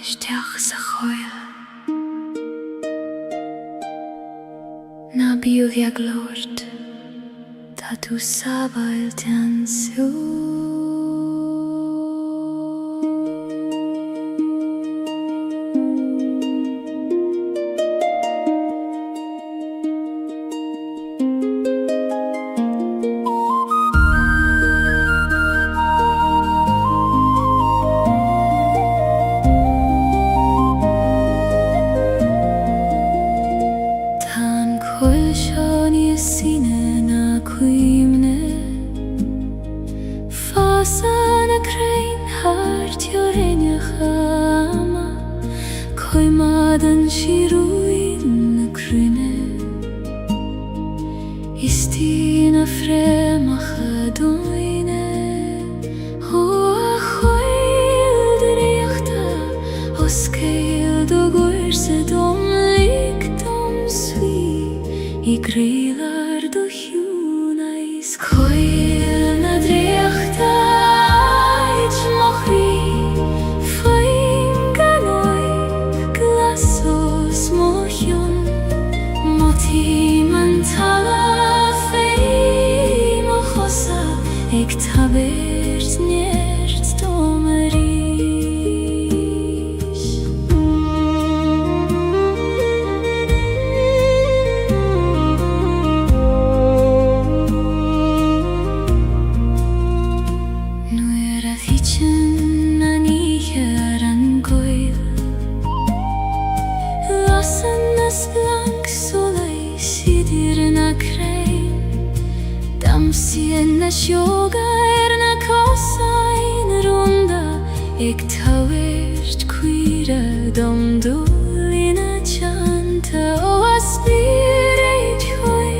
Isteach sa choil na bíomh ag lord tá tú sábailte an sú. Coimadan siruin na crine Istí na frémacha doine Ó a choil de réachta Ó scéil do gúirsa dom líc dom sví I gréilar do hiúnais Coil na dréachta ait mochrí Ag tabairt neart dom a rís. hitchen na nícher an Gaeilge. Lasan nas blank soleis idir na crein, damsien na sjoga na kosain runda, ik tawirt quira dom dolina chanta o aspireit hoi,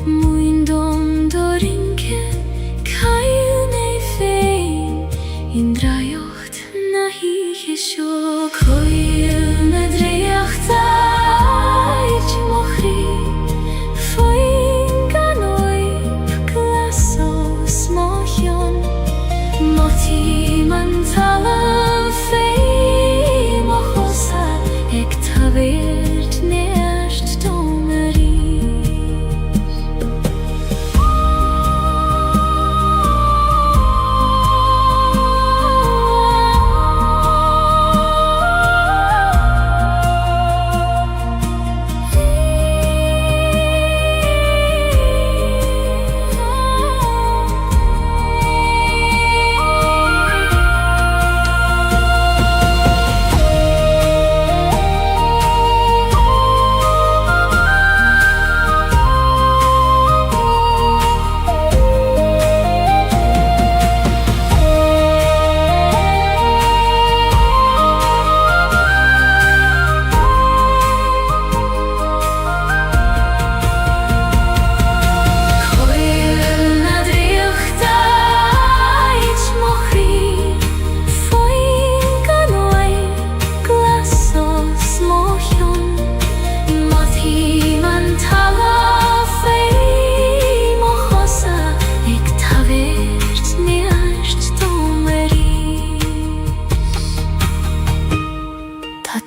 muin dom dorinken kail nei fein, in drajocht na hiche sjå koil na drejocht ait mochri, foin ganoip glaso smochion, moti man talan fei mochosa, ek tavirt nerst domeri.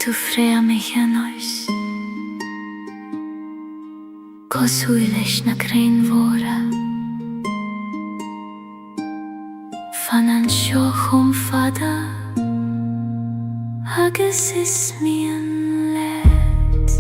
Tu frea mich an oes, gosuilesh na crein vora, fan an sjoch fada, agus is mi an let.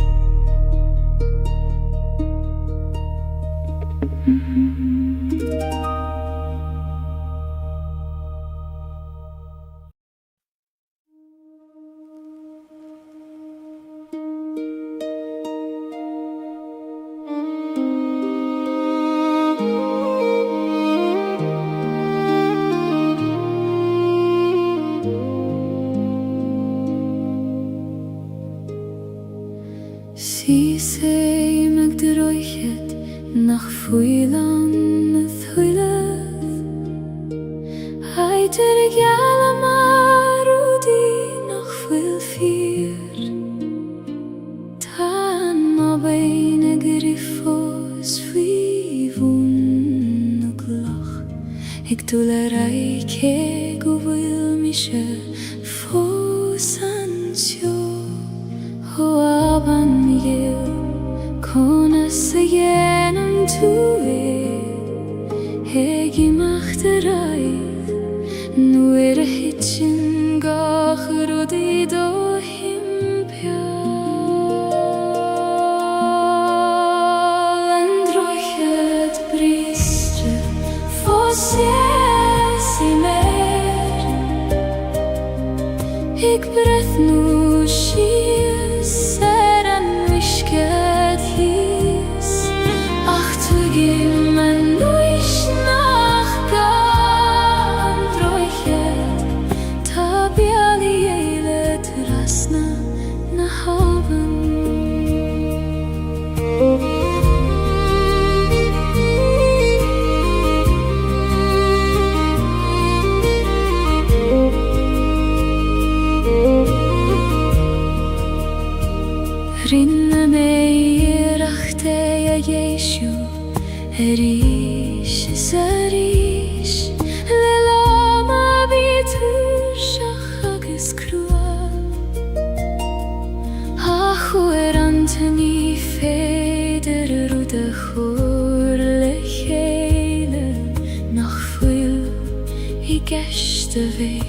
Si sei meg de roichet nach fuilan het huilef, Heiter gala marudi nach fuil fier, Tan ma beine griffos fivun og lach, ik tulerei ke guvil mishe fosansjo. O aban yil, konas genom tuve, hegi machterai, nu hitchen gachrodi do himpia. Androchet bristre, fosies i mer, ik breth nu ser an visket his, ach tu gim en nuish nach gan droichet, ta biali eile trasna na haven. Rinne mig rachte ja Jeshu, erish zarish, lelama bitur shachagis krua. Achu anteni feder rude chur lechele, nach fuil I geshte ve,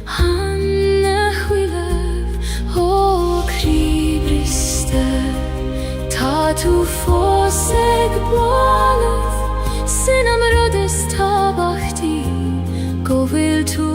hanne huilev, o kribriste, ta tu foseg boalev, sinam rodes tabachti, go vil tu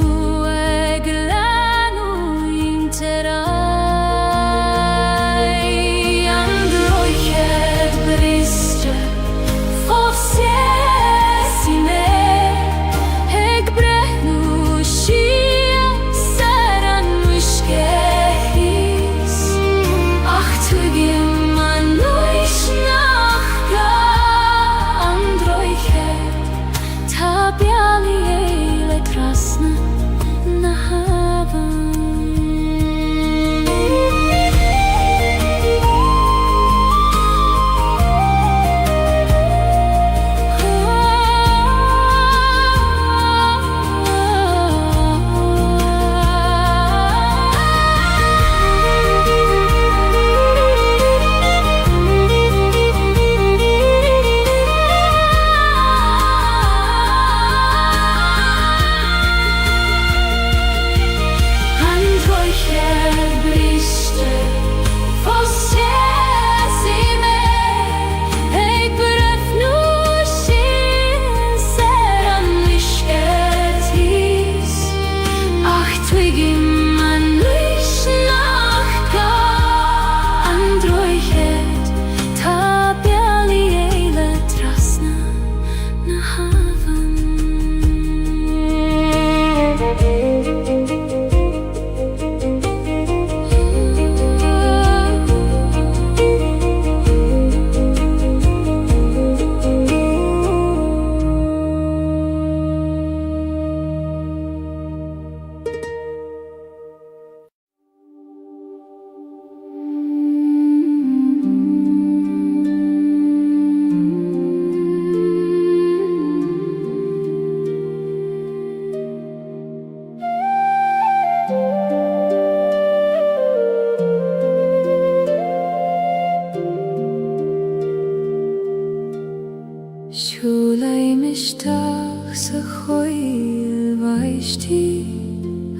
Siúlai mistach sa choil vaishtí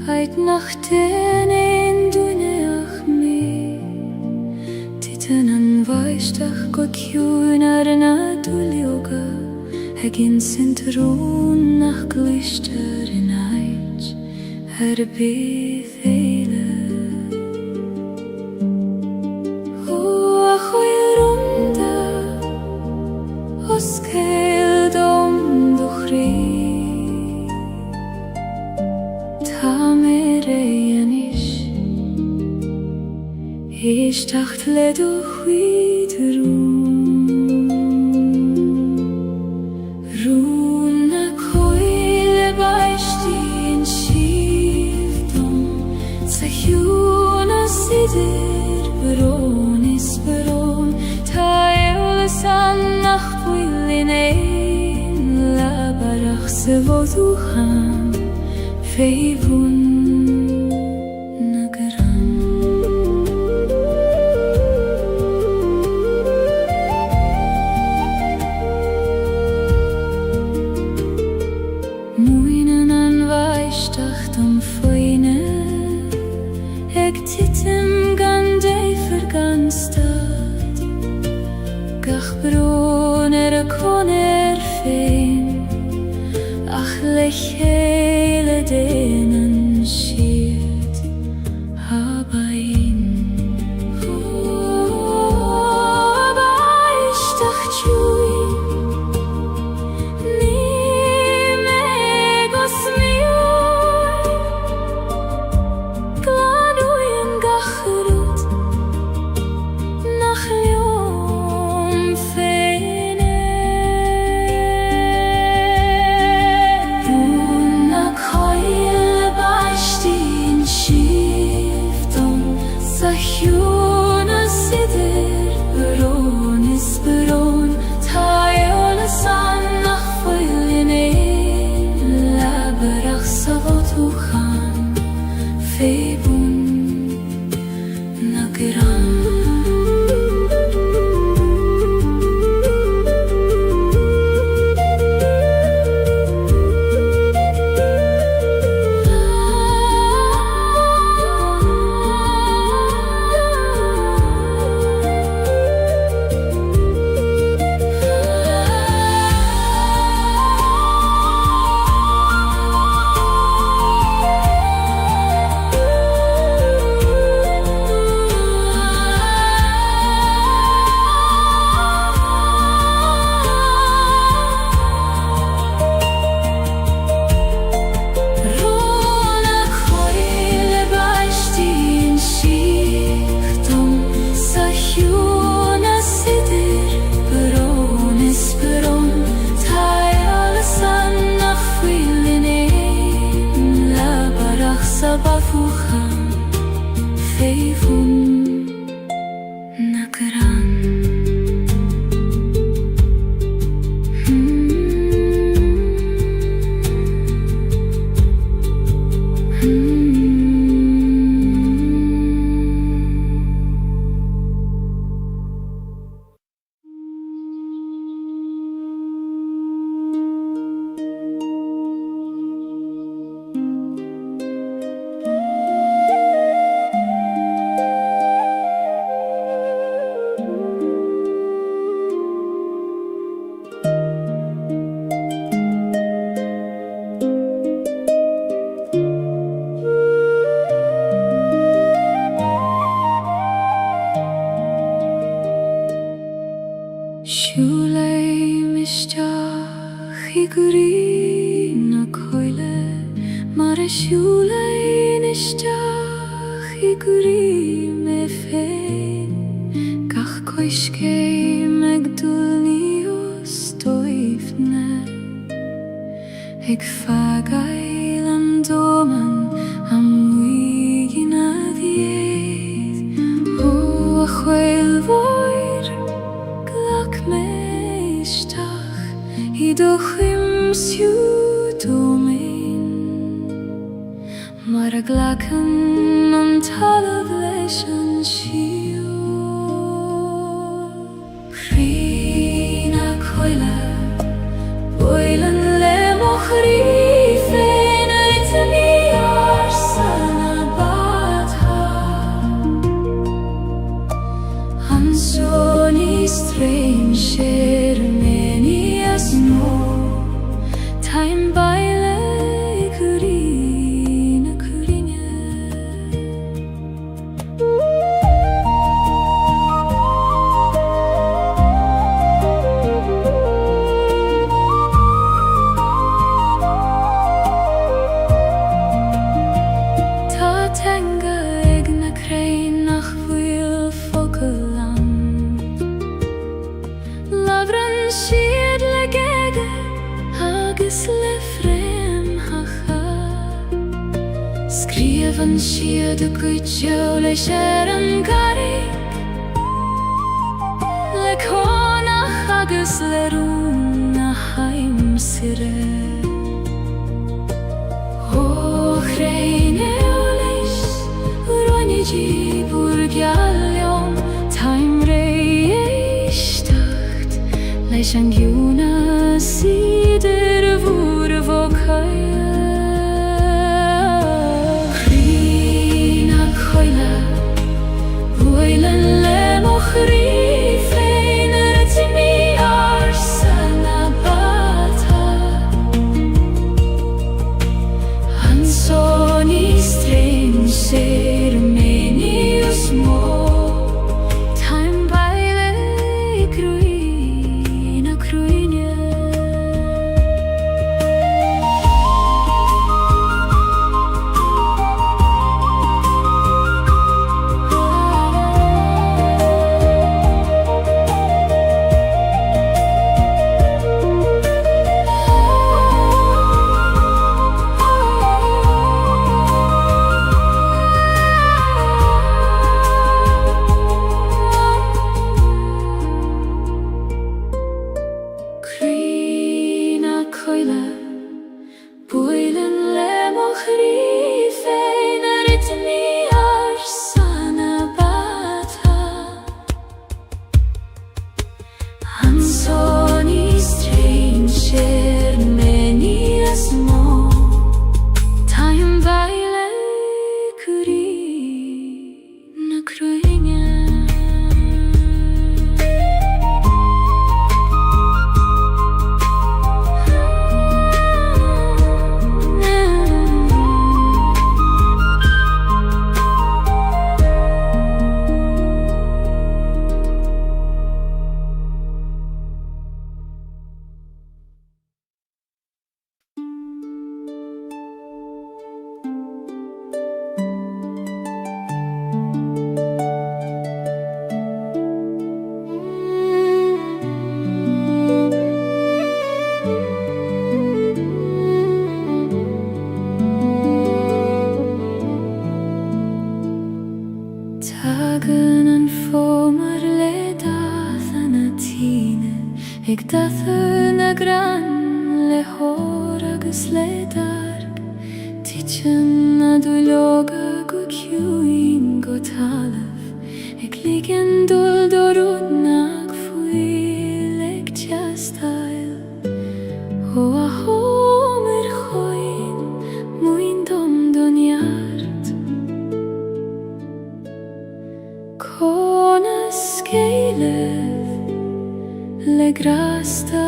Heit nach den ein duineach mé Titan an vaistach go ciún ar na dúlioga Hegin sintrún nach glister in ait Ar bydd eile O a choil runda Os cael dom duchri Ta mer ein ish tacht le duchwyd Rún na coel baisht in shifdom Sa hiwn a sidir Beron is beron Ta eulis an nacht in ein labarach se voduchan feivun nagaran Muinen an vaishtach dom foine Eg titim gan dei verganstad Gach bron a koner fein Ach lech hele denen schiert Habain Vaishtach tjui Ni megos mioi Gladuin gachrut Nach liom feine Buna coil baisht in shifdom Sa hiwn a sidir Beron is beron Ta eulis an nach foil in ein labarach sa voduchan feibun nagaran Trasciula in isteach I gurí me féin Gach coiscé meg dúlní o stoifne Ag fagail an dóman am muigin a dhéad Ó a chwail mhóir glach me isteach I do chimsiú dómain Mar a glachan an talamh leis an siúl Chrí na coile Bóilean le mo chrí féin Aite mí arsan a bátha An sóní strain sér mení as nó Taim baile gurí Skrievan siad a gúideo leis an garrig Le cónach agus le rún a haimsire Ó chréine o leis Urónidí búrgealiom Taim ré éisteacht leis an giúna siidir bhúr a bhócail Bóilean le mo chrí féin Aite mí arsan a bátha An sóní strain sér mení us mó Taim baile cruí na cruine Ag datha na gran le hór agus le darg Titan na dúileoga go ciúin go talamh Ag ligean dul dorúd nach fuil ag teastáil Ó a hómar choin muin dom donneart Cónas Gaeilge Le grasta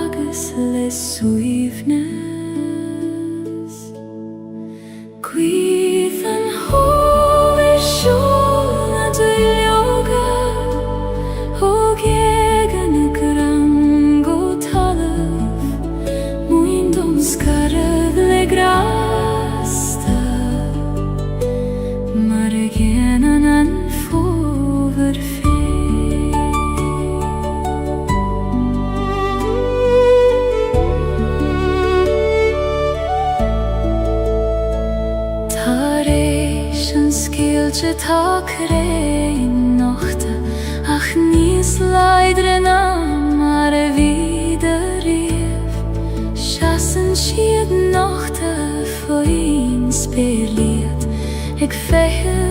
agus le suíomhnas Cuiv an hóir siúl na dúileoga Ó Gaeilge na gran go talamh Muin dom scarad le gras Gaeilge takre nachte, ach nis leidrena mare wieder rev. Chassen schied nachte voor eens speerleed, ik veil